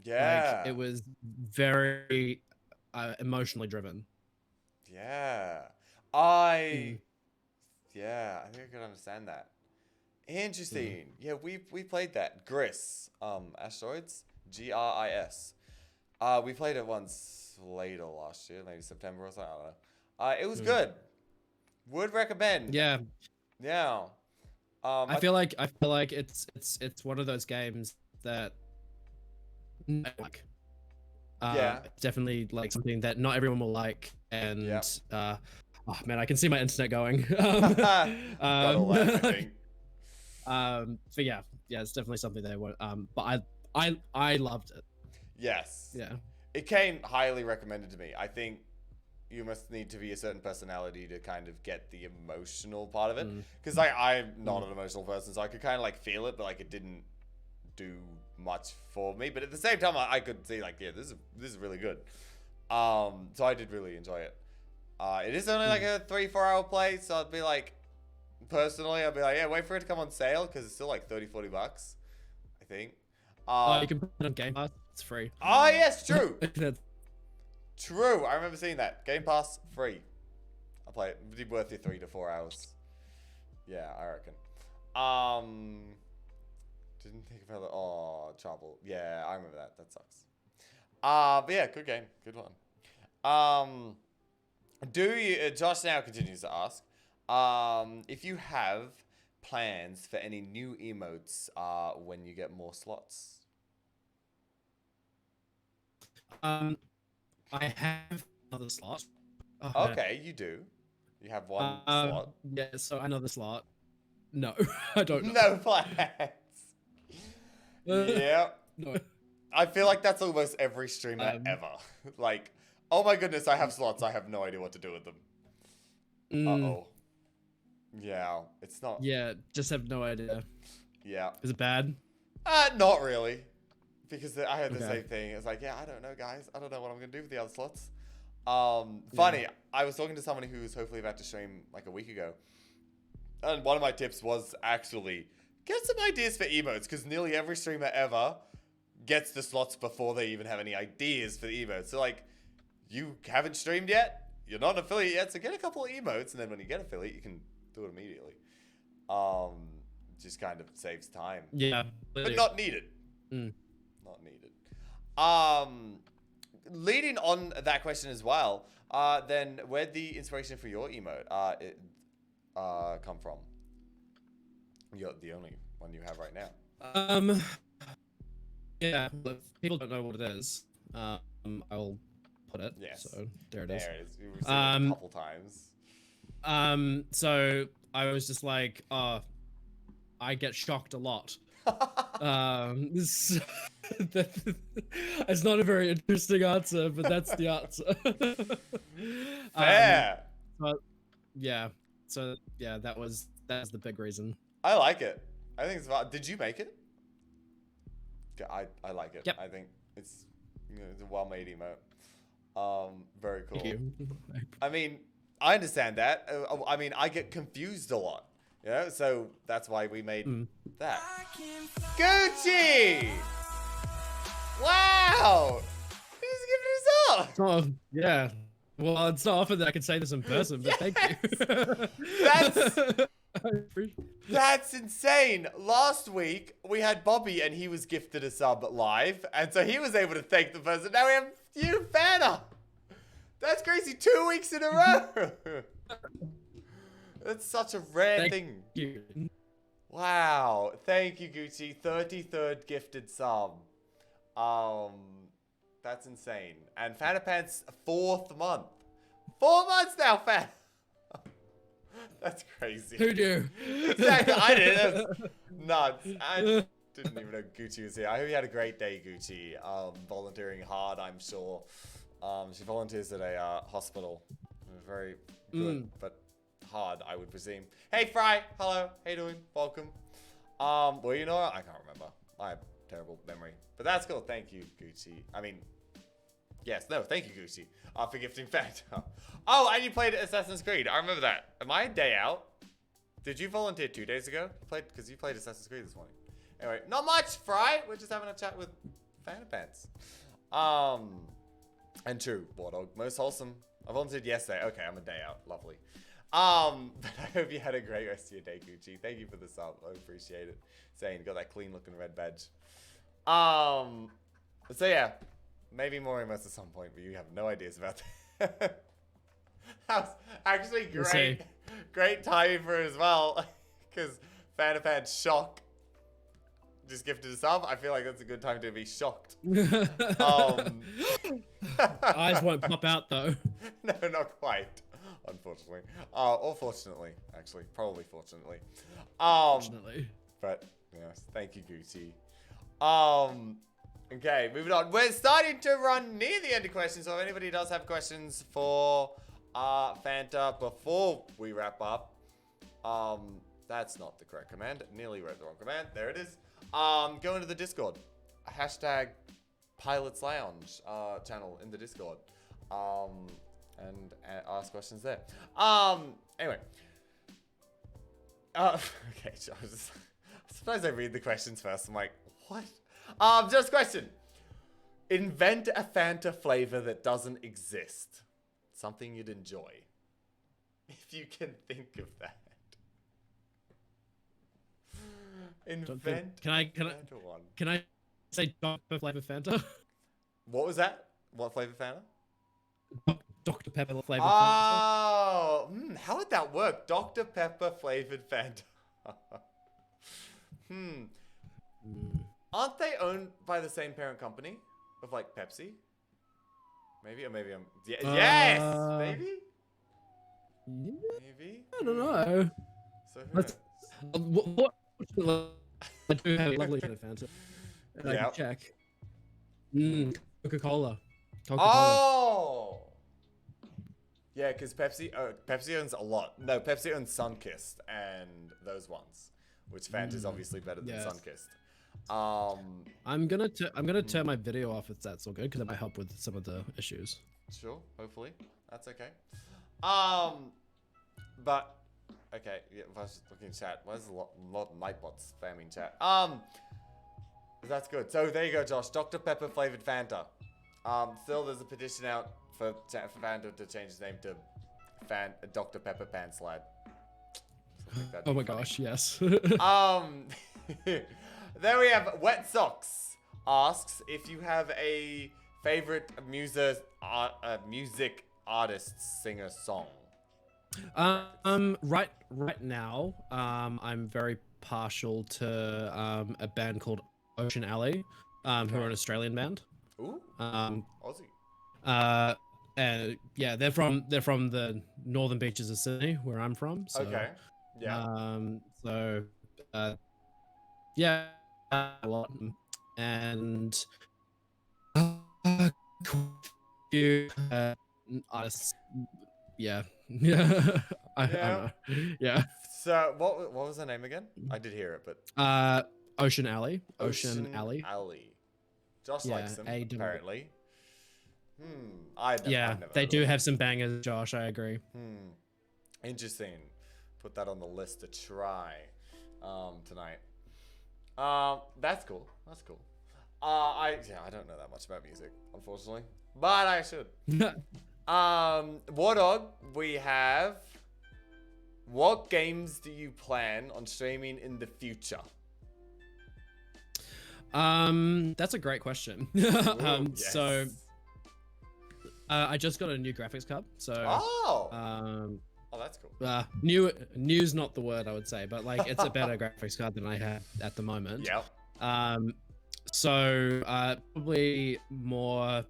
Yeah. Like, it was very emotionally driven. Yeah. I Yeah, I think I could understand that. Interesting. Yeah, we played that. Gris. Asteroids? GRIS. We played it once later last year, maybe September or something. I don't know. It was good. Would recommend. Yeah. Yeah. I feel like it's one of those games that like it's definitely like something that not everyone will like, and oh man, I can see my internet going. Got all that, I think. But yeah, it's definitely something they want. But I loved it. Yes. Yeah. It came highly recommended to me. I think you must need to be a certain personality to kind of get the emotional part of it. Because like I'm not an emotional person, so I could kind of like feel it, but like it didn't do much for me. But at the same time, I could see like, yeah, this is really good. So I did really enjoy it. It is only like a 3-4 hour play, so I'd be like, personally, I'd be like, yeah, wait for it to come on sale because it's still like $30-40, I think. You can put it on Game Pass. It's free. Oh yes, true. True. I remember seeing that. Game Pass free. I'll play it. It'd be worth your 3 to 4 hours. Yeah, I reckon. Didn't think about it. Oh, trouble. Yeah, I remember that. That sucks. But yeah, good game. Good one. Do you? Josh now continues to ask. If you have plans for any new emotes when you get more slots. I have another slot. Okay, you do. You have one slot. Yeah, so another slot. No, I don't know. No plans. Yeah. No. I feel like that's almost every streamer ever. Like, oh my goodness, I have slots. I have no idea what to do with them. Uh-oh. Yeah, it's not. Yeah, just have no idea. Yeah. Is it bad? Not really. Because I had the same thing. It's like, yeah, I don't know, guys. I don't know what I'm going to do with the other slots. Funny, I was talking to someone who was hopefully about to stream like a week ago. And one of my tips was actually get some ideas for emotes. Because nearly every streamer ever gets the slots before they even have any ideas for the emotes. So like, you haven't streamed yet. You're not an affiliate yet. So get a couple of emotes. And then when you get affiliate, you can do it immediately. Just kind of saves time. Yeah. But not needed. Not needed. Leading on that question as well, then where'd the inspiration for your emote come from? You're the only one you have right now. Yeah, if people don't know what it is, I'll put it. Yes. So there it is. There it is. We've seen it a couple times. So I was just like, I get shocked a lot. It's not a very interesting answer, but that's the answer. Fair. Yeah. So yeah, that's the big reason. I like it. I think it's fun. Did you make it? I like it. Yep. I think it's it's a well-made emote. Very cool. Thank you. I mean, I understand that. I mean, I get confused a lot. You know, so that's why we made that. Gucci! Wow! He's giving us up! Oh, yeah. Well, it's not often that I can say this in person, but thank you. That's insane. Last week, we had Bobby and he was gifted a sub live. And so he was able to thank the person. Now we have you, Fanta. That's crazy. 2 weeks in a row. That's such a rare thing. You. Wow. Thank you, Gucci. 33rd gifted sub. That's insane. And FantaPants 4th month. 4 months now, Fanta. That's crazy. Who knew? Exactly. I did. That's nuts. I didn't even know Gucci was here. I hope you had a great day, Gucci. Volunteering hard, I'm sure. She volunteers at a hospital. Very good, but hard, I would presume. Hey, Fry. Hello. How you doing? Welcome. Well, you know what? I can't remember. I have terrible memory. But that's cool. Thank you, Gucci. I mean, yes. No, thank you, Gucci, for gifting Fanta. Oh, and you played Assassin's Creed. I remember that. Am I a day out? Did you volunteer 2 days ago? Because you played Assassin's Creed this morning. Anyway, not much, Fry. We're just having a chat with FantaPants. And true, Bordog. Most wholesome. I volunteered yesterday. Okay, I'm a day out. Lovely. But I hope you had a great rest of your day, Gucci. Thank you for the sub. I appreciate it. Saying got that clean looking red badge. So yeah, maybe more emotes at some point, but you have no ideas about that. That was actually great. Great timing for it as well. Because FantaPantsLad shock just gifted a sub. I feel like that's a good time to be shocked. Eyes won't pop out though. No, not quite. Unfortunately. Or fortunately, actually. Probably fortunately. Fortunately. But, yes, thank you, Gucci. Okay, moving on. We're starting to run near the end of questions, so if anybody does have questions for Fanta before we wrap up, that's not the correct command. Nearly wrote the wrong command. There it is. Go into the Discord. Hashtag Pilots Lounge channel in the Discord. And ask questions there. Anyway. Okay, suppose I read the questions first. I'm like, what? Just a question. Invent a Fanta flavor that doesn't exist. Something you'd enjoy. If you can think of that. Invent Can I one. Can I say Dr. Flavor Fanta? What was that? What flavor Fanta? Dr. Pepper flavored Fanta. Oh, how would that work? Dr. Pepper flavored Fanta. Aren't they owned by the same parent company of like Pepsi? Maybe, or maybe I'm. Yes, maybe. Yeah, Maybe. I don't know. So who knows? I do have a lovely Fanta. And I can check. Coca-Cola. Oh. Yeah, because Pepsi owns a lot. No, Pepsi owns Sunkist and those ones, which Fanta's obviously better than Sunkist. I'm gonna turn my video off if that's all good, because it might help with some of the issues. Sure, hopefully that's okay. But okay, yeah. I was just looking in chat. Why is a lot of Nightbots spamming chat? That's good. So there you go, Josh. Dr. Pepper flavored Fanta. Still, there's a petition out for Fanta to change his name to Dr. FantaPantsLad. Oh my gosh, yes. There we have Wet Socks asks if you have a favorite music artist, singer, song. Right now, I'm very partial to a band called Ocean Alley, who are an Australian band. Ooh. Aussie. And yeah, they're from the northern beaches of Sydney, where I'm from. So, okay. Yeah. So, yeah, a lot, and few artists. Yeah. I don't know. Yeah. So what was the name again? I did hear it, but Ocean Alley. Ocean Alley. Josh likes them, apparently. They do have some bangers, Josh. I agree. Interesting. Put that on the list to try tonight. That's cool. That's cool. I don't know that much about music, unfortunately, but I should. War Dog, we have. What games do you plan on streaming in the future? That's a great question. Ooh, yes. So I just got a new graphics card, so that's cool. New's not the word I would say, but like it's a better graphics card than I have at the moment. Yep. So probably more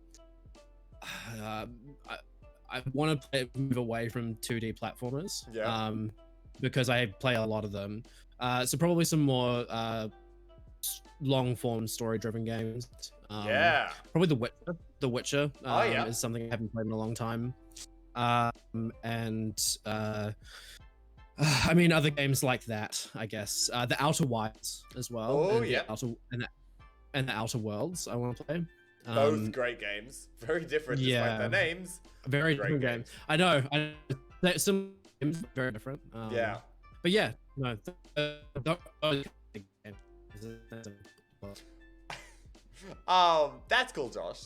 I want to move away from 2D platformers. Yeah. Because I play a lot of them. So probably some more long form story driven games. Probably The Witcher is something I haven't played in a long time. I mean other games like that, I guess. The Outer Wilds as well. And the Outer Worlds I want to play. Both great games. Very different despite their names. Very different games. I know. Some games are very different. But yeah, no. That's cool, Josh.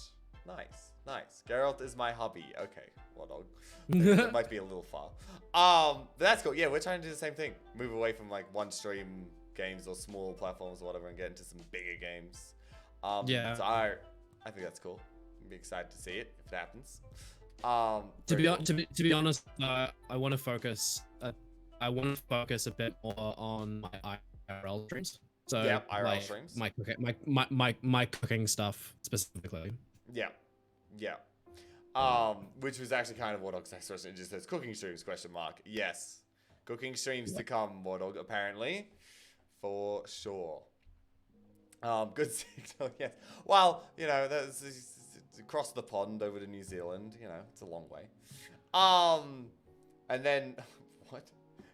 Nice. Nice. Geralt is my hobby. Okay, War Dog. That might be a little far. But that's cool. Yeah, we're trying to do the same thing. Move away from like one stream games or small platforms or whatever and get into some bigger games. Yeah. So I think that's cool. I'd be excited to see it if it happens. To be honest, I want to focus. I want to focus a bit more on my IRL streams. So yeah, IRL like, streams. My cooking stuff specifically. Yeah. Yeah. Which was actually kind of War Dog's next question. It just says cooking streams question mark. Yes. Cooking streams to come, War Dog, apparently. For sure. Good signal, yes. Well, you know, that's across the pond over to New Zealand, you know, it's a long way. And then what?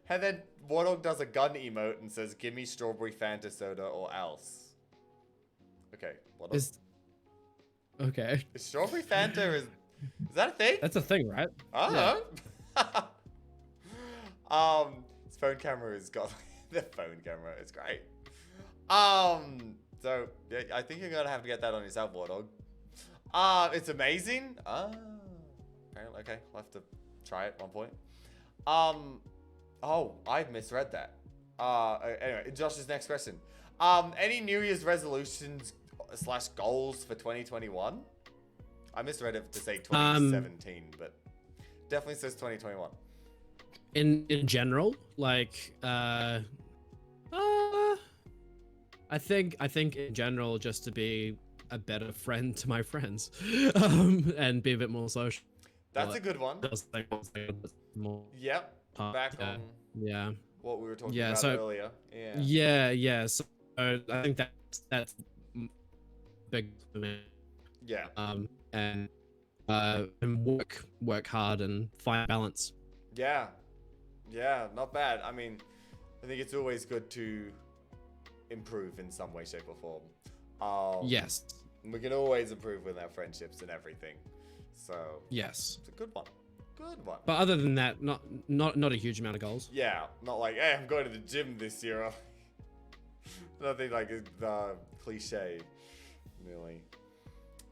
And then War Dog does a gun emote and says, "Give me strawberry Fanta soda or else." Okay, War Dog. Okay. Strawberry Fanta is that a thing? That's a thing, right? I don't know. His phone camera has got the phone camera. It's great. So yeah, I think you're gonna have to get that on yourself, War Dog. It's amazing. Apparently, okay, I'll have to try it at one point. Oh, I've misread that. Anyway, Josh's next question. Any New Year's resolutions / goals for 2021? I misread it to say 2017, but definitely says 2021. In general, like I think in general just to be a better friend to my friends, and be a bit more social. That's a good one. More, yep. Back on what we were talking about earlier. Yeah. So I think that's big for me. Yeah. And work hard and find balance. Yeah, not bad. I mean, I think it's always good to improve in some way, shape, or form. Yes. We can always improve with our friendships and everything. So yes, it's a good one. Good one. But other than that, not a huge amount of goals. Yeah, not like, hey, I'm going to the gym this year. Nothing like the cliche, really.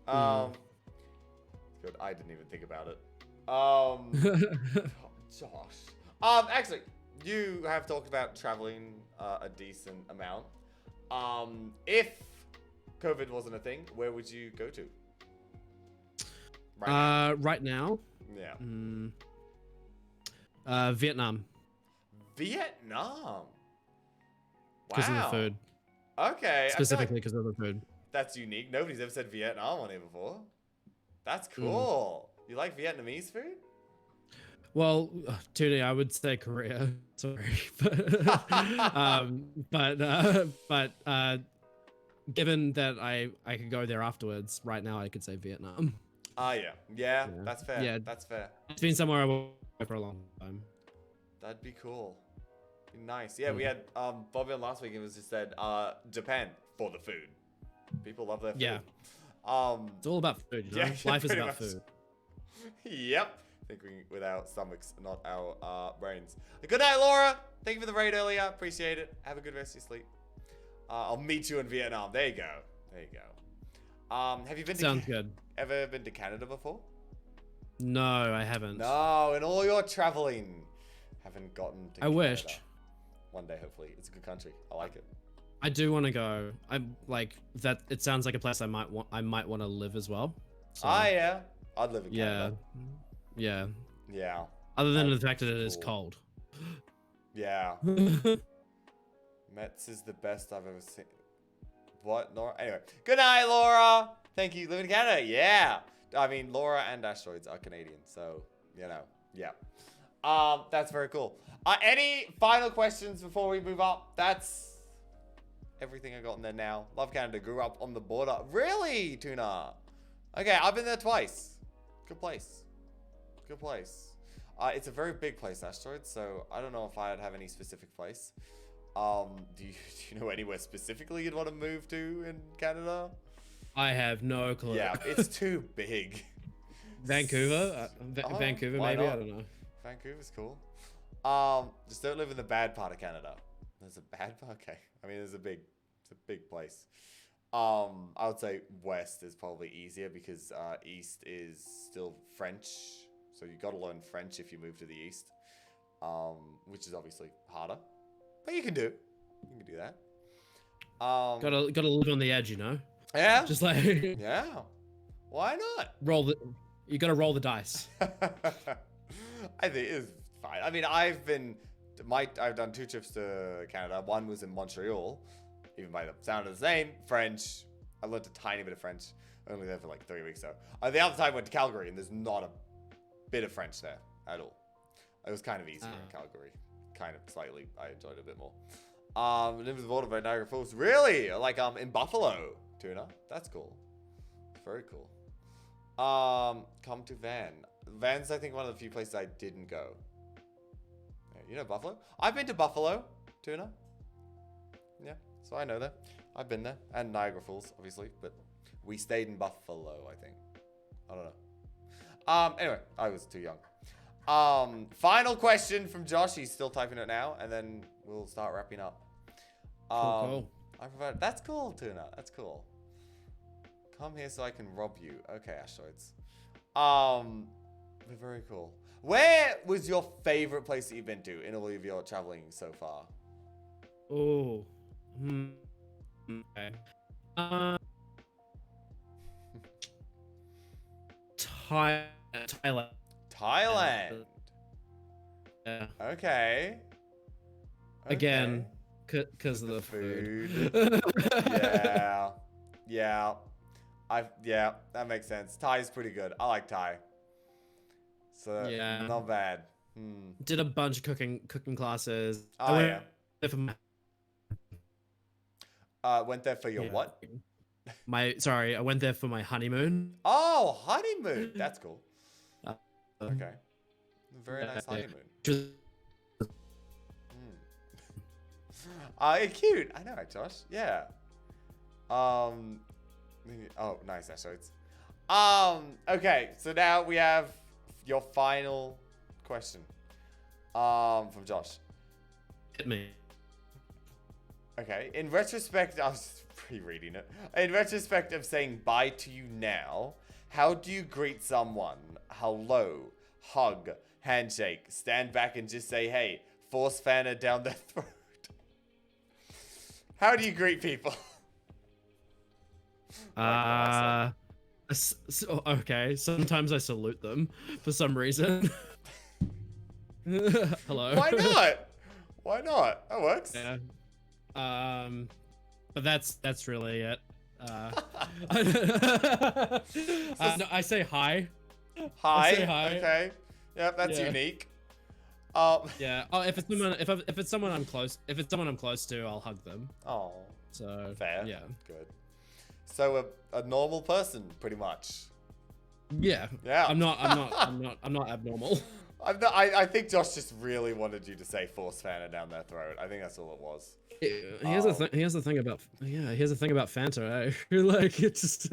Good. I didn't even think about it. Josh. Actually, you have talked about traveling a decent amount. If COVID wasn't a thing, where would you go to? Right now? Yeah. Vietnam. Vietnam. Because of the food. Okay. Specifically because of the food. That's unique. Nobody's ever said Vietnam on here before. That's cool. You like Vietnamese food? Well, Toonie, I would say Korea. Sorry, but given that I could go there afterwards, right now I could say Vietnam. Yeah. That's fair. Yeah, that's fair. It's been somewhere I went for a long time. That'd be cool. Be nice. Yeah, we had Bobby on last week. It was just said Japan for the food. People love their food. Yeah. It's all about food. You know? Yeah, Life is about much. food. Yep. Thinking with our stomachs, not our brains. Good night, Laura. Thank you for the raid earlier. Appreciate it. Have a good rest of your sleep. I'll meet you in Vietnam. There you go. There you go. Have you been? Sounds good. Ever been to Canada before? No, I haven't. No, in all your traveling, haven't gotten to Canada. wish. One day, hopefully. It's a good country. I like it. I do want to go. I'm like that. It sounds like a place I might want to live as well. So, yeah. I'd live in Canada. Yeah. Yeah. Other than the fact that it is cold. Yeah. Metz is the best I've ever seen. What, Laura? Anyway. Good night, Laura. Thank you. Live in Canada. Yeah. I mean, Laura and Asteroids are Canadian, so, you know. Yeah. That's very cool. Any final questions before we move up? That's everything I got in there now. Love Canada. Grew up on the border. Really, Tuna? Okay, I've been there twice. Good place. Good place. It's a very big place, Asteroids, so I don't know if I'd have any specific place. Do you know anywhere specifically you'd want to move to in Canada? I have no clue. Yeah, it's too big. Vancouver? Vancouver, maybe? Not? I don't know. Vancouver's cool. Just don't live in the bad part of Canada. There's a bad part? Okay. I mean, it's a big place. I would say west is probably easier because east is still French. So you got to learn French if you move to the east, which is obviously harder, but you can do that. Gotta live on the edge, you know. Yeah. Just like Yeah. Why not? You gotta roll the dice. I think it's fine. I mean, I've done 2 trips to Canada. One was in Montreal, even by the sound of the name, French. I learned a tiny bit of French. Only there for like 3 weeks though. The other time I went to Calgary, and there's not a bit of French there at all. It was kind of easier in Calgary. Kind of slightly. I enjoyed it a bit more. Live with the water by Niagara Falls. Really? Like in Buffalo, Tuna. That's cool. Very cool. Come to Van. Van's I think one of the few places I didn't go. Yeah, you know Buffalo? I've been to Buffalo, Tuna. Yeah, so I know that. I've been there. And Niagara Falls, obviously, but we stayed in Buffalo, I think. I don't know. Anyway, I was too young. Final question from Josh. He's still typing it now, and then we'll start wrapping up. Cool. That's cool, Tuna. That's cool. Come here so I can rob you. Okay, asteroids. Very cool. Where was your favorite place that you've been to in all of your traveling so far? Oh. Okay. Thailand. Thailand. Yeah. Okay. Again, because of the food. Yeah. Yeah. Yeah, that makes sense. Thai is pretty good. I like Thai. So yeah, not bad. Did a bunch of cooking classes. Oh yeah. Went there for your what? I went there for my honeymoon. Oh, honeymoon. That's cool. Okay. Very nice honeymoon. Cute. I know, Josh. Yeah. Oh, nice, asteroids. Okay, so now we have your final question. From Josh. Hit me. Okay, in retrospect, I was pre-reading it. In retrospect of saying bye to you now, how do you greet someone? Hello, hug, handshake, stand back and just say, hey, force Fanta down their throat. How do you greet people? Okay, sometimes I salute them for some reason. Hello. Why not? Why not? That works. Yeah. But that's really it. No, I say hi. Hi. I say hi. Okay. Yep, that's Yeah. unique. Yeah. Oh, if it's someone I'm close to, I'll hug them. Oh. So fair. Yeah. Good. So a normal person, pretty much. Yeah. Yeah. I'm not abnormal. I think Josh just really wanted you to say force Fanta down their throat. I think that's all it was. Here's the thing about Fanta. Eh? Like it just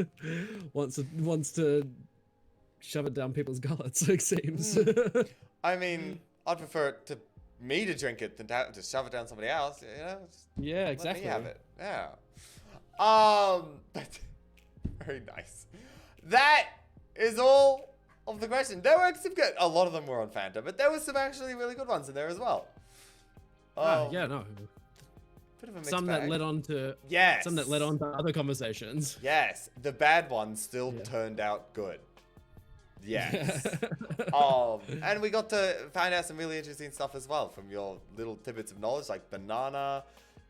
wants to shove it down people's gullets. It seems. I mean, I'd prefer me to drink it than to shove it down somebody else. You know? Yeah, exactly. Let me have it. Yeah. Very nice. That is all of the questions. There were some good. A lot of them were on Fanta, but there were some actually really good ones in there as well. Yeah, no. Bit of a mixed Some bag. that led on to Some that led on to other conversations. Yes, the bad ones still turned out good. Yes. And we got to find out some really interesting stuff as well from your little tidbits of knowledge, like banana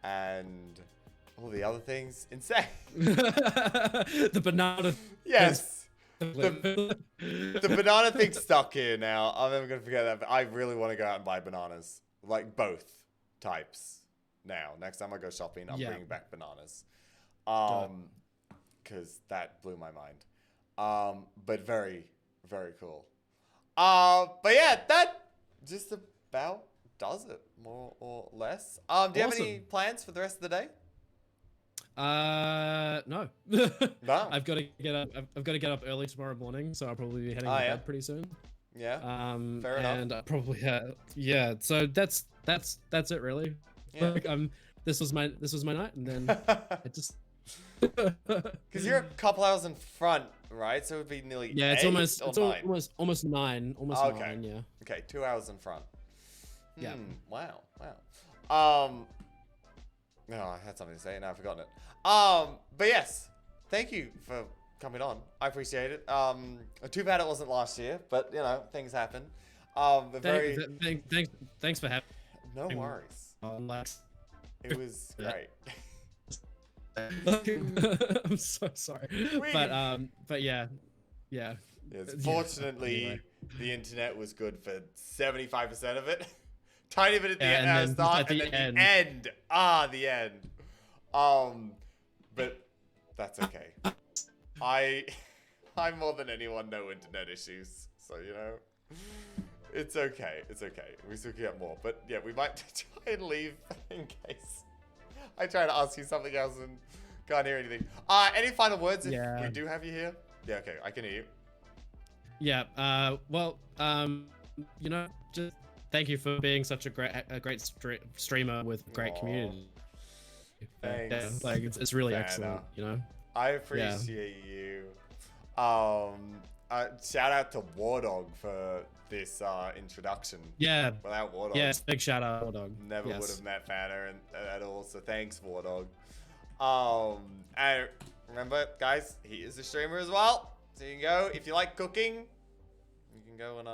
and all the other things. Insane. The banana. Yes. The banana thing stuck here now. I'm never going to forget that. But I really want to go out and buy bananas. Like both types now. Next time I go shopping, I'm bringing back bananas. Because that blew my mind. But very, very cool. But yeah, that just about does it, more or less. Do you have any plans for the rest of the day? No. No. I've got to get up early tomorrow morning, so I'll probably be heading to bed pretty soon. Yeah. Fair enough. And I probably so that's it really. Yeah. Like this was my night, and then Because you're a couple hours in front, right? So it would be nearly Yeah, it's 8 almost or it's 9. almost 9, almost Okay. 9. Yeah. Okay, 2 hours in front. Yeah. Wow. No, I had something to say and I've forgotten it. But yes, thank you for coming on. I appreciate it. Too bad it wasn't last year, but you know, things happen. Thanks for having. No worries. It was great. I'm so sorry, but yeah. Yes, fortunately, Anyway. the internet was good for 75% of it. Tiny bit at the end, and then start, at and the then end. the end. The end. But that's okay. I more than anyone know internet issues, so you know, it's okay. It's okay. We still get more, but yeah, we might try and leave in case I try to ask you something else and can't hear anything. Any final words if we do have you here? Yeah, okay, I can hear you. Yeah. Well, you know, just thank you for being such a great streamer with great community. Thanks. Yeah, like it's really Fanta. excellent, you know. I appreciate you. Shout out to Wardog for this introduction. Yeah. Without Wardog, Yes, big shout out, Wardog. never Yes. would have met Fanta at all. So thanks, Wardog. And remember, guys, he is a streamer as well. So you can go if you like cooking. You can go and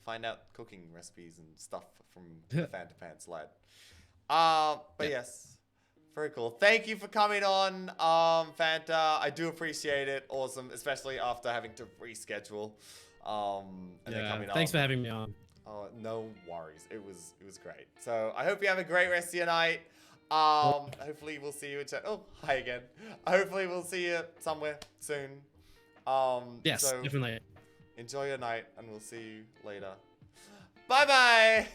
find out cooking recipes and stuff from FantaPantsLad. But yes, very cool. Thank you for coming on, Fanta. I do appreciate it. Awesome, especially after having to reschedule. And then coming Thanks on. for having me on. Oh, no worries. It was great. So I hope you have a great rest of your night. Hopefully we'll see you at oh, hi again. Hopefully we'll see you somewhere soon. Yes, so definitely. enjoy your night and we'll see you later. Bye bye.